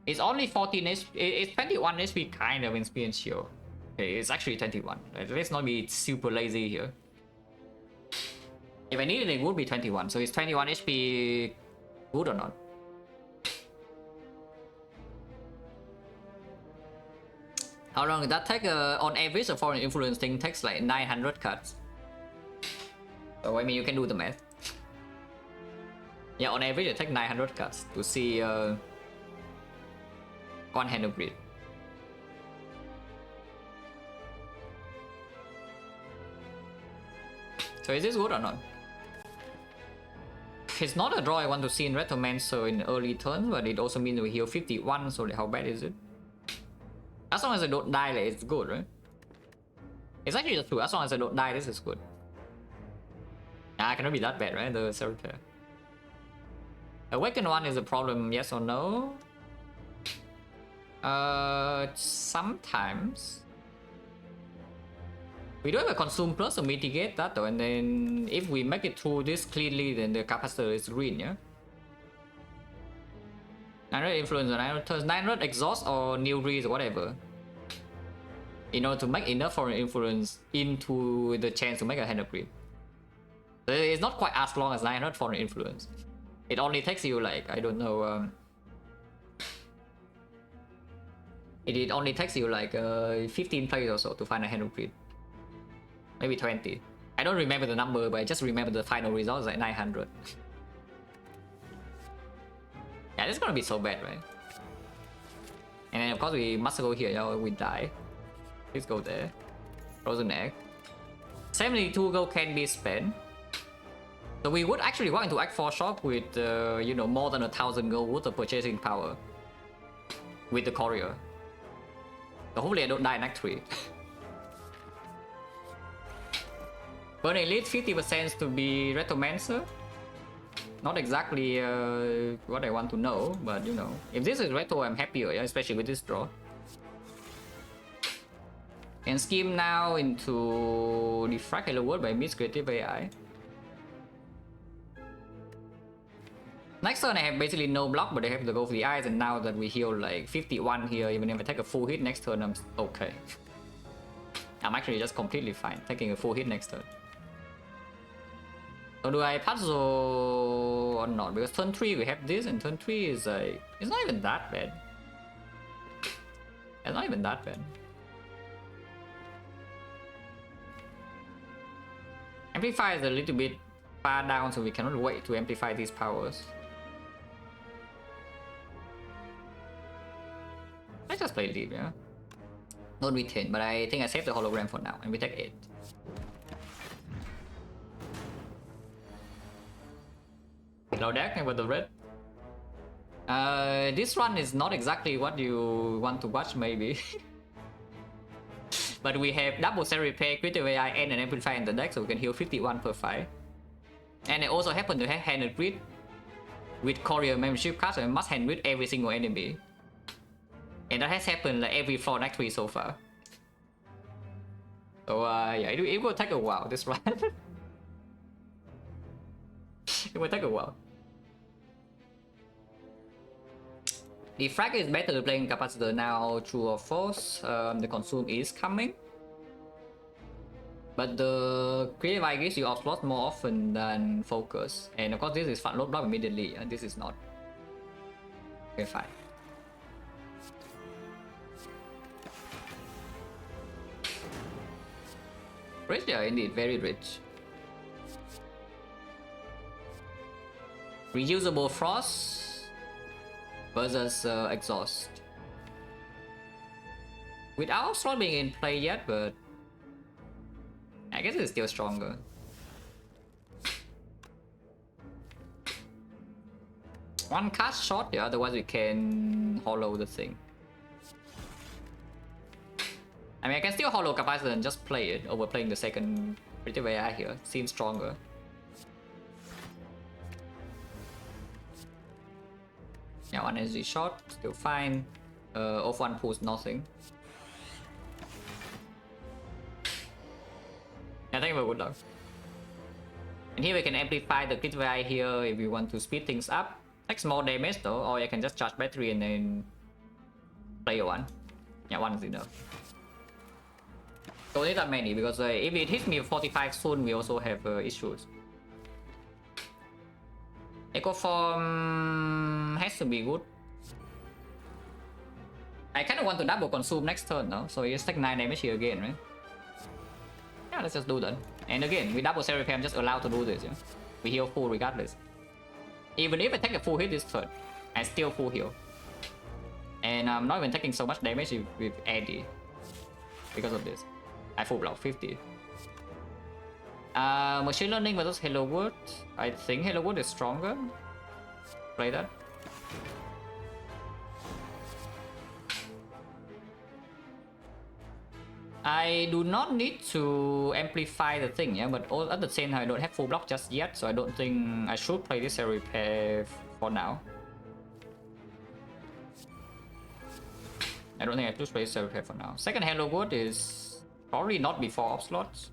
It's only 14 HP, it's 21 HP kind of in Spear and Shield. Okay, it's actually 21. Let's not be super lazy here. If I needed it, it would be 21, so is 21 HP good or not? How long did that take? On average, a foreign influence thing takes like 900 cuts. So I mean, you can do the math. Yeah, on average, it takes 900 cuts to see one hand of grid. So is this good or not? It's not a draw I want to see in Retromancer in early turns, but it also means we heal 51, so how bad is it? As long as I don't die, like, it's good, right? It's actually true, as long as I don't die, this is good. Nah, it cannot be that bad, right? The Seri Pair. Awaken 1 is a problem, yes or no? Sometimes. We do have a Consume Plus to mitigate that though, and then if we make it through this cleanly, then the capacitor is green, yeah? 900 influence on 900 turns, 900 exhaust or new breeze or whatever. In order to make enough foreign influence into the chance to make a hand of green. So it's not quite as long as 900 foreign influence. It only takes you like, I don't know, it only takes you like 15 plays or so to find a hand of green. Maybe 20. I don't remember the number, but I just remember the final result is like 900. Yeah, this is gonna be so bad, right? And then of course we must go here, yeah, we die. Please go there. Frozen egg. 72 gold can be spent. So we would actually want to act for shop with, you know, more than 1,000 gold worth of purchasing power. With the courier. So hopefully I don't die in Act 3. Burn Elite 50% to be Retromancer. Not exactly what I want to know, but you know, if this is Retro, I'm happier, yeah? Especially with this draw. And scheme now into Defect Hello World by Miss Creative AI. Next turn I have basically no block, but I have to go for the eyes, and now that we heal like 51 here, even if I take a full hit next turn, I'm okay. I'm actually just completely fine taking a full hit next turn. So do I puzzle or not? Because turn 3 we have this, and turn 3 is like, it's not even that bad. It's not even that bad. Amplify is a little bit far down, so we cannot wait to amplify these powers. Let's just play Leap, yeah? Don't retain, but I think I saved the hologram for now, and we take 8. Hello deck with the red. This run is not exactly what you want to watch, maybe. But we have double Seri Pair, Critical AI, and an Amplifier in the deck, so we can heal 51 per fight. And it also happens to have handed grid with Courier membership card, so I must hand grid every single enemy. And that has happened like every floor in Act 3 so far. So yeah, it will take a while this run. It will take a while. Defect is better playing capacitor now, true or false. The consume is coming. But the creative eye gives you offload more often than focus. And of course this is front load block immediately, and this is not. Okay, fine. Rich, yeah, indeed, very rich. Reusable frost versus exhaust. Without slot being in play yet, but I guess it's still stronger. One cast shot, yeah, otherwise we can hollow the thing. I mean, I can still hollow capacitor and just play it over playing the second creative AI here. Seems stronger. Yeah, one energy shot, still fine. Off one pulls nothing. I think we're good luck. And here we can amplify the critical eye here if we want to speed things up. Takes more damage though, or you can just charge battery and then play a one. Yeah, one is enough. Don't need that many because if it hits me 45 soon, we also have issues. Echo form has to be good. I kind of want to double consume next turn though, so it's take 9 damage here again, right? Yeah, let's just do that. And again, with double cell repair, I'm just allowed to do this. Yeah? We heal full regardless. Even if I take a full hit this turn, I still full heal. And I'm not even taking so much damage with AD because of this. I full block 50. Machine learning versus Hello World. I think Hello World is stronger. Play that. I do not need to amplify the thing, yeah, but at the same time I don't have full block just yet, so I don't think I should play this repair for now. I don't think I should play this repair for now. Second Hello World is probably not before off slots.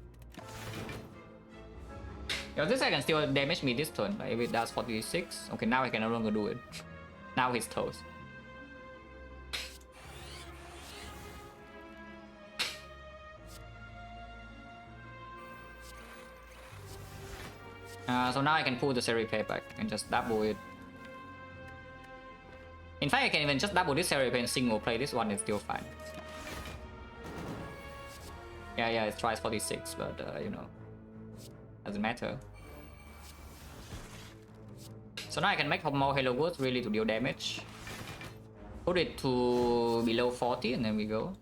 Yeah, this guy can still damage me this turn, like if it does 46. Okay, now I can no longer do it. Now he's toast. So now I can pull the Seri Pair back and just double it. In fact, I can even just double this Seri Pair and single play this one, it's still fine. Yeah, it tries 46, but you know, doesn't matter. So now I can make more Halo Words really to deal damage. Put it to below 40 and then we go.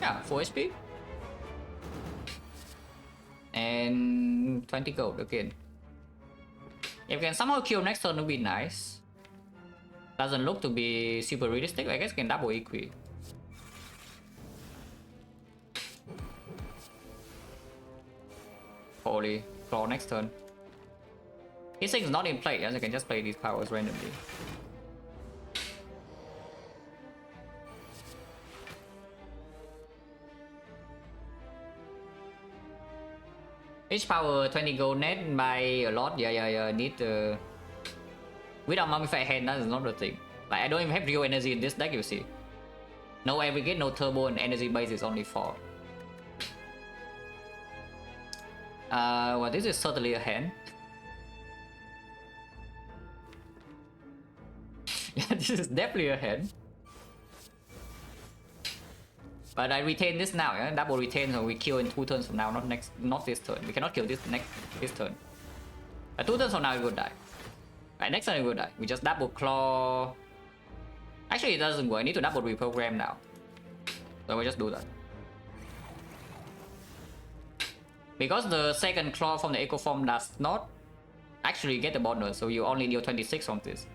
Yeah, 4 HP. And 20 gold again. If we can somehow kill next turn, it would be nice. Doesn't look to be super realistic. I guess we can double equi. Holy claw next turn. His thing is not in play, as I can just play these powers randomly. Each power 20 gold net by a lot. Yeah. Need without mummified hand, that is not the thing. Like I don't even have real energy in this deck, you see. No aggregate, no turbo, and energy base is only 4. Well, this is certainly a hand. Yeah, this is definitely a hand. But I retain this now, yeah? Double retain, so we kill in 2 turns from now, not this turn. We cannot kill this turn. 2 turns from now it will die. Right, next turn it will die. We just double claw. Actually, it doesn't work. I need to double reprogram now. So we just do that. Because the second claw from the echo form does not actually get the bonus, so you only deal 26 from this.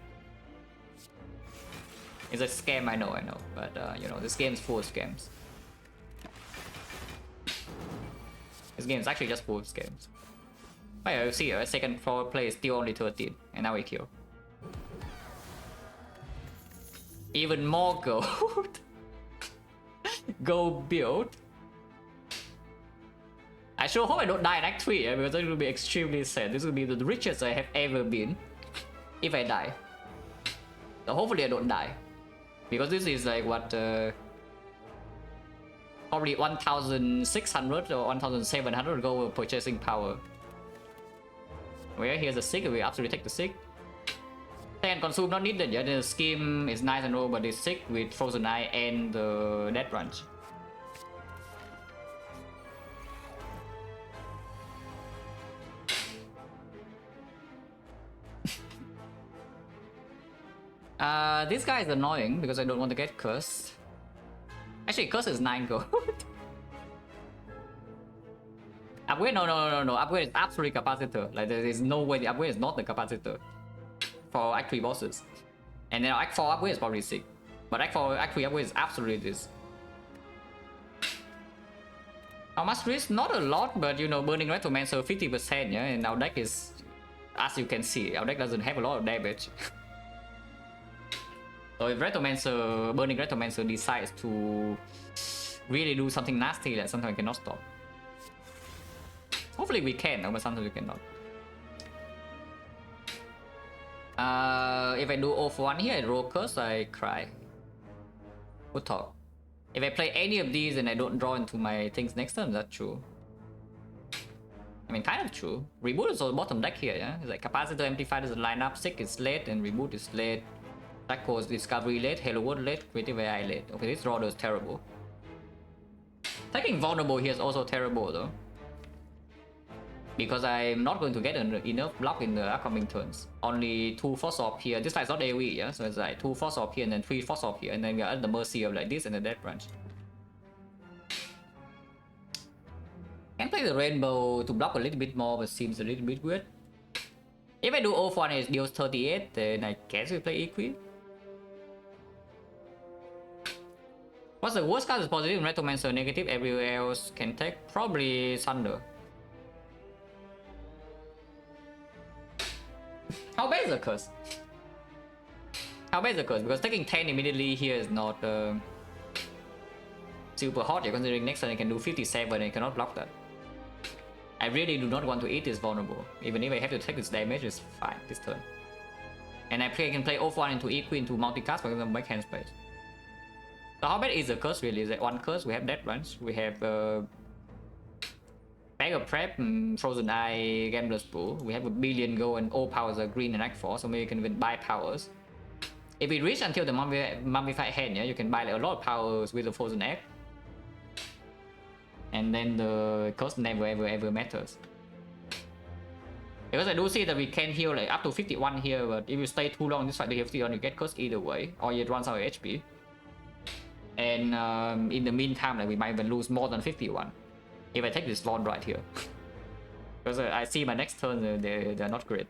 It's a scam, I know, but you know, this game is full of scams. This game is actually just full of scams. Oh yeah, you see, second floor play is still only 13, and now we kill. Even more gold. Go build. I sure hope I don't die in Act 3, because that will be extremely sad. This will be the richest I have ever been if I die. So hopefully I don't die, because this is like what, probably 1,600 or 1,700 gold purchasing power. Well, here's the sick. We absolutely take the sick. 10 consume not needed. Yeah, the scheme is nice and all, but it's sick with Frozen Eye and the Death Branch. This guy is annoying because I don't want to get cursed. Actually, curse is 9 gold. Upgrade? No. Upgrade is absolutely capacitor. Like, there is no way the upgrade is not the capacitor for Act 3 bosses. And then Act 4 upgrade is probably sick. But Act 4, Act 3 upgrade is absolutely this. How much risk? Not a lot, but you know, burning Retromancer 50%, yeah, and our deck is, as you can see, our deck doesn't have a lot of damage. So if burning Retromancer decides to really do something nasty that sometimes we cannot stop. Hopefully we can, but sometimes we cannot. If I do 0 for 1 here, I roll curse, I cry. Good talk. If I play any of these and I don't draw into my things next turn, that's true. I mean, kind of true. Reboot is on the bottom deck here, yeah? It's like Capacitor, Amplifier doesn't line up, Sick is late, and Reboot is late. Taco's Discovery late, Halo World late, Creative AI late. Okay, this draw is terrible. Taking Vulnerable here is also terrible though, because I'm not going to get enough block in the upcoming turns. Only 2 Force Orb here. This is not AoE, yeah? So it's like 2 Force Orb here and then 3 Force Orb here, and then we are at the mercy of like this and the Death Branch. Can play the Rainbow to block a little bit more, but seems a little bit weird. If I do 0 for 1 and it deals 38, then I guess we play Equi. What's the worst card is positive and Retromancer negative, everywhere else can take? Probably Thunder. How bad is the curse? How bad is the curse? Because taking 10 immediately here is not super hot. You're considering next turn you can do 57 and you cannot block that. I really do not want to eat this vulnerable. Even if I have to take this damage, it's fine this turn. And I can play 0 for 1 into Equi into multicast because of my hand space. So how bad is the curse really? Is that 1 curse? We have Death Branch. We have Bag of Prep, Frozen Eye, Gambler's Pool. We have a billion gold and all powers are green in Act 4, so maybe you can even buy powers. If we reach until the Mummified Hand, yeah, you can buy like, a lot of powers with the Frozen Egg. And then the cost never ever matters. Because I do see that we can heal like up to 51 here, but if you stay too long this fight to heal 51, you get cursed either way, or you run out of HP. And in the meantime, like, we might even lose more than 51 if I take this Vaughn right here. Because I see my next turn, they're not great.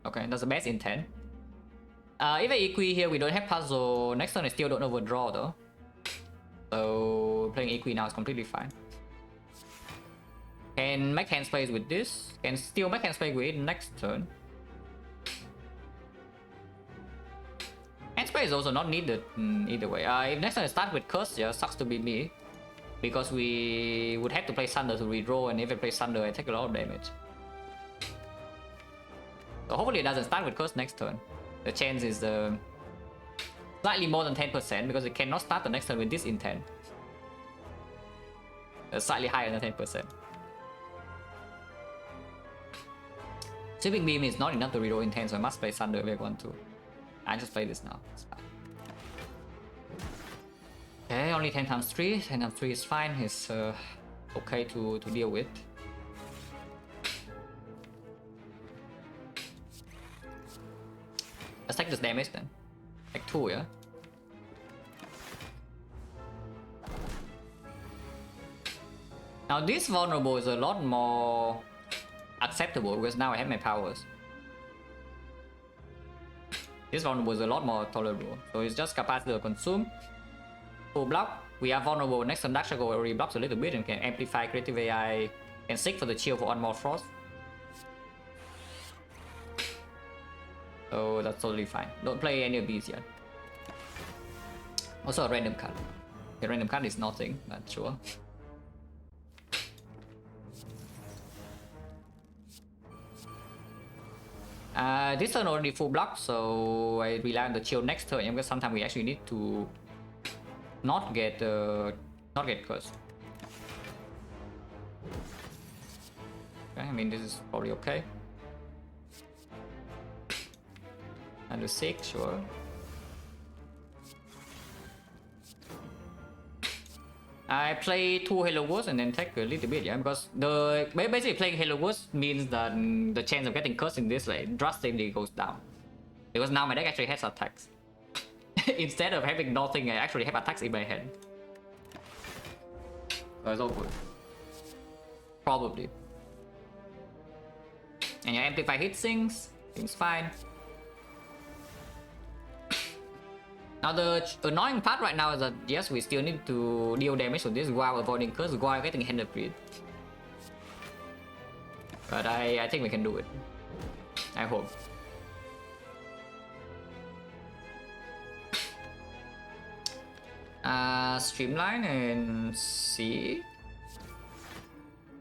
Okay, that's the best intent. If I Equi here, we don't have puzzle. Next turn I still don't overdraw though. So playing Equi now is completely fine. Can make hand space with this. Can still make hand space with it next turn. Hand space is also not needed either way. If next turn I start with curse, yeah, sucks to be me. Because we would have to play Thunder to redraw, and if I play Thunder I take a lot of damage. So hopefully it doesn't start with curse next turn. The chance is slightly more than 10% because it cannot start the next turn with this intent. Slightly higher than 10%. Sweeping Beam is not enough to reroll intent, so I must play Thunder if I want to. I just play this now. It's fine. Okay, only 10 times 3. 10 times 3 is fine. It's okay to deal with. Let's take this damage then. Take 2, yeah? Now this vulnerable is a lot more acceptable because now I have my powers. This vulnerable is a lot more tolerable. So it's just capacitor consume. Full block. We are vulnerable. Next turn Dark Shadow already blocks a little bit and can amplify creative AI and seek for the chill for one more frost. So that's totally fine. Don't play any of these yet. Also a random card. The random card is nothing, but sure. This turn already full block, so I rely on the chill next turn because sometimes we actually need to not get cursed. Okay, I mean this is probably okay. And the 6, sure. I play 2 Halo Wars and then take a little bit, yeah, because the basically playing Halo Wars means that the chance of getting cursed in this like drastically goes down. Because now my deck actually has attacks. Instead of having nothing, I actually have attacks in my hand. So it's all good. Probably. And your amplify hit sinks, seems fine. Now the annoying part right now is that yes, we still need to deal damage to this while avoiding curse, while getting hand breed. But I think we can do it. I hope. Streamline and see.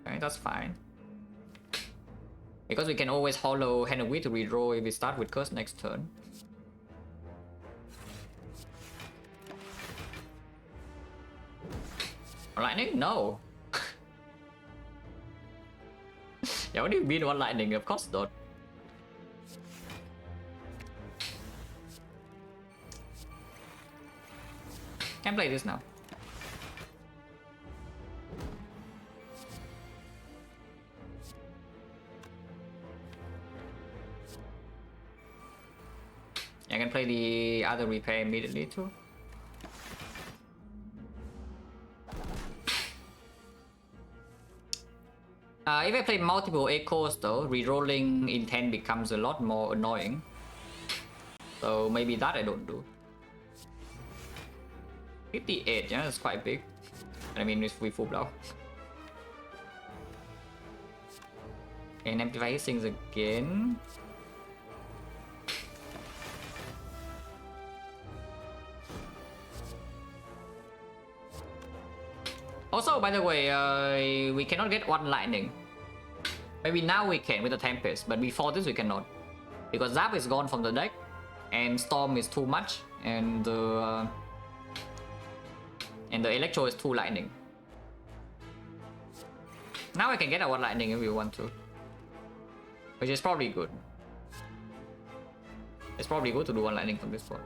Okay, that's fine. Because we can always hollow hand to redraw if we start with curse next turn. Lightning? No. Yeah, what do you mean one lightning? Of course not. Can play this now. I can play the other repair immediately too. If I play multiple echoes though, rerolling intent becomes a lot more annoying. So maybe that I don't do. 58, yeah, that's quite big. I mean, if we full blow. And amplify his things again. Also, by the way, we cannot get one lightning. Maybe now we can with the Tempest, but before this we cannot. Because Zap is gone from the deck, and Storm is too much, and the Electro is too lightning. Now I can get our lightning if we want to. Which is probably good. It's probably good to do one lightning from this point.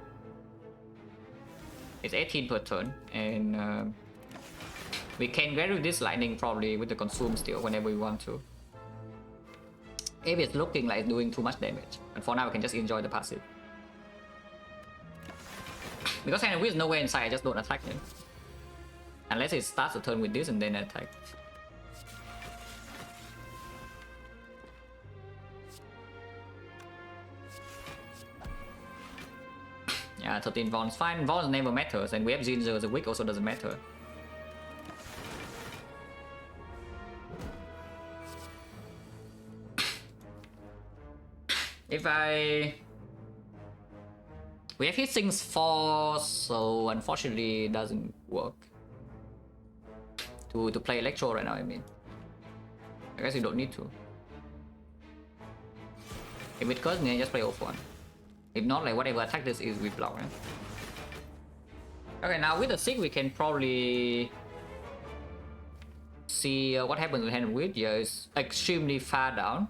It's 18 per turn, and we can get rid of this lightning probably with the consume still whenever we want to. If it's looking like it's doing too much damage. And for now we can just enjoy the passive. Because Henry is nowhere inside, I just don't attack him. Unless it starts the turn with this and then attack. Yeah, 13 Vaughn's fine. Vaughn never matters, and we have Ginger, the weak also doesn't matter. If we have hit things 4, so unfortunately it doesn't work. To play Electro right now, I mean. I guess you don't need to. If it curse me, just play off 1. If not, like whatever attack this is, we block, right? Okay, now with the 6 we can probably see what happens with hand with. Yeah, it's extremely far down.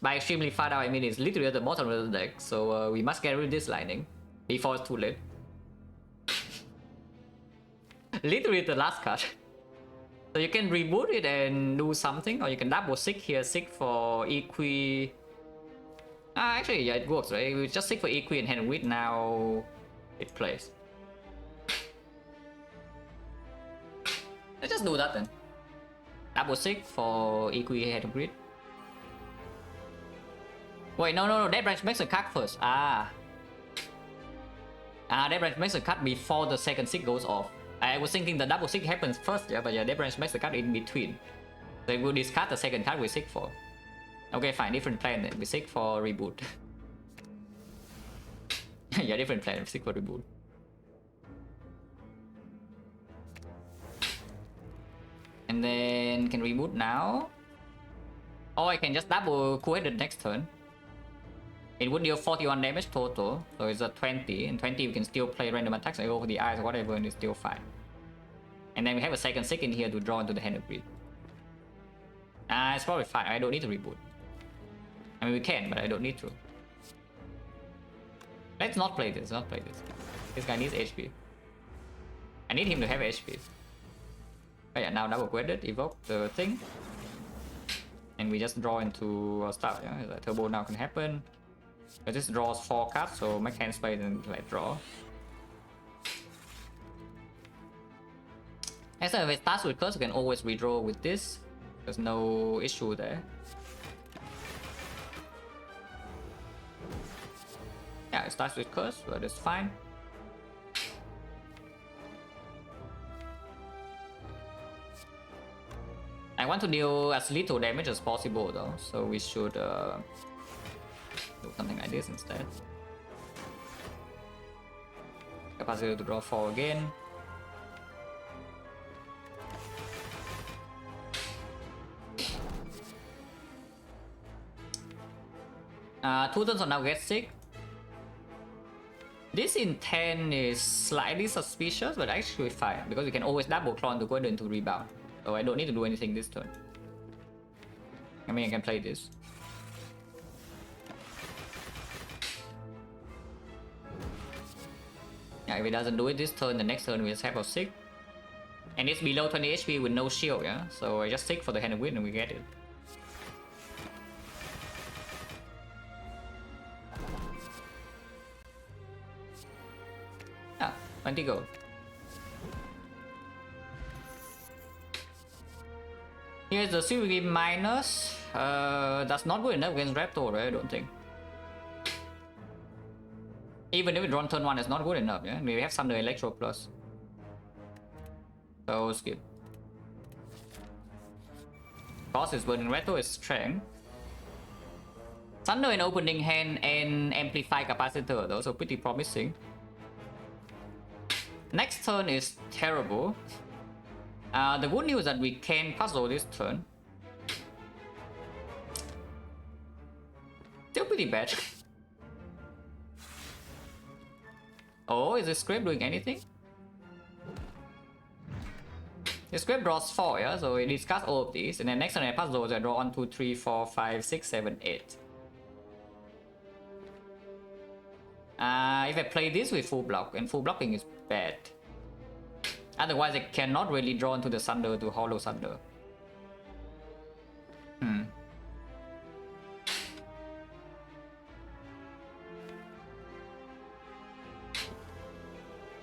By extremely far down, I mean it's literally at the bottom of the deck, so we must get rid of this lightning before it's too late. Literally the last card. So you can reboot it and do something, or you can double Sick here, Sick for Equi. Actually, yeah, it works, right? We just Sick for Equi and hand with, now it plays. Let's just do that then. Double Sick for Equi hand with. Wait, no, Dead Branch makes a card first. Dead Branch makes a card before the second Sick goes off. I was thinking the double Sick happens first, yeah, but yeah, Dead Branch makes the card in between. So we will discard the second card we Sick for. Okay, fine, different plan then. We seek for reboot. Yeah, different plan. We seek for reboot. And then can reboot now. Or I can just double quit the next turn. It would deal 41 damage total, so it's a 20. And 20 we can still play random attacks and go for the eyes or whatever, and it's still fine. And then we have a second sick in here to draw into the hand of greed. It's probably fine. I don't need to reboot. I mean, we can, but I don't need to. Let's not play this. Not play this. This guy needs HP. I need him to have HP. Oh yeah, now double quitted, evoke the thing. And we just draw into our stuff. Yeah, the turbo now can happen. But this draws 4 cards, so make hand space and like draw. As if it starts with curse, you can always redraw with this. There's no issue there. Yeah, it starts with curse, but it's fine. I want to deal as little damage as possible though, so we should do something like this instead. Capacity to draw 4 again. Two turns on now get sick. This intent is slightly suspicious, but actually fine because we can always double clone to go into rebound. So I don't need to do anything this turn. I mean, I can play this. Yeah, if it doesn't do it this turn, the next turn we just have a sick. And it's below 20 HP with no shield, yeah? So I just sick for the hand of wind and we get it. Ah, 20 gold. Here's the CVV minus. That's not good enough against Raptor, right? I don't think. Even if we draw turn 1, it's not good enough, yeah? We have Thunder Electro plus. So skip. Cost is burning Raptor is strength. Thunder in opening hand and amplify capacitor though, so pretty promising. Next turn is terrible. The good news is that we can puzzle this turn. Still pretty bad. Oh, is the script doing anything? The script draws 4, yeah? So it discards all of these, and then next turn I puzzle, I draw 1, 2, 3, 4, 5, 6, 7, 8. If I play this with full block, and full blocking is bad. Otherwise, I cannot really draw into the Thunder to Hollow Thunder.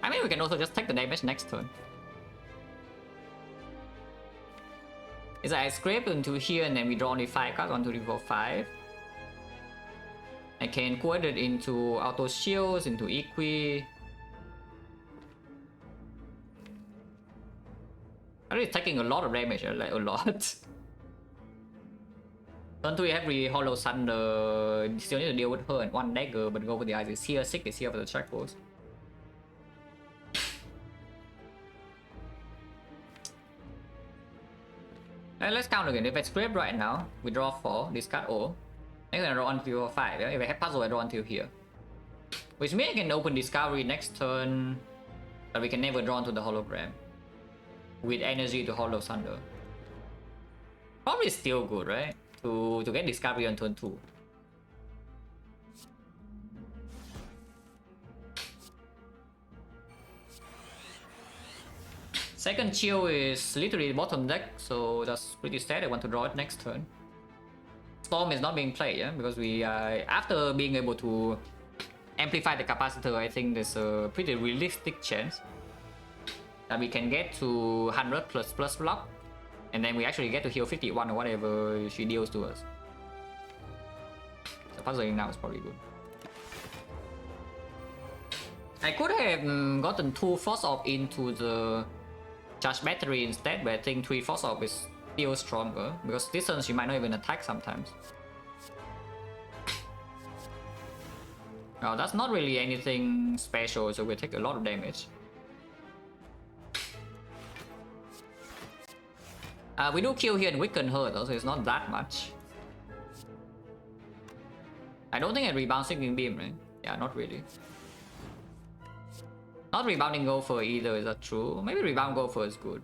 I mean, we can also just take the damage next turn. Is I scrape into here and then we draw only 5 cards, 1, 2, 3, 4, 5. I can quote it into auto shields, into equi. I'm really taking a lot of damage, like a lot. Turn 2 every Hollow Thunder, still need to deal with her and 1 dagger, but go for the eyes. It's here, 6 is here for the check post. Let's count again. If I scrape right now, we draw 4, discard all. Next I draw until 5. Yeah? If I have puzzle, I draw until here. Which means I can open discovery next turn, but we can never draw into the hologram. With energy to Hollow Thunder. Probably still good, right? To get discovery on turn 2. Second chill is literally bottom deck, so that's pretty sad. I want to draw it next turn. Storm is not being played, yeah? Because we after being able to amplify the capacitor, I think there's a pretty realistic chance that we can get to 100 plus block, and then we actually get to heal 51 or whatever she deals to us. So puzzling now is probably good. I could have gotten 2 Force Orb into the Charge Battery instead, but I think 3 Force Orb is still stronger, because this turn she might not even attack sometimes. Well, that's not really anything special, so we'll take a lot of damage. We do kill here and weaken her though, so it's not that much. I don't think I rebound Sinking Beam, right? Yeah, not really. Not rebounding Gopher either, is that true? Maybe rebound Gopher is good.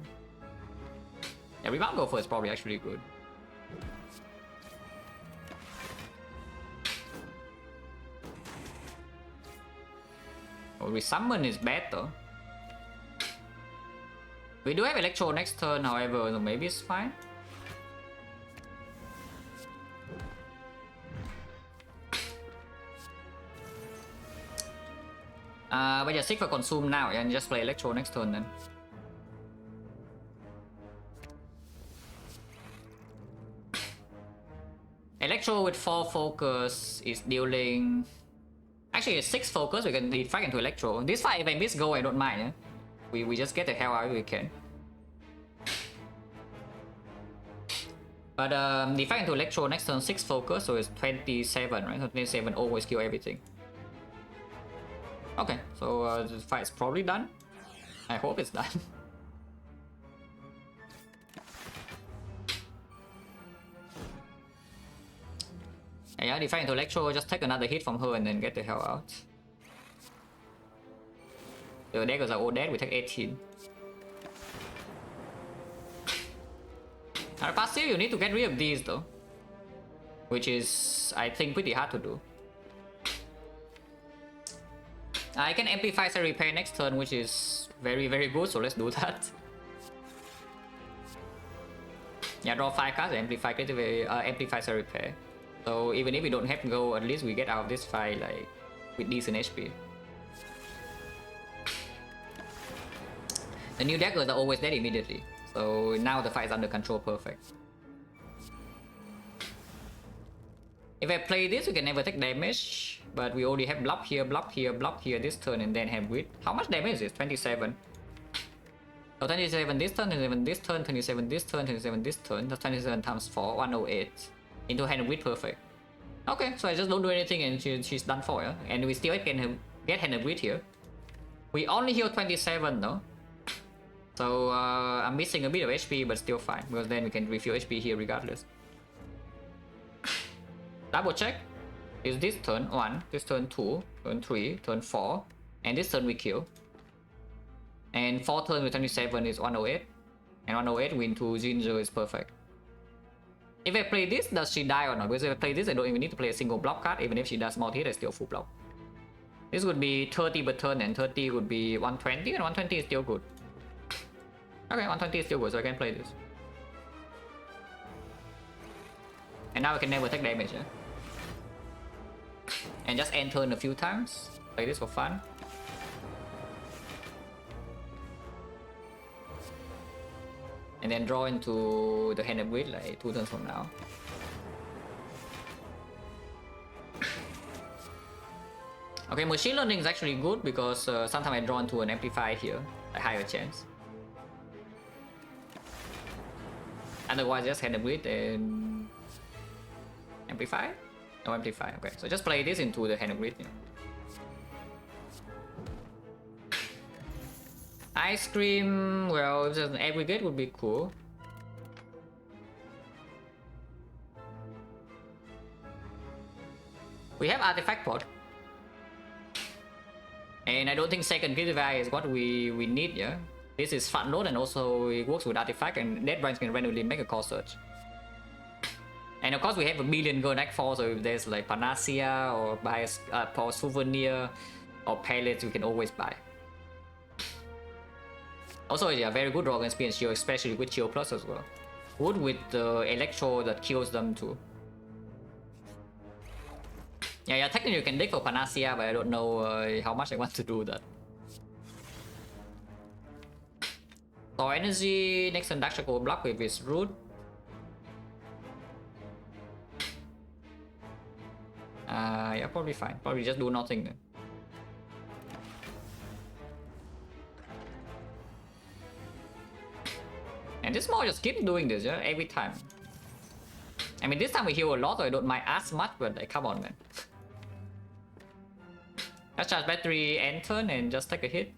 Yeah, rebound Gopher is probably actually good. Oh, resummon is better. We do have Electro next turn, however, so maybe it's fine. Bây giờ Sig phải consume now and just play Electro next turn then. Electro with 4 focus is dealing... Actually, it's 6 focus, we can defect into Electro. This fight, if I miss go, I don't mind. Yeah? We just get the hell out if we can. But defect into Electro next turn 6 focus, so it's 27, right? So 27 always kill everything. Okay, so the fight's probably done. I hope it's done. Yeah, defect into Electro, just take another hit from her and then get the hell out. The deck is all dead, we take 18. Our passive, you need to get rid of these though. Which is, I think, pretty hard to do. I can amplify and repair next turn, which is very, very good, so let's do that. Yeah, draw 5 cards, amplify, amplify and repair. So even if we don't have to go, at least we get out of this fight like with decent HP. The new daggers are always dead immediately, so now the fight is under control, perfect. If I play this, we can never take damage, but we already have block here, block here, block here this turn, and then have grid. How much damage is it? 27. So 27 this turn, 27 this turn, 27 this turn, 27 this turn. That's 27 times 4, 108. Into hand grid, perfect. Okay, so I just don't do anything and she's done for, yeah? And we still can get hand grid here. We only heal 27 though. So I'm missing a bit of HP, but still fine, because then we can refill HP here regardless. Double check. Is this turn 1, this turn 2, turn 3, turn 4, and this turn we kill. And 4 turn with 27 is 108. And 108 win to Ginger is perfect. If I play this, does she die or not? Because if I play this, I don't even need to play a single block card. Even if she does more hit, I still full block. This would be 30 per turn, and 30 would be 120, and 120 is still good. Okay, 120 is still good, so I can play this. And now I can never take damage, yeah? And just end turn a few times. Play this for fun. And then draw into the hand of grid like 2 turns from now. Okay, machine learning is actually good because sometimes I draw into an amplifier here, a higher chance. Otherwise, just hand of grid and amplify. No amplify. Okay, so just play this into the hand of grid. You know. Ice cream, well, if there's an aggregate would be cool. We have artifact pod. And I don't think second critical is what we need, yeah? This is fun load and also it works with artifact and Dead Branch can randomly make a call search. And of course we have a million gold deck for, so if there's like Panacea or buy a souvenir or pallets, we can always buy. Also, yeah, very good draw against Spear and Shield, especially with Shield Plus as well. Good with the Electro that kills them too. Yeah, technically you can dig for Panacea, but I don't know how much I want to do that. So energy, next turn Dark Shackle block with his root. Yeah, probably fine. Probably just do nothing then. And this more just keep doing this, yeah, every time. I mean, this time we heal a lot, so I don't mind as much, but like, come on, man. Let's charge battery end turn and just take a hit.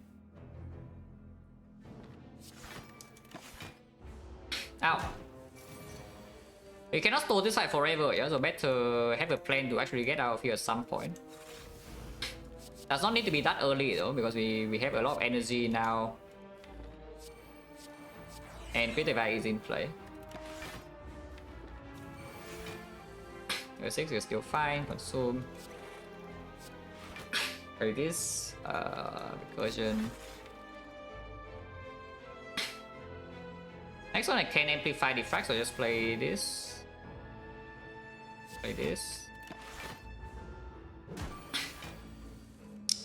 Ow. You cannot store this fight forever, yeah? So better have a plan to actually get out of here at some point. Does not need to be that early though, because we have a lot of energy now. And Defect is in play. A6 is still fine, consume. Play this, recursion. Next one I can amplify Defect, so just play this. Play this.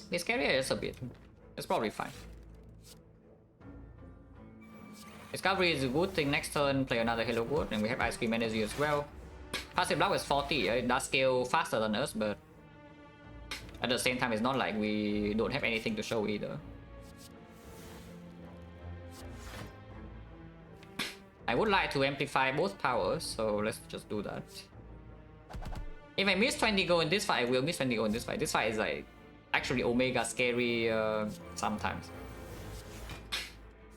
This carrier is a bit. It's probably fine. Discovery is a good thing. Next turn, play another Hello Good, and we have Ice Cream Energy as well. Passive block is 40. It does scale faster than us, but at the same time, it's not like we don't have anything to show either. I would like to amplify both powers, so let's just do that. If I miss 20 go in this fight, I will miss 20 go in this fight. This fight is like actually Omega scary sometimes.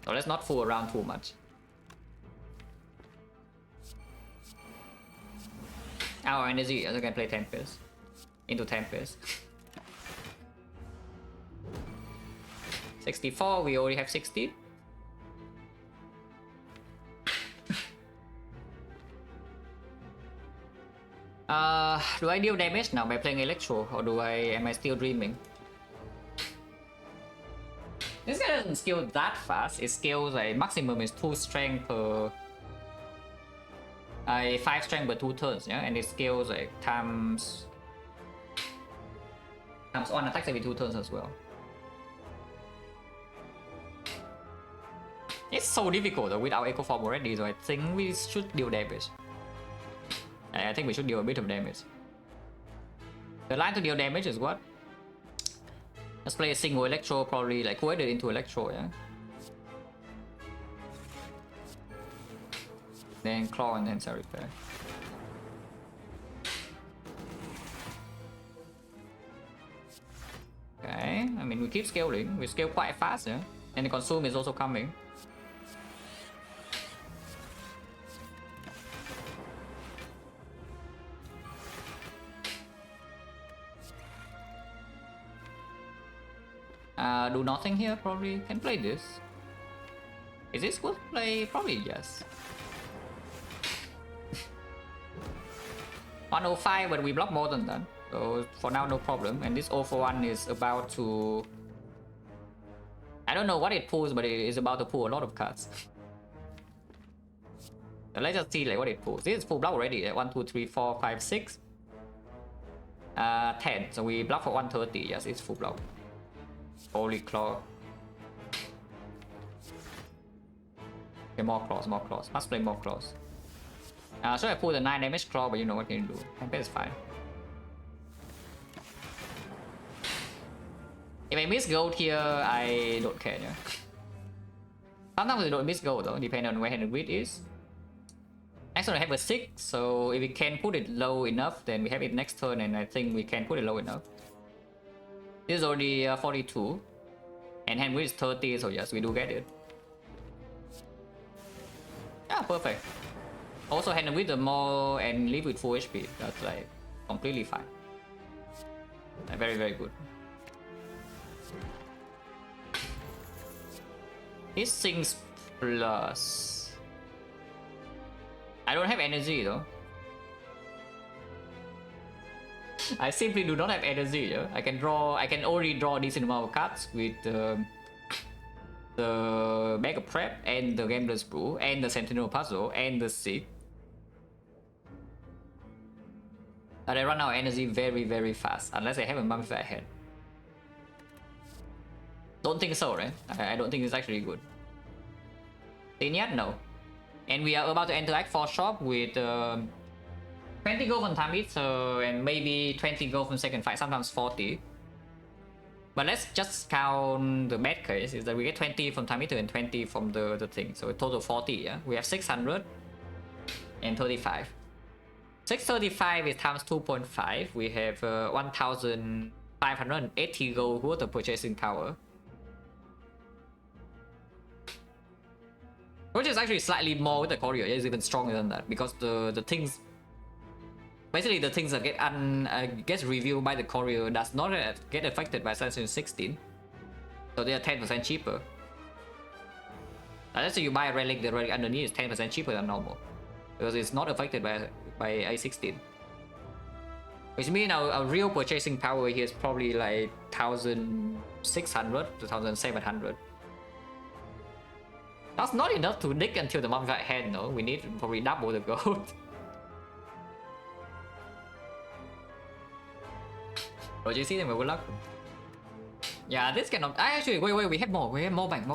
So let's not fool around too much. Our energy, also can play Tempest into Tempest. 64, we already have 60. Do I deal damage now by playing Electro, or am I still dreaming? This guy doesn't scale that fast. It scales like maximum is 2 strength per 5 strength per 2 turns, yeah, and it scales like times 1 attacks every 2 turns as well. It's so difficult though with our Echo Form already, so I think we should deal damage. I think we should deal a bit of damage. The line to deal damage is what? Let's play a single Electro, probably like worded into Electro, yeah? Then Claw and then Cell Repair. Okay, I mean we keep scaling, we scale quite fast, yeah? And the Consume is also coming. Do nothing here, probably. Can play this. Is this good play? Probably yes. 105, but we block more than that. So for now, no problem. And this 0 for 1 is about to... I don't know what it pulls, but it is about to pull a lot of cards. So let's just see like what it pulls. This is full block already. 1, 2, 3, 4, 5, 6. 10. So we block for 130. Yes, it's full block. Holy Claw. Okay, more claws, more claws. Must play more claws. So I pull the 9 damage claw, but you know what can you do. Tempest is fine. If I miss gold here, I don't care, yeah. Sometimes we don't miss gold though, depending on where hand grid is. Next turn I have a 6, so if we can put it low enough, then we have it next turn, and I think we can put it low enough. This is already 42. And hand grid is 30, so yes, we do get it. Yeah, perfect. Also hand grid the more and leave with full HP. That's like completely fine. Very, very good. His Sings plus... I don't have energy though. I simply do not have energy. Yeah? I can only draw a decent amount of cards with the Mega Prep and the Gambler's Brew and the Sentinel Puzzle and the Seed. But I run out of energy very, very fast unless I have a Mummified Head. Don't think so, right? I don't think it's actually good. Seen yet? No. And we are about to enter Act 4 shop with 20 gold from Time Eater and maybe 20 gold from second fight, sometimes 40. But let's just count the bad case, is that we get 20 from Time Eater and 20 from the thing. So a total 40, yeah? We have 600 and 35. 635 is times 2.5. We have 1,500 580 gold worth of purchasing power. Which is actually slightly more with the courier. It's even stronger than that because the things, basically the things that gets reviewed by the courier does not get affected by Assassin 16, so they are 10% cheaper. Let's say you buy a relic, the relic underneath is 10% cheaper than normal because it's not affected by A16. Which means our real purchasing power here is probably like 1,600 to 1,700. That's not enough to dig until the mummified head, no? We need probably double the gold. But you see them with good luck. Yeah, this cannot. Actually, wait, we have more. We have more bank.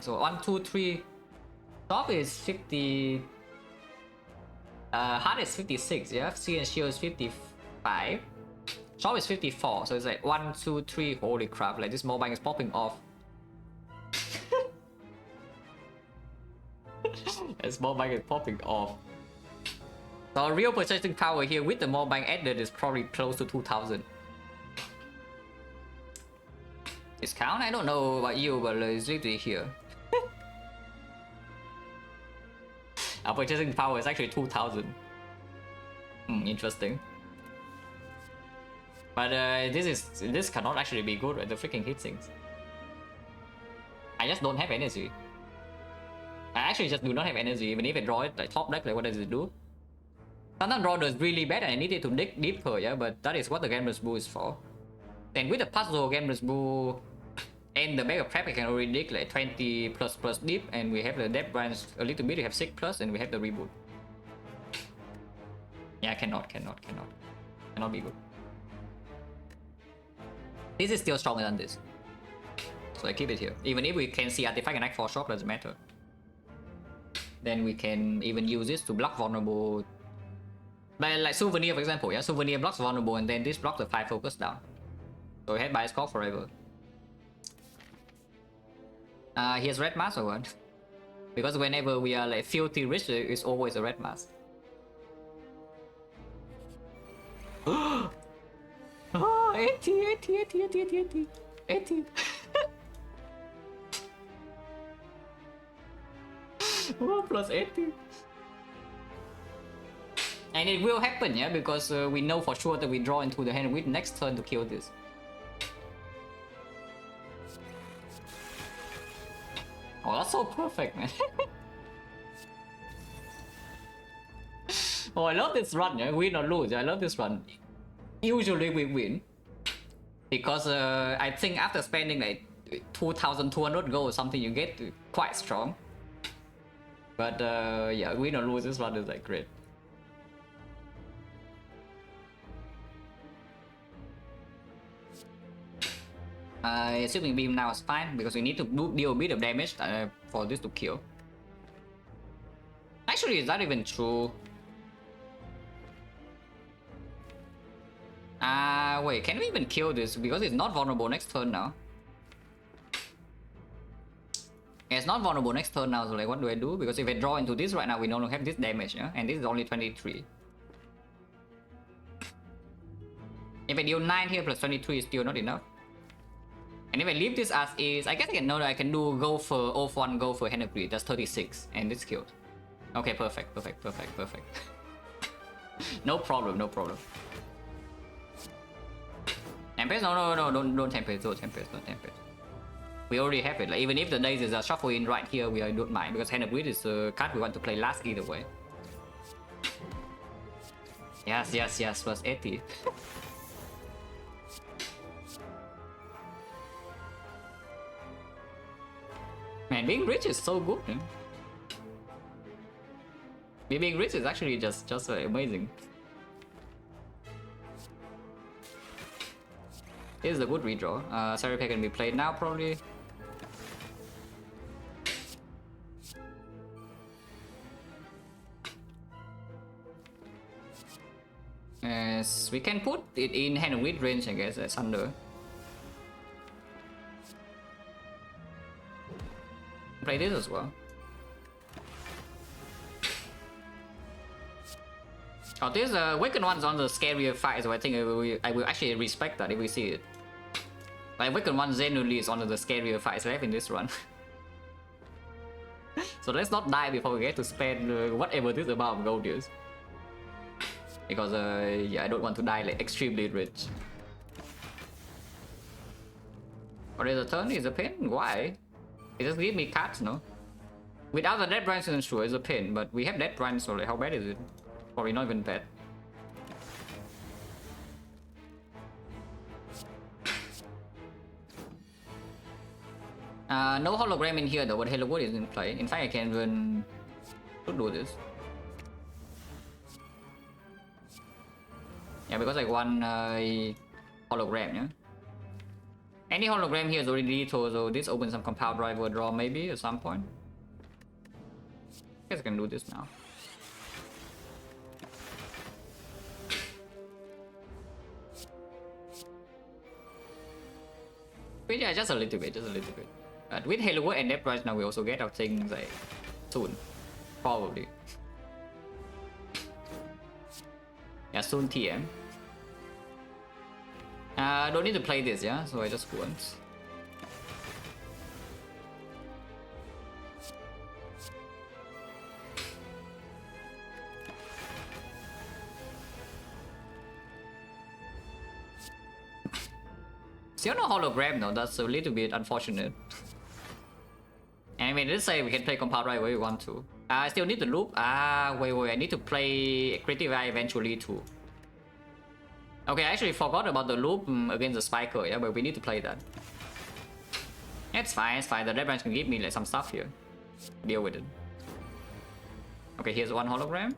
So 1, 2, 3. Top is 50. Heart is 56. Yeah, C and shield is 55. Shop is 54. So it's like 1, 2, 3. Holy crap! Like this more bank is popping off. This more bank is popping off. So our real purchasing power here with the more bank added is probably close to 2,000. Discount? I don't know about you, but it's literally here. Our purchasing power is actually 2,000. Interesting. But this cannot actually be good, right? The freaking heatsinks. I just don't have energy. I actually just do not have energy. Even if I draw it like top deck, like what does it do? Sometimes draw does really bad and I needed to dig deeper, yeah, but that is what the Gambler's Brew is for. Then with the puzzle, Gambler's Brew and the bag of prep, I can already dig like 20 plus deep, and we have the depth branch a little bit, we have 6 plus, and we have the reboot. Yeah, cannot be good. This is still stronger than this. So I keep it here. Even if we can see Artifact and Act for shop, doesn't matter. Then we can even use this to block vulnerable. But like Souvenir for example, yeah, Souvenir blocks vulnerable and then this blocks the 5 focus down. So we have Bias Call forever. He has red mask or what? Because whenever we are like filthy rich, it's always a red mask. Oh, 80. 1 plus 80. And it will happen, yeah, because we know for sure that we draw into the hand with next turn to kill this. Oh, that's so perfect, man. Oh, I love this run, yeah? Win or lose, I love this run. Usually we win. Because I think after spending like 2,200 gold or something, you get quite strong. But yeah, win or lose, this run is like great. Assuming beam now is fine because we need to deal a bit of damage for this to kill. Actually, is that even true? Wait, can we even kill this? Because it's not vulnerable next turn now. Yeah, it's not vulnerable next turn now, so like what do I do? Because if I draw into this right now, we no longer have this damage, yeah? And this is only 23. If I deal 9 here plus 23 is still not enough. And if I leave this as is, I guess I can know that I can do go for off 1, go for hand of greed. That's 36, and it's killed. Okay, perfect. No problem. Tempest? No, don't Tempest, don't Tempest. We already have it. Like, even if the daisies are shuffle in right here, we don't mind because hand of greed is a card we want to play last either way. Yes, plus 80. Man, being rich is so good, man. Being rich is actually just amazing. This is a good redraw. Serapia can be played now, probably. Yes, we can put it in hand of greed range, I guess, as under. Play this as well. Oh, this Awakened one's on the scarier fight, so I think I will actually respect that if we see it. Like Wicked 1 genuinely is one of the scarier fights left in this run. So let's not die before we get to spend whatever this amount of gold is. Because yeah, I don't want to die like extremely rich. Or is a turn? Is a pin? Why? It just give me cards, no? Without the dead branch, isn't sure it's a pin, but we have dead branch, so like, how bad is it? Probably not even bad. No hologram in here though, but Hello World is in play. In fact, I can even do this. Yeah, because like one hologram, yeah? Any hologram here is already lethal, so this opens some compound rival draw maybe at some point. I guess I can do this now. But yeah, just a little bit, But with Halo World and Death right now, we also get our things like soon. Probably. Yeah, soon TM. Don't need to play this, yeah? So I just once. Still no hologram though, that's a little bit unfortunate. And I mean, let's say we can play compound right where we want to. I still need to loop. Wait, I need to play Creative Eye eventually too. Okay, I actually forgot about the loop against the Spiker, yeah, but we need to play that. It's fine, The Red Branch can give me like some stuff here. Deal with it. Okay, here's one hologram.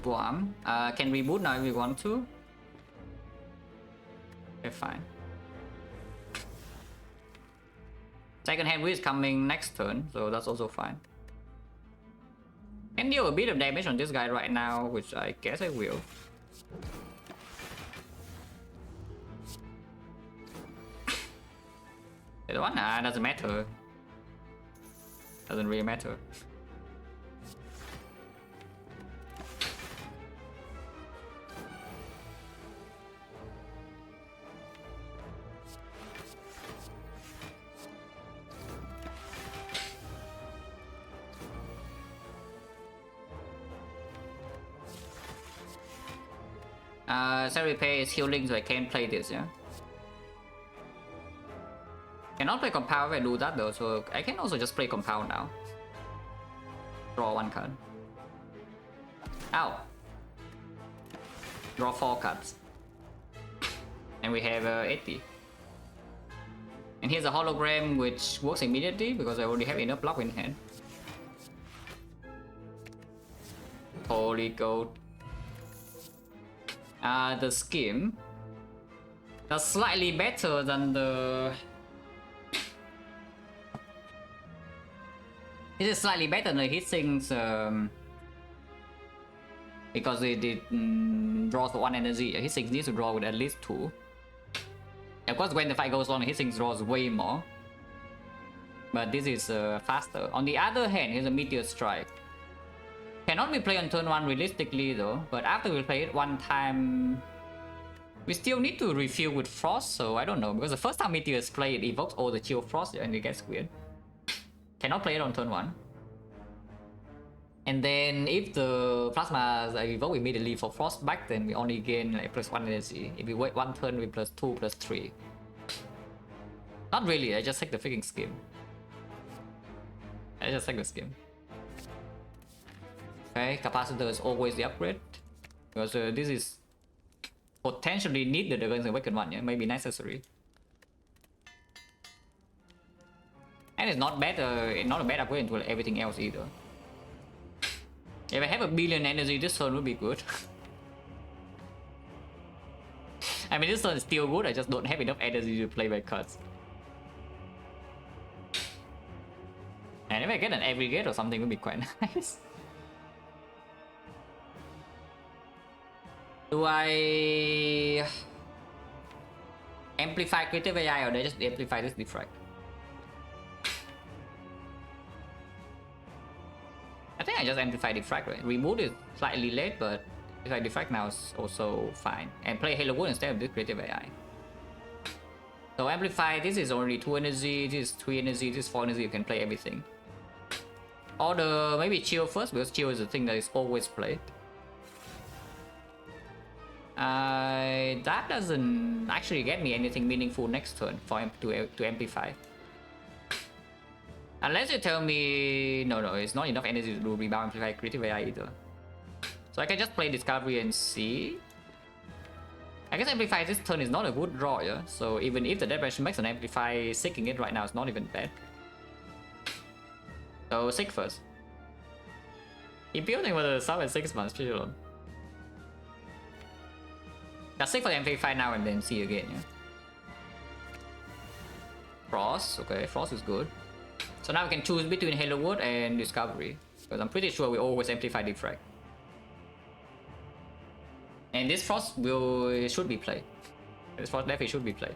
Can reboot now if we want to. Okay, fine. Second hand is coming next turn, so that's also fine. Can deal a bit of damage on this guy right now, which I guess I will. The one? Doesn't matter. Doesn't really matter. Cell Repair is healing, so I can't play this, yeah? Cannot play Compound if I do that though, so I can also just play Compound now. Draw one card. Ow! Draw 4 cards. And we have 80. And here's a hologram which works immediately because I already have enough block in hand. Holy gold. The scheme that's slightly better than the. This is slightly better than the Hitsings because it draws 1 energy. Hitsings needs to draw with at least 2. Of course, when the fight goes on, Hitsings draws way more. But this is faster. On the other hand, here's a Meteor Strike. Cannot be played on turn 1 realistically though, but after we play it one time, we still need to refill with Frost, so I don't know, because the first time Meteors play it evokes all the Chill Frost and it gets weird. Cannot play it on turn 1. And then if the Plasmas are evoked immediately for Frost back, then we only gain like +1 energy. If we wait one turn, we +2, +3. Not really, I just take the freaking scheme. I just take the scheme. Okay, Capacitor is always the upgrade. Because this is potentially needed against the Wicked One, yeah? Maybe necessary. And it's not better, not a bad upgrade into everything else either. If I have a billion energy, this turn would be good. I mean, this turn is still good, I just don't have enough energy to play my cards. And if I get an aggregate or something, it would be quite nice. Do I amplify Creative AI or do I just amplify this Defect? I think I just amplify Defect, right? Reboot is slightly late, but It's like Defect now is also fine. And play Halo Wood instead of this creative AI. So Amplify, this is only 2 energy, this is 3 energy, this is 4 energy, you can play everything. Or the maybe Chill first, because Chill is the thing that is always played. That doesn't actually get me anything meaningful next turn for him to Amplify. Unless you tell me, no, it's not enough energy to do Rebound Amplify Creative AI either. So I can just play Discovery and see. I guess Amplify this turn is not a good draw, yeah? So even if the Dead Pressure makes an Amplify, seeking it right now is not even bad. So 6 first. Imputing with the sub at 6 months, pretty long. That's 6 for the Amplify now and then see again, yeah? Frost, okay, Frost is good. So now we can choose between Halo Wood and Discovery. Because I'm pretty sure we always Amplify Defect. And this Frost should be played. This Frost definitely should be played.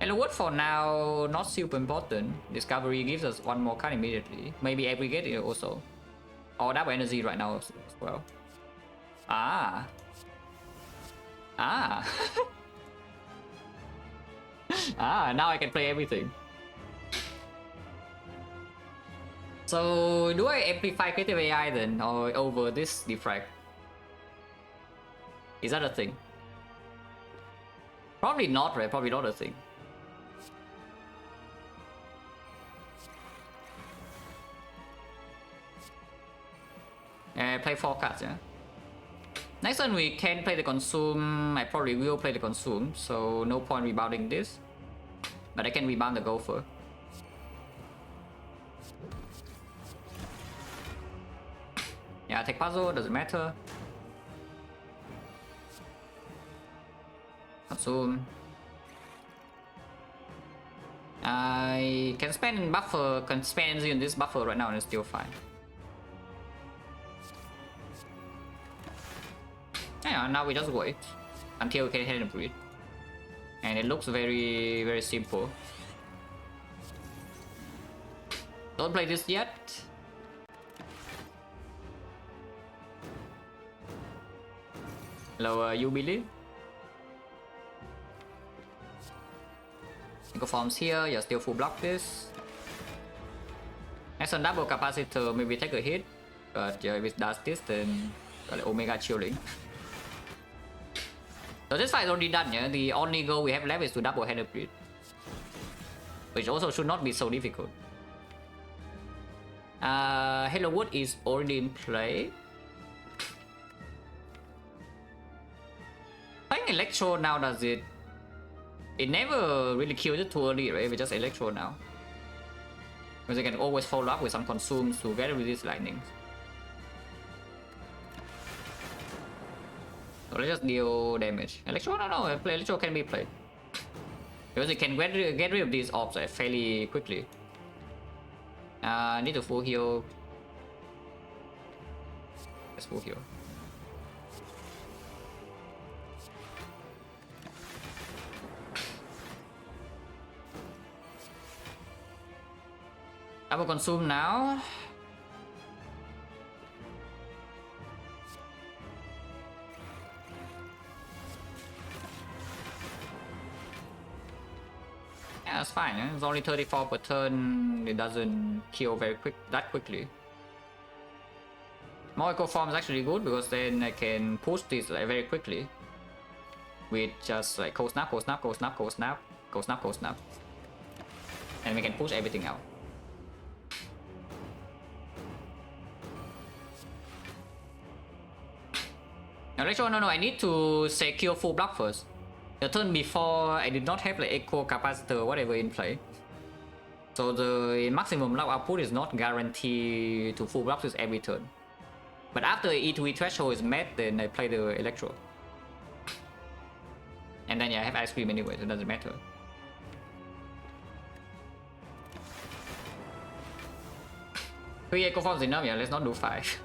Halo Wood for now, not super important. Discovery gives us 1 more card immediately. Maybe Aggregate also. Or Double Energy right now as well. Ah. Ah. Ah, now I can play everything. So, do I Amplify Creative AI then, or over this Defect? Is that a thing? Probably not, right? Probably not a thing. Play 4 cards, yeah? Next turn we can play the Consume. I probably will play the Consume, so no point rebounding this. But I can rebound the Gopher. Yeah, take puzzle, doesn't matter. Consume. I can spend buffer, can spend energy on this buffer right now and it's still fine. Yeah, now we just wait until we can hit and breed. And it looks very, very simple. Don't play this yet. Hello, you believe? Eco forms here, you still full block this. Next on double capacitor, maybe take a hit. But yeah, if it does this, then like Omega chilling. So this fight is already done, yeah? The only goal we have left is to double header breed. Which also should not be so difficult. Halo Wood is already in play. Playing Electro now does it... It never really killed it too early, right? We just Electro now. Because they can always follow up with some consumes to get rid of these lightnings. So let's just deal damage. Electro? No, Electro can be played. Because it can get rid of these orbs fairly quickly. Need to full heal. Let's full heal. I will consume now. Yeah, that's fine. It's only 34 per turn. It doesn't kill that quickly. More eco form is actually good because then I can push this very quickly. With just like cold snap, cold snap, cold snap, cold snap, cold snap, cold snap. And we can push everything out. Electro, no, I need to secure full block first. The turn before, I did not have like echo capacitor whatever in play. So the maximum block output is not guaranteed to full block this every turn. But after E2E threshold is met, then I play the Electro. And then yeah, I have Ice Cream anyway, so it doesn't matter. Three echo forms enough, yeah, let's not do 5.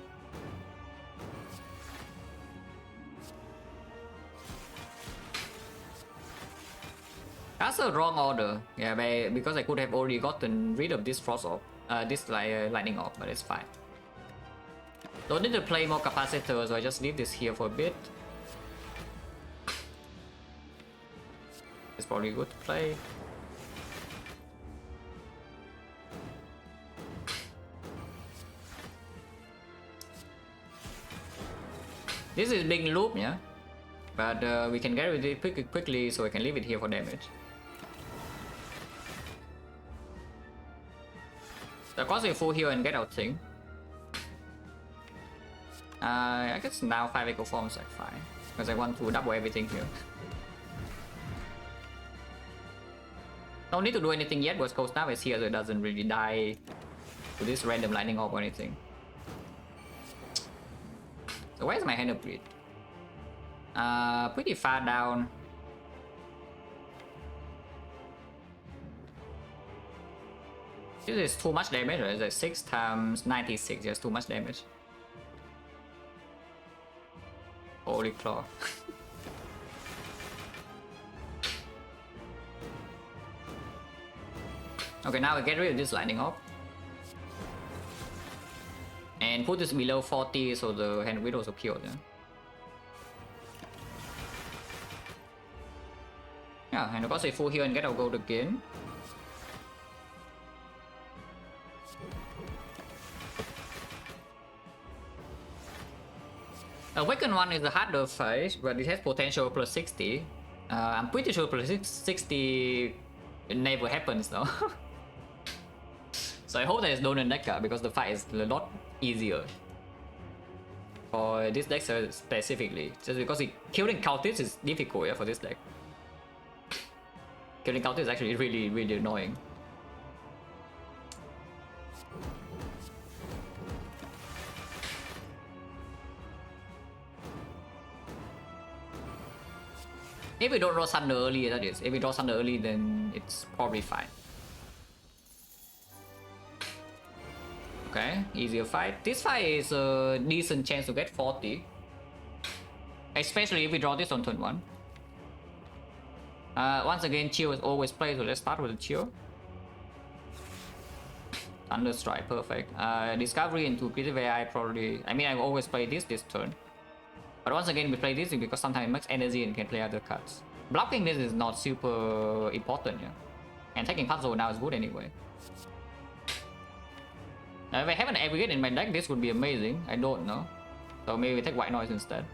That's a wrong order, yeah, because I could have already gotten rid of this frost orb, this lightning orb, but it's fine. Don't need to play more capacitor, so I just leave this here for a bit. It's probably good to play. This is big loop, yeah? But we can get rid of it quickly, so I can leave it here for damage. So cost a full heal and get out thing. I guess now 5 echo forms are fine, because I want to double everything here. Don't need to do anything yet, because Cold Snap is here, so it doesn't really die to this random lightning orb or anything. So where's my hand of breed? Pretty far down. This is too much damage, right? It's like 6 times 96, just too much damage. Holy claw. Okay, now I get rid of this lightning orb. And put this below 40 so the hand widows are killed. Yeah, and I got a full heal and get our gold again. Awakened one is the harder fight, but it has potential plus 60. I'm pretty sure plus 60 never happens though. So I hope that it's Donut deck because the fight is a lot easier for this deck specifically. Just because killing cultists is difficult, yeah, for this deck. Killing cultists is actually really annoying. If we don't draw Thunder early, that is. If we draw Thunder early, then it's probably fine. Okay, easier fight. This fight is a decent chance to get 40. Especially if we draw this on turn 1. Once again, Chill is always played, so let's start with the Chill. Thunder Strike, perfect. Discovery into Creative AI probably... I mean, I always play this turn. But once again, we play this because sometimes it makes energy and can play other cards. Blocking this is not super important, yeah. And taking puzzle now is good anyway. Now, if I have an aggregate in my deck, this would be amazing. I don't know. So maybe we take White Noise instead.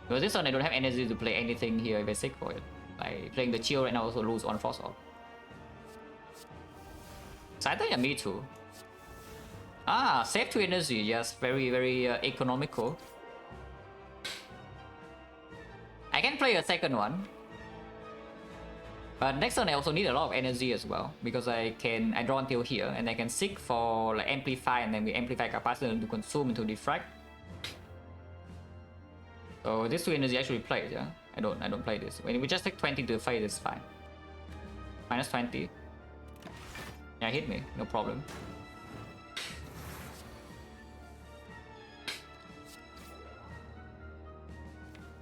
Because this turn I don't have energy to play anything here if I seek for it. Like playing the Chill right now also lose on Frost Orb. So I think yeah, me too. Ah, save 2 energy, yes, very economical. I can play a second one. But next turn I also need a lot of energy as well, because I draw until here and I can seek for like amplify, and then we amplify capacitor to consume into Defect. So this 2 energy actually plays, yeah. I don't play this. When we just take 20 to fight, it's fine. Minus 20. Yeah, hit me, no problem.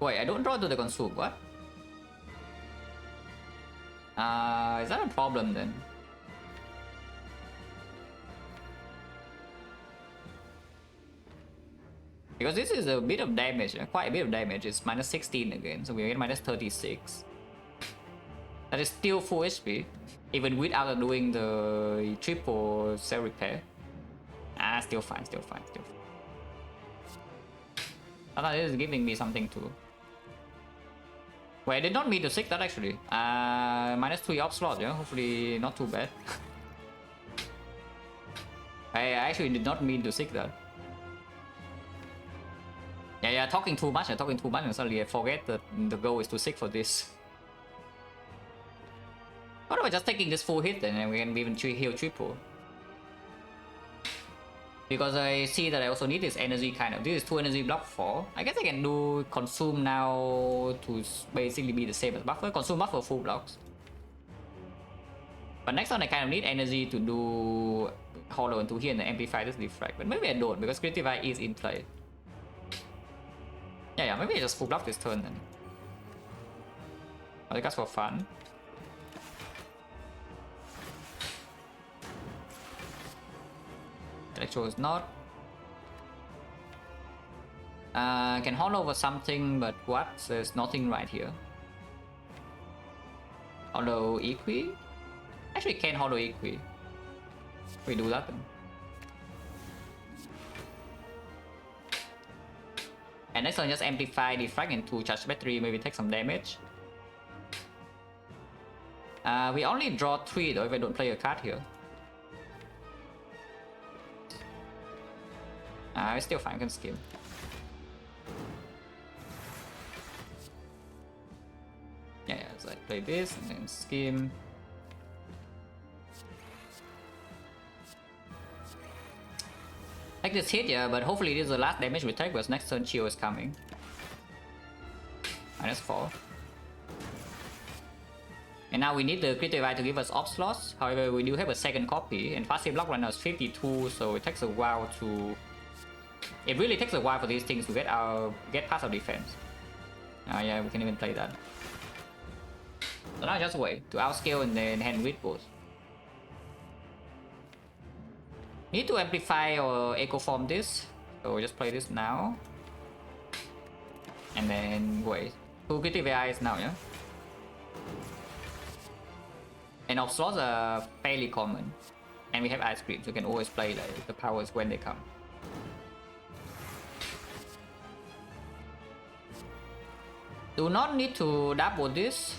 Wait, I don't draw to the consume, what? Is that a problem then? Because this is a bit of damage, quite a bit of damage. It's minus 16 again, so we get minus 36. That is still full HP, even without doing the triple cell repair. Ah, still fine. This is giving me something too. Wait, I did not mean to seek that actually. Minus 3 off slot, yeah, hopefully not too bad. I actually did not mean to seek that. Yeah, talking too much, and suddenly I forget that the goal is to seek for this. What about just taking this full hit then, and we can even heal triple? Because I see that I also need this energy kind of. This is 2 energy block 4. I guess I can do consume now to basically be the same as buffer. Consume buffer full blocks. But next one I kind of need energy to do hollow into here and then amplify this Defect. But maybe I don't, because Creative Eye is in play. Yeah, maybe I just full block this turn then. I think that's for fun. Electro is not. Can hold over something, but what? There's nothing right here. Hollow Equi? Actually can Hollow Equi. We do that then. And next one just amplify Defect into charge battery, maybe take some damage. We only draw 3 though if I don't play a card here. It's still fine, I can skim. Yeah, so I play this and then skim. Take this hit, yeah, but hopefully this is the last damage we take because next turn Chill is coming. -4. And now we need the critical eye to give us op slots. However, we do have a second copy, and passive block right now is 52, so it takes a while to. It really takes a while for these things to get past our defense. Yeah, we can even play that. So now just wait to outscale and then hand read both. Need to amplify or echo form this, so we just play this now. And then wait. 2 critical eyes now, yeah? And op slots are fairly common. And we have ice cream, so we can always play like, the powers when they come. Do not need to double this.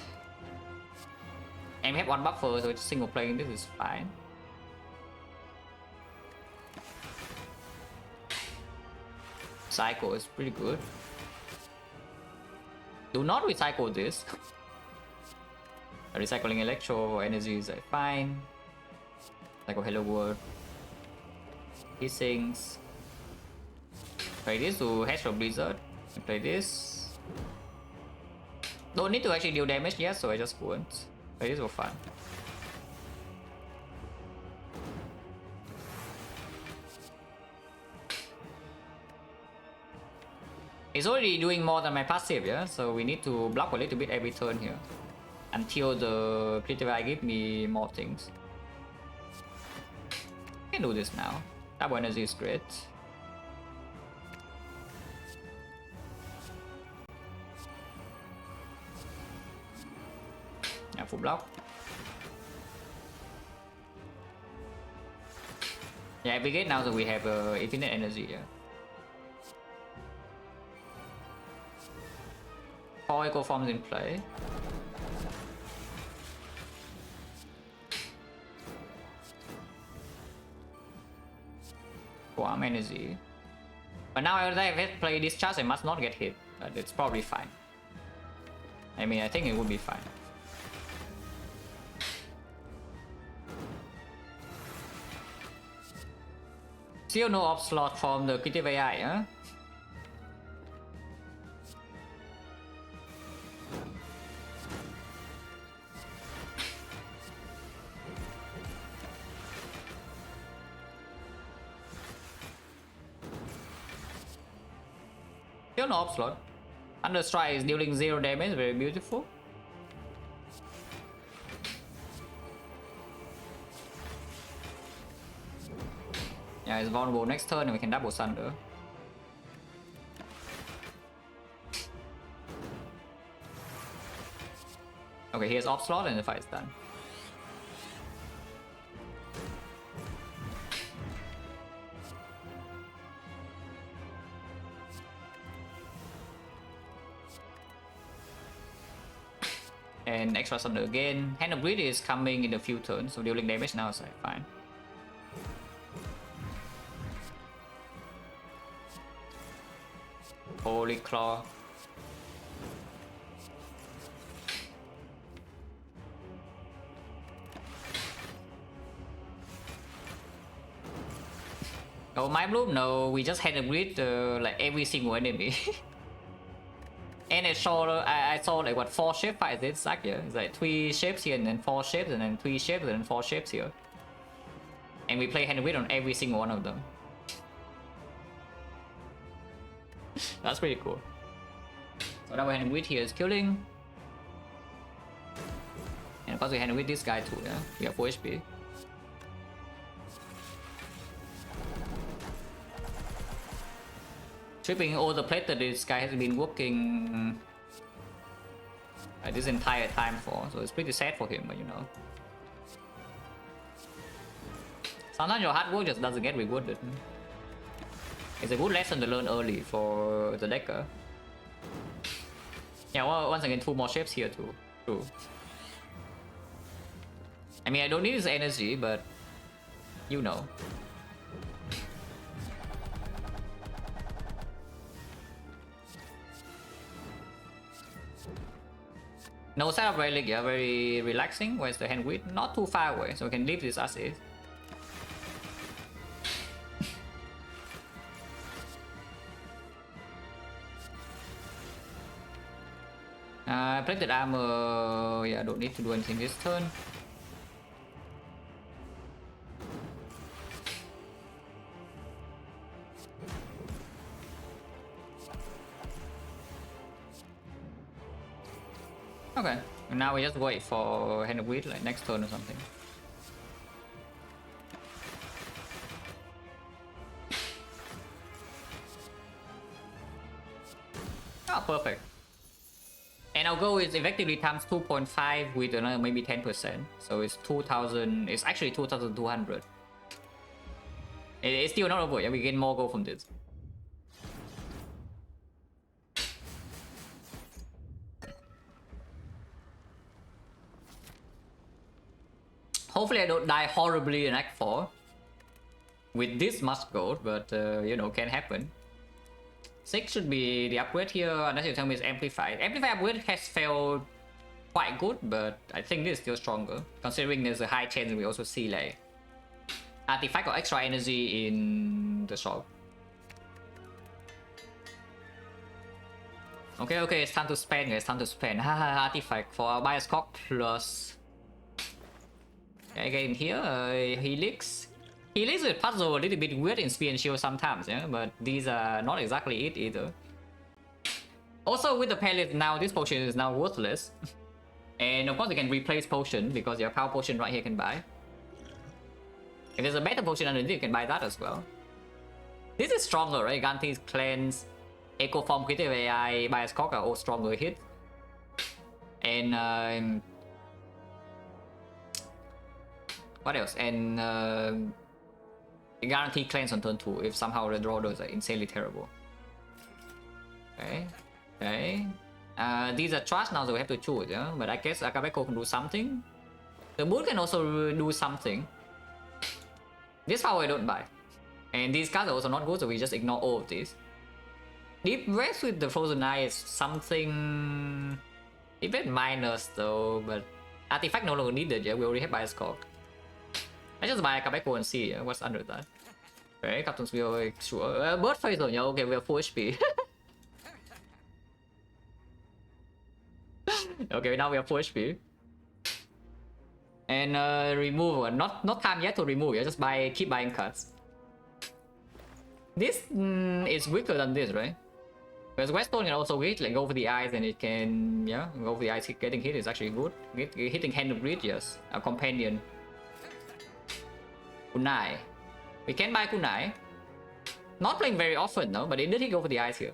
And we have 1 buffer, so it's single playing, this is fine. Cycle is pretty good. Do not recycle this. Recycling electro energy is fine. Cycle hello world. Hissings. Play this to Hedge or Blizzard. Play this. Don't need to actually deal damage yet, so I just won't. Play this for fun. It's already doing more than my passive, yeah? So we need to block a little bit every turn here. Until the critical eye give me more things. I can do this now. Double energy is great. Yeah, full block. Yeah, we get now that we have infinite energy, yeah. 4 echo forms in play. Warm energy. But now if I play this charge, I must not get hit. But it's probably fine. I mean, I think it would be fine. Still no op slot from the critical AI, huh? Still no op slot. Understrike is dealing 0 damage, very beautiful. Yeah, it's vulnerable next turn and we can double Sunder. Okay, here's op slot and the fight is done. And extra Sunder again. Hand of Greed is coming in a few turns, so dealing damage now is like fine. Holy Claw. Oh, my bloom? No, we just had a grid like every single enemy. And I saw like what 4 shape fights it's like, yeah. It's like 3 shapes here and then 4 shapes and then 3 shapes and then 4 shapes here. And we play hand grid on every single one of them. That's pretty cool. So now we hand grid here is killing. And of course we hand grid this guy too, yeah. We have 4 HP. Tripping all the plate that this guy has been working this entire time for, so it's pretty sad for him, but you know. Sometimes your hard work just doesn't get rewarded. It's a good lesson to learn early for the decker. Yeah, well, once again, 2 more shapes here too. True. I mean, I don't need his energy, but you know. No setup Relic, yeah, very relaxing. Where's the hand width? Not too far away, so we can leave this as is. Plated armor, yeah, don't need to do anything this turn. Okay, and now we just wait for hand of wheat like next turn or something. Oh, perfect. And our goal is effectively times 2.5 with another maybe 10%. So it's 2000, it's actually 2200. It's still not over, yeah, we get more gold from this. Hopefully I don't die horribly in Act 4 with this much gold, but you know, can happen. 6 should be the upgrade here, unless you tell me it's Amplified. Amplified upgrade has failed quite good, but I think this is still stronger, considering there's a high chance we also see like artifact or extra energy in the shop. Okay, okay, it's time to spend, guys, time to spend. Haha, artifact for our bias cock plus. Okay, again here, Helix. Helix with puzzle a little bit weird in Spear and Shield sometimes, yeah, but these are not exactly it either. Also with the palette now, this potion is now worthless. And of course you can replace potion because your power potion right here can buy. If there's a better potion underneath, you can buy that as well. This is stronger, right? Guarantees cleanse, echo form, critical AI, bias cock are all stronger hit. And what else? And guarantee cleanse on turn 2 if somehow the draw does are insanely terrible. Okay, okay. These are trash now, so we have to choose, yeah? But I guess Akabeko can do something. The Moon can also do something. This power I don't buy. And these cards are also not good, so we just ignore all of these. Deep Breath with the Frozen Eye is something a bit minus though, but artifact no longer needed, yeah? We already have Bias Cock. I just buy a Kabeko and see what's under that. Okay, Captain's Wheel, sure. Bird Face though, yeah, okay, we have 4 HP. Okay, now we have 4 HP. And remove, not time yet to remove, yeah, just keep buying cards. This is weaker than this, right? Because Weststone can also hit, like go for the eyes and it can, yeah, go for the eyes, getting hit is actually good. Hitting Hand of Greed, yes, a companion. Kunai. We can buy Kunai. Not playing very often, no, but it did go for the eyes here.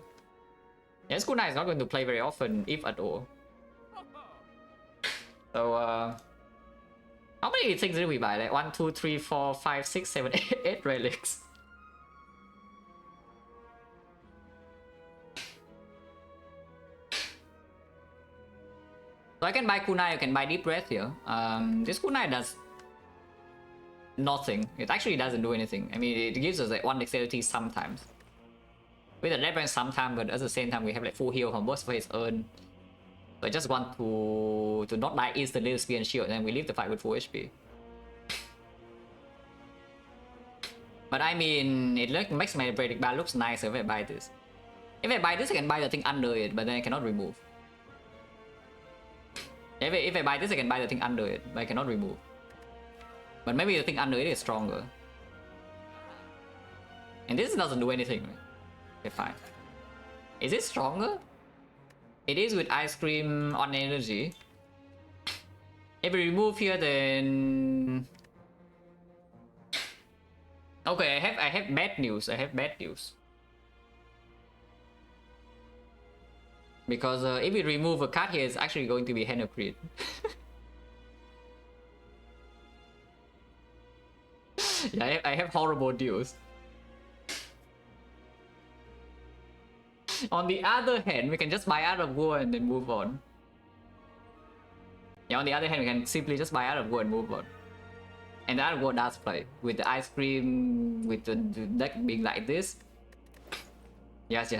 Yes, Kunai is not going to play very often, if at all. So, how many things did we buy? Like 1, 2, 3, 4, 5, 6, 7, 8 relics. So I can buy Kunai, I can buy Deep Breath here. This Kunai does nothing. It actually doesn't do anything. I mean, it gives us like 1 dexterity sometimes. With a left range sometimes, but at the same time we have like full heal from both phase earn. So I just want to not die instantly with Spear and Shield, and then we leave the fight with full HP. But I mean, it makes my Predict Bar looks nice if I buy this. If I buy this, I can buy the thing under it, but then I cannot remove. If I buy this, I can buy the thing under it, but I cannot remove. But maybe the thing under it is stronger. And this doesn't do anything. Okay, fine. Is it stronger? It is with Ice Cream on energy. If we remove here, then... Okay, I have bad news. I have bad news. Because if we remove a card here, it's actually going to be Hand of Creed. Yeah, I have horrible deals. On the other hand, we can just buy out of war and then move on. Yeah, on the other hand, we can simply just buy out of war and move on. And the other war does play. With the ice cream, with the deck being like this. Yes.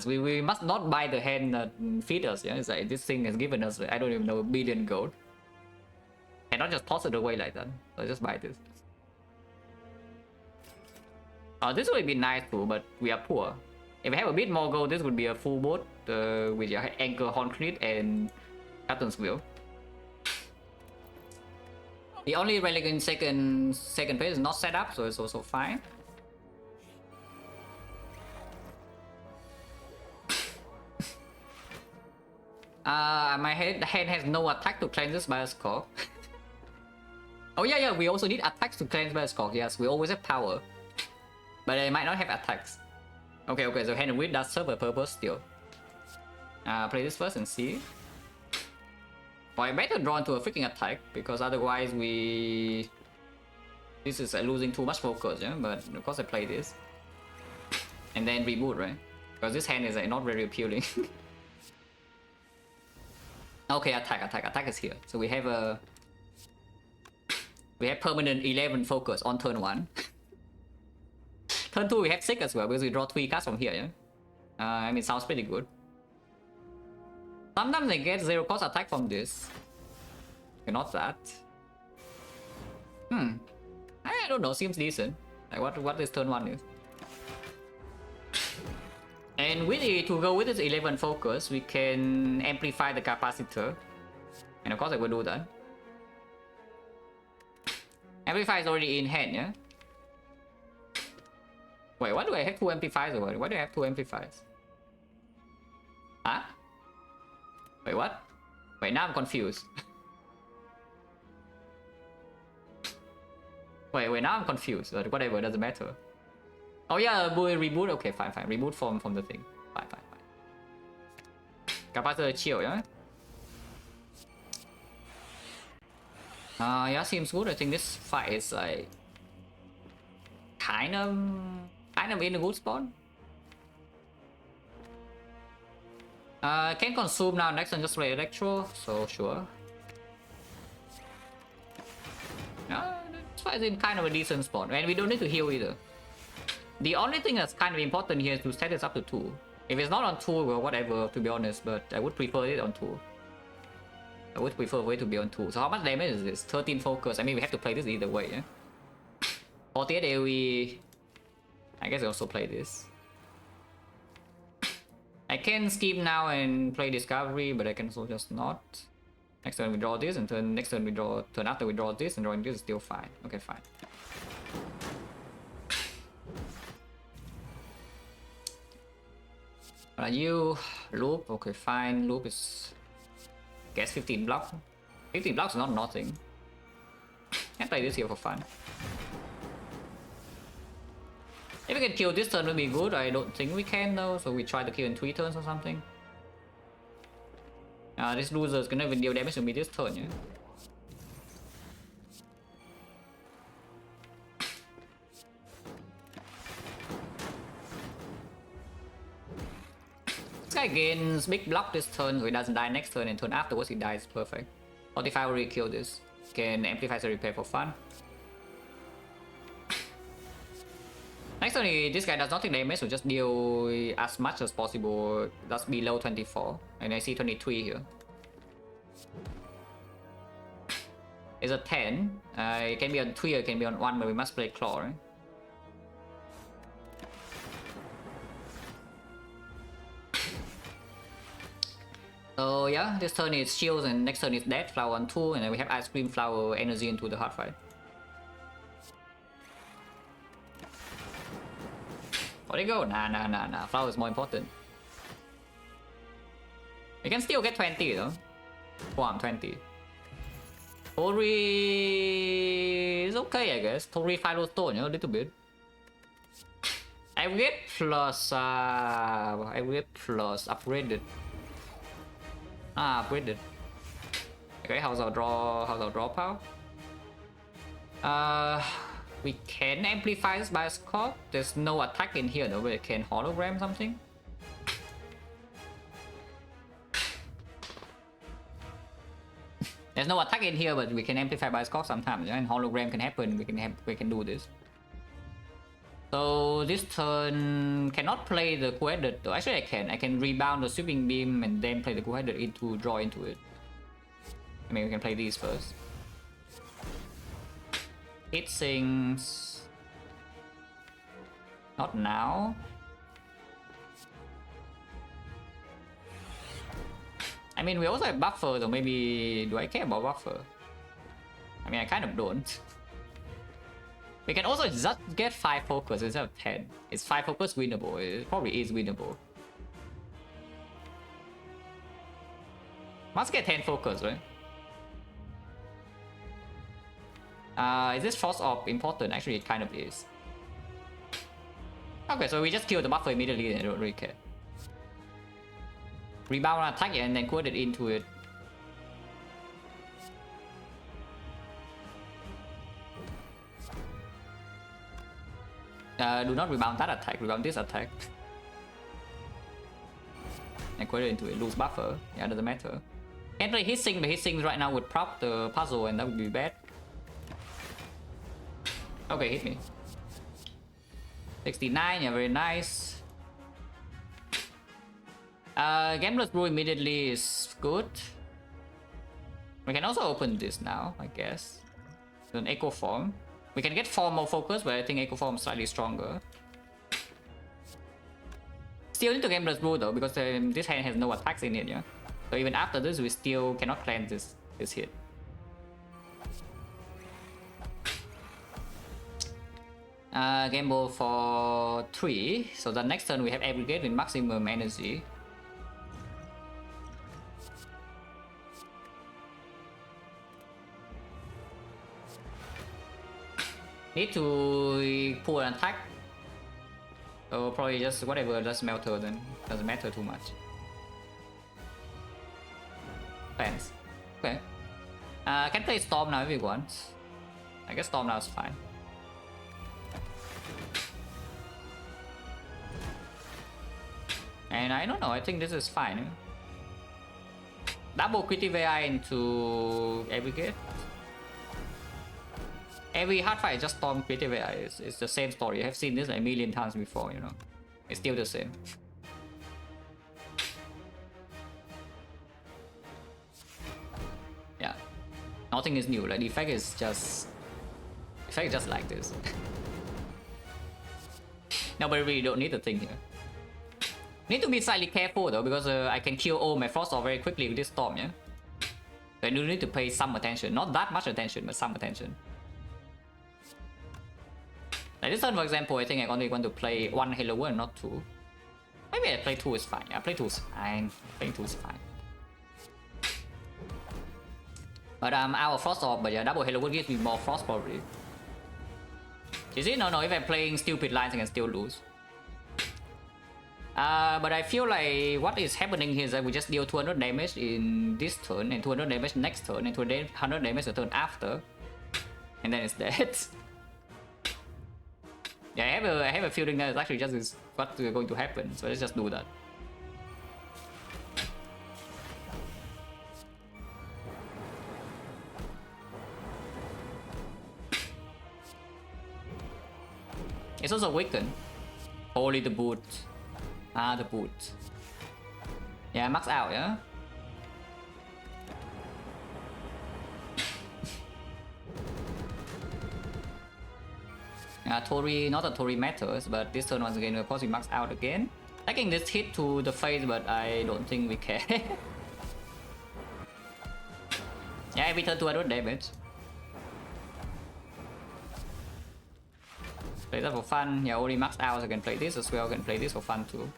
We must not buy the hand that feed us. Yeah, it's like this thing has given us, I don't even know, a billion gold. And not just toss it away like that. So just buy this. This would be nice too, but we are poor. If we have a bit more gold, this would be a full boat with your Anchor, Concrete, and Captain's Wheel. The only relic in second phase is not set up, so it's also fine. My hand has no attack to cleanse this by a score. Oh yeah, we also need attacks to cleanse by a score. Yes, we always have power. But they might not have attacks. Okay, so Hand of Wit does serve a purpose still. Play this first and see. Well, I better draw into a freaking attack, because otherwise this is losing too much focus, yeah? But of course I play this. And then reboot, right? Because this hand is not very appealing. Okay, attack is here. So we have permanent 11 focus on turn 1. Turn 2 we have 6 as well, because we draw 3 cards from here, yeah? I mean, sounds pretty good. Sometimes I get 0 cost attack from this. Okay, not that. I don't know, seems decent. Like what this turn 1 is. And with it, to go with this 11 focus, we can amplify the capacitor. And of course I will do that. Amplify is already in hand, yeah? Wait, why do I have 2 amplifiers over? Why do I have 2 amplifiers? Huh? Wait, what? Wait, now I'm confused. wait, now I'm confused. But whatever, doesn't matter. Oh yeah, reboot. Okay, fine. Reboot from the thing. Fine. Capacitor chill, yeah? Yeah, seems good. I think this fight is like kind of in a good spot. Can consume now. Next one just play Electro, so sure. This fight is in kind of a decent spot, and we don't need to heal either. The only thing that's kind of important here is to set this up to 2. If it's not on 2, well, whatever, to be honest, but I would prefer it on 2. I would prefer it to be on 2. So how much damage is this? 13 focus. I mean, we have to play this either way, yeah? 48 AoE. I guess I also play this. I can skip now and play Discovery, but I can also just not. Next turn we draw this, and next turn we draw. Turn after we draw this, and drawing this is still fine. Okay, fine. What are you? Loop. Okay, fine. Loop is. Guess 15 blocks. 15 blocks is not nothing. Can play this here for fun. If we can kill this turn, will be good. I don't think we can though, so we try to kill in 3 turns or something. This loser is gonna even deal damage to me this turn, yeah. This guy gains big block this turn, so he doesn't die next turn, and turn afterwards he dies. Perfect. 45 already kill this. Can amplify the repair for fun. Next turn, this guy does not take damage, so just deal as much as possible. That's below 24. And I see 23 here. It's a 10. It can be on 3 or it can be on 1, but we must play Claw, right? So yeah, this turn is Shields and next turn is Death Flower on 2, and then we have Ice Cream Flower Energy into the hard fight. There you go. Nah. Flower is more important. We can still get 20 though. Oh, I'm 20. Tori is okay, I guess. Tori Philo Stone, you know, a little bit. I will get plus upgraded. Ah, upgraded. Okay, how's our draw power? We can amplify this by a scope. There's no attack in here though, but it can hologram something. There's no attack in here, but we can amplify by scope sometimes, yeah? And hologram can happen. We can do this. So this turn cannot play the co-headed though. Actually, I can rebound the sweeping beam and then play the co-headed into draw into it. I mean, we can play these first. It sinks. Not now. I mean, we also have buffer, so maybe... Do I care about buffer? I mean, I kind of don't. We can also just get 5 focus instead of 10. Is 5 focus winnable? It probably is winnable. Must get 10 focus, right? Is this Frost Orb important? Actually, it kind of is. Okay, so we just kill the buffer immediately and I don't really care. Rebound on attack and then put it into it. Do not rebound that attack, rebound this attack. And put it into it, lose buffer. Yeah, doesn't matter. Can't play hit sync, but hit sync right now would prop the puzzle and that would be bad. Okay, hit me. 69, yeah, very nice. Gambler's Brew immediately is good. We can also open this now, I guess. So an Echo Form. We can get 4 more focus, but I think Echo Form is slightly stronger. Still need to Gambler's Brew though, because this hand has no attacks in it, yeah? So even after this, we still cannot cleanse this hit. Gamble for 3. So the next turn we have Aggregate with maximum energy. Need to pull an attack. So probably just whatever, just Melter then. Doesn't matter too much. Fans. Okay. Can play Storm now if you want. I guess Storm now is fine. And I don't know, I think this is fine. Double creative AI into Aggregate. Every hard fight is just Storm creative AI. It's the same story. I have seen this like a million times before, you know. It's still the same. Yeah. Nothing is new. Like Defect is just like this. No, but we really don't need the thing here. Need to be slightly careful though, because I can kill all my Frost Orb very quickly with this Storm, yeah? So I do need to pay some attention. Not that much attention, but some attention. Like this turn, for example, I think I only want to play 1 Halo 1, not 2. Maybe I play 2 is fine. Yeah, play 2 is fine. Playing 2 is fine. But out of Frost Orb, but yeah, double Halo 1 gives me more Frost probably. You see? No, if I'm playing stupid lines, I can still lose. But I feel like what is happening here is that we just deal 200 damage in this turn, and 200 damage next turn, and 200 damage the turn after. And then it's dead. Yeah, I have a feeling that it's actually just what's going to happen, so let's just do that. It's also weakened. Holy the boot. Ah, the boot. Yeah, max out, yeah? Tori, not that Tori matters, but this turn once again of course we max out again. Taking this hit to the face, but I don't think we care. Yeah, every turn 200 damage. Play that for fun. Yeah, already maxed out, so I can play this as well. I can play this for fun too.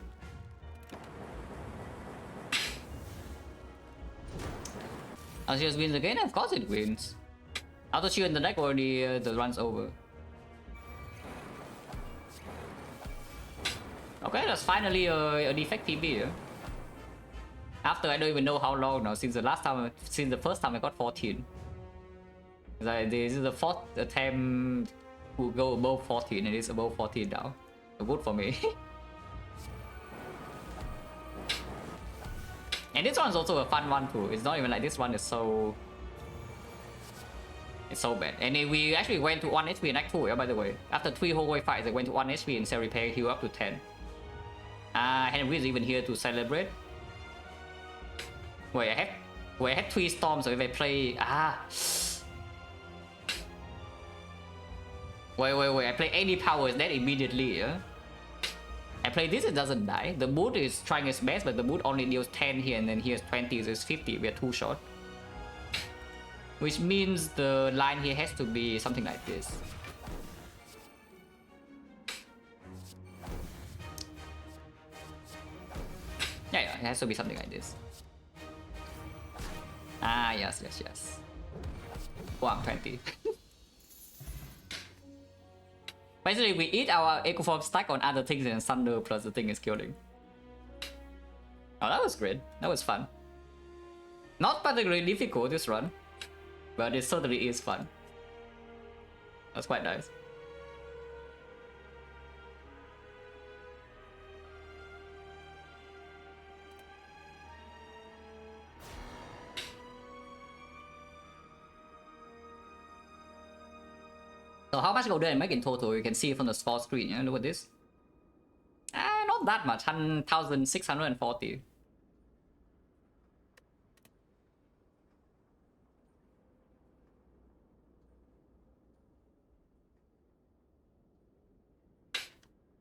Arceus wins again? Of course it wins. Auto shield in the deck already the run's over. Okay, that's finally a defect PB. After I don't even know how long now, since the first time I got 14. Like, this is the 4th attempt to go above 14, and it's above 14 now. So good for me. And this one's also a fun one too. It's not even like this one is so... It's so bad. And we actually went to 1 HP in Act 2, yeah, by the way. After 3 whole way fights, I went to 1 HP in Cell Repair, heal up to 10. Henry is even here to celebrate. Wait, I had 3 storms, so if I play... Wait, I play any powers then immediately, yeah? I play this, it doesn't die. The boot is trying its best, but the boot only deals 10 here, and then here's 20, so it's 50. We are 2 short. Which means the line here has to be something like this. Yeah, it has to be something like this. Yes. Wow, 20. Basically, we eat our Ecoform stack on other things and Thunder plus the thing is killing. Oh, that was great. That was fun. Not particularly difficult, this run. But it certainly is fun. That's quite nice. So how much gold did I make in total? You can see from the small screen, yeah? Look at this. Not that much, 1,640.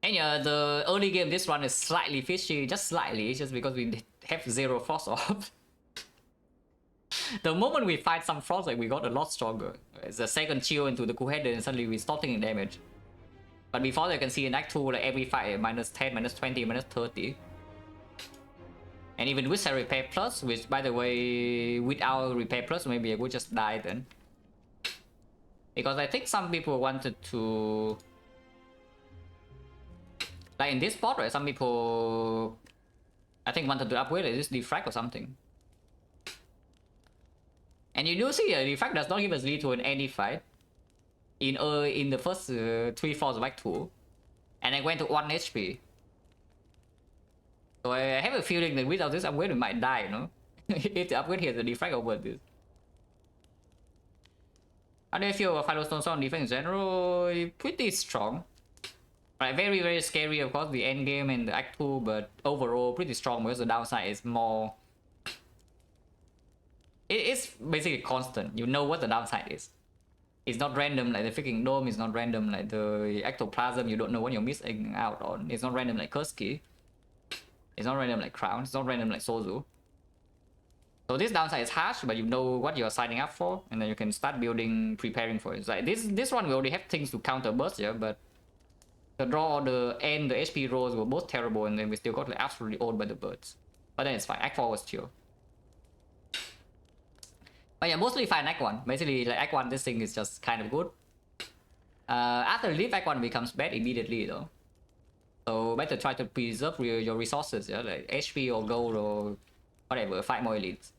And yeah, the early game this one is slightly fishy, just slightly, just because we have 0 frost off. The moment we fight some frost, like, we got a lot stronger. It's a second chill into the cool head and suddenly we stop taking damage. But before that, you can see in Act 2, like every fight, minus 10, minus 20, minus 30. And even with a repair plus, which by the way, without repair plus, maybe I would just die then. Because I think some people wanted to... Like in this spot, right, some people... I think wanted to upgrade this Defect or something. And you do see, Defect does not give us lethal in any fight. In the first 3 falls of Act 2. And I went to 1 HP. So I have a feeling that without this upgrade we might die, you know? If the upgrade here is the Defect over this. How do you feel about Firestone on defense in general? Pretty strong. Like very, very scary, of course, the end game and the Act 2, but overall pretty strong because the downside is more... It's basically constant. You know what the downside is. It's not random like the freaking Dome, it's not random like the Ectoplasm, you don't know what you're missing out on. It's not random like Kurski. It's not random like Crown, it's not random like Sozu. So this downside is harsh, but you know what you're signing up for, and then you can start building, preparing for it. It's like this one we already have things to counter burst here, but the draw, the HP rolls were both terrible, and then we still got like absolutely owned by the birds. But then it's fine, Act 4 was chill. But yeah, mostly fine Act 1. Basically, like Act 1, this thing is just kind of good. After leave, Act 1 becomes bad immediately though. So better try to preserve your resources, yeah, like HP or gold or whatever, fight more elites.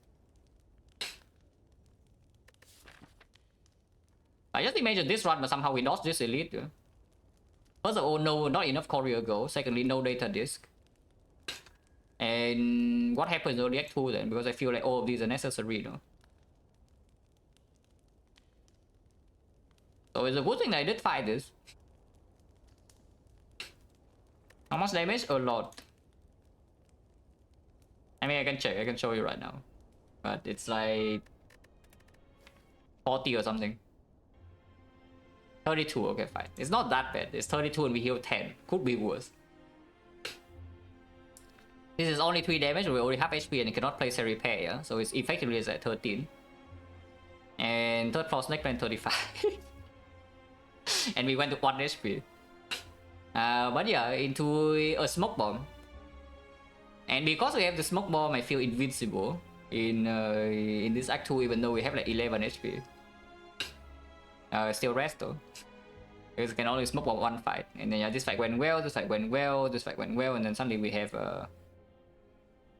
I just imagine this run, but somehow we lost this elite. Yeah? First of all, no, not enough courier gold. Secondly, no data disk. And what happens in Act 2 then? Because I feel like all of these are necessary, you know. So it's a good thing that I did fight this. How much damage? A lot. I mean, I can check. I can show you right now. But it's like 40 or something. 32, okay, fine. It's not that bad. It's 32 and we heal 10. Could be worse. This is only 3 damage. We only have HP and it cannot place a repair, yeah? So it's effectively is at 13. And third floor snake plan 35. And we went to 1 HP. But yeah, into a smoke bomb. And because we have the smoke bomb, I feel invincible in this Act 2, even though we have like 11 HP. Still rest though. Because we can only smoke bomb 1 fight. And then yeah, this fight went well, this fight went well, this fight went well, and then suddenly we have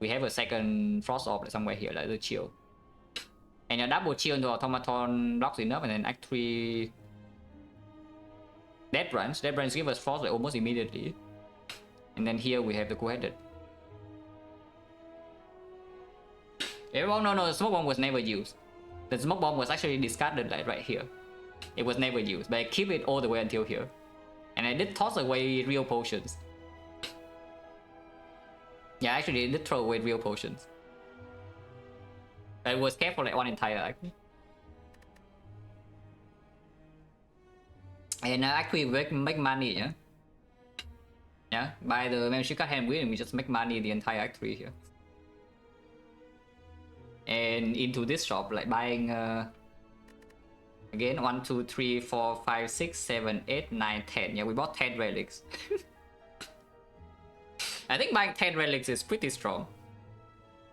we have a second frost orb like somewhere here, like the chill. And your double chill into automaton blocks enough, and then act 3 dead branch. Dead branch give us frost like almost immediately. And then here we have the cool-headed. Oh no, the smoke bomb was never used. The smoke bomb was actually discarded like right here. It was never used, but I keep it all the way until here. And I did toss away real potions. Yeah, actually I did throw away real potions. I was kept for like one entire actually. And actually make money, yeah? Yeah, by the membership card hand wheel, we just make money the entire act 3 here. And into this shop, like buying again 1, 2, 3, 4, 5, 6, 7, 8, 9, 10. Yeah, we bought 10 relics. I think buying 10 relics is pretty strong.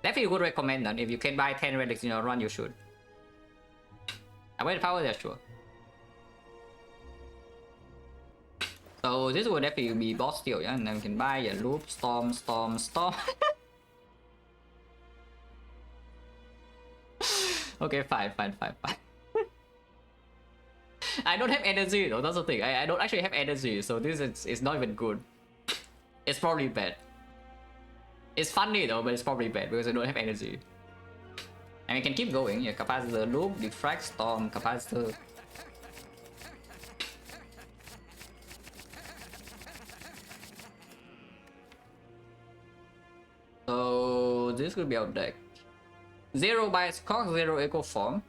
Definitely would recommend that. If you can buy 10 relics in your run, you should. I wear the power there, sure. So this will definitely be boss steal, yeah? And then we can buy a loop, storm. Okay, fine. I don't have energy though, that's the thing. I don't actually have energy, so this is not even good. It's probably bad. It's funny though, but it's probably bad because I don't have energy. And we can keep going, yeah, capacitor, loop, defect, storm, capacitor. So this could be our deck. 0 bias cock, 0 echo form.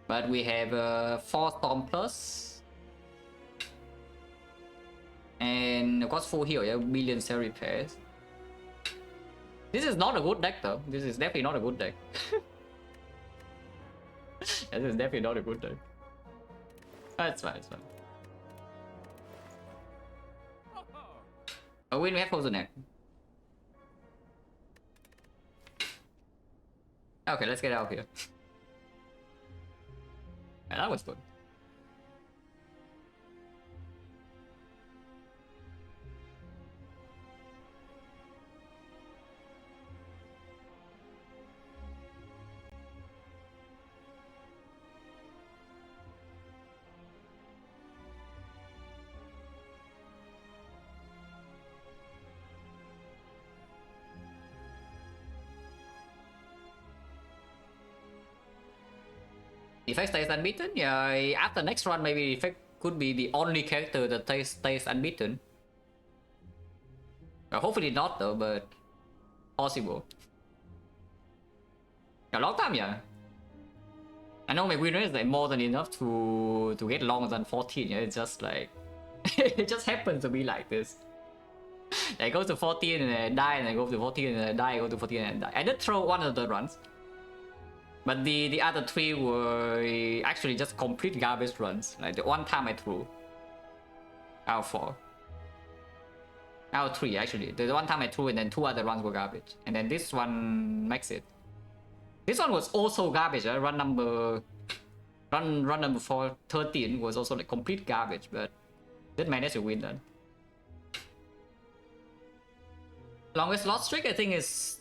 But we have 4 storm plus. And of course full heal, yeah, million cell repairs. This is not a good deck though. This is definitely not a good deck. Yeah, this is definitely not a good deck. It's fine. Oh, we have frozen neck. Okay, let's get out of here. Yeah, that was fun. Defect stays unbeaten? Yeah, after next run maybe Defect could be the only character that stays unbeaten. Hopefully not though, but possible. A long time, yeah. I know my win rate is like more than enough to get longer than 14, yeah. It's just like it just happens to be like this. I go to 14 and I die, and I go to 14 and I die, I go to 14 and I die. I did throw one of the runs. But the other 3 were actually just complete garbage runs. Like the one time I threw. Out of 4. Out of 3 actually. The one time I threw and then 2 other runs were garbage. And then this one makes it. This one was also garbage. Run number 13 was also like complete garbage, but did manage to win then. Longest lost streak I think is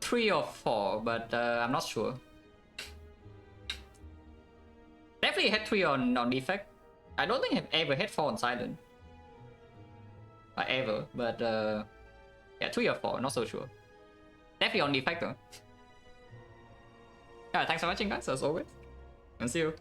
3 or 4, but I'm not sure. Definitely had 3 on Defect. I don't think I've ever had 4 on Silent. Ever, but yeah, 3 or 4, not so sure. Definitely on Defect though. Yeah, thanks for watching guys, as always. And see you.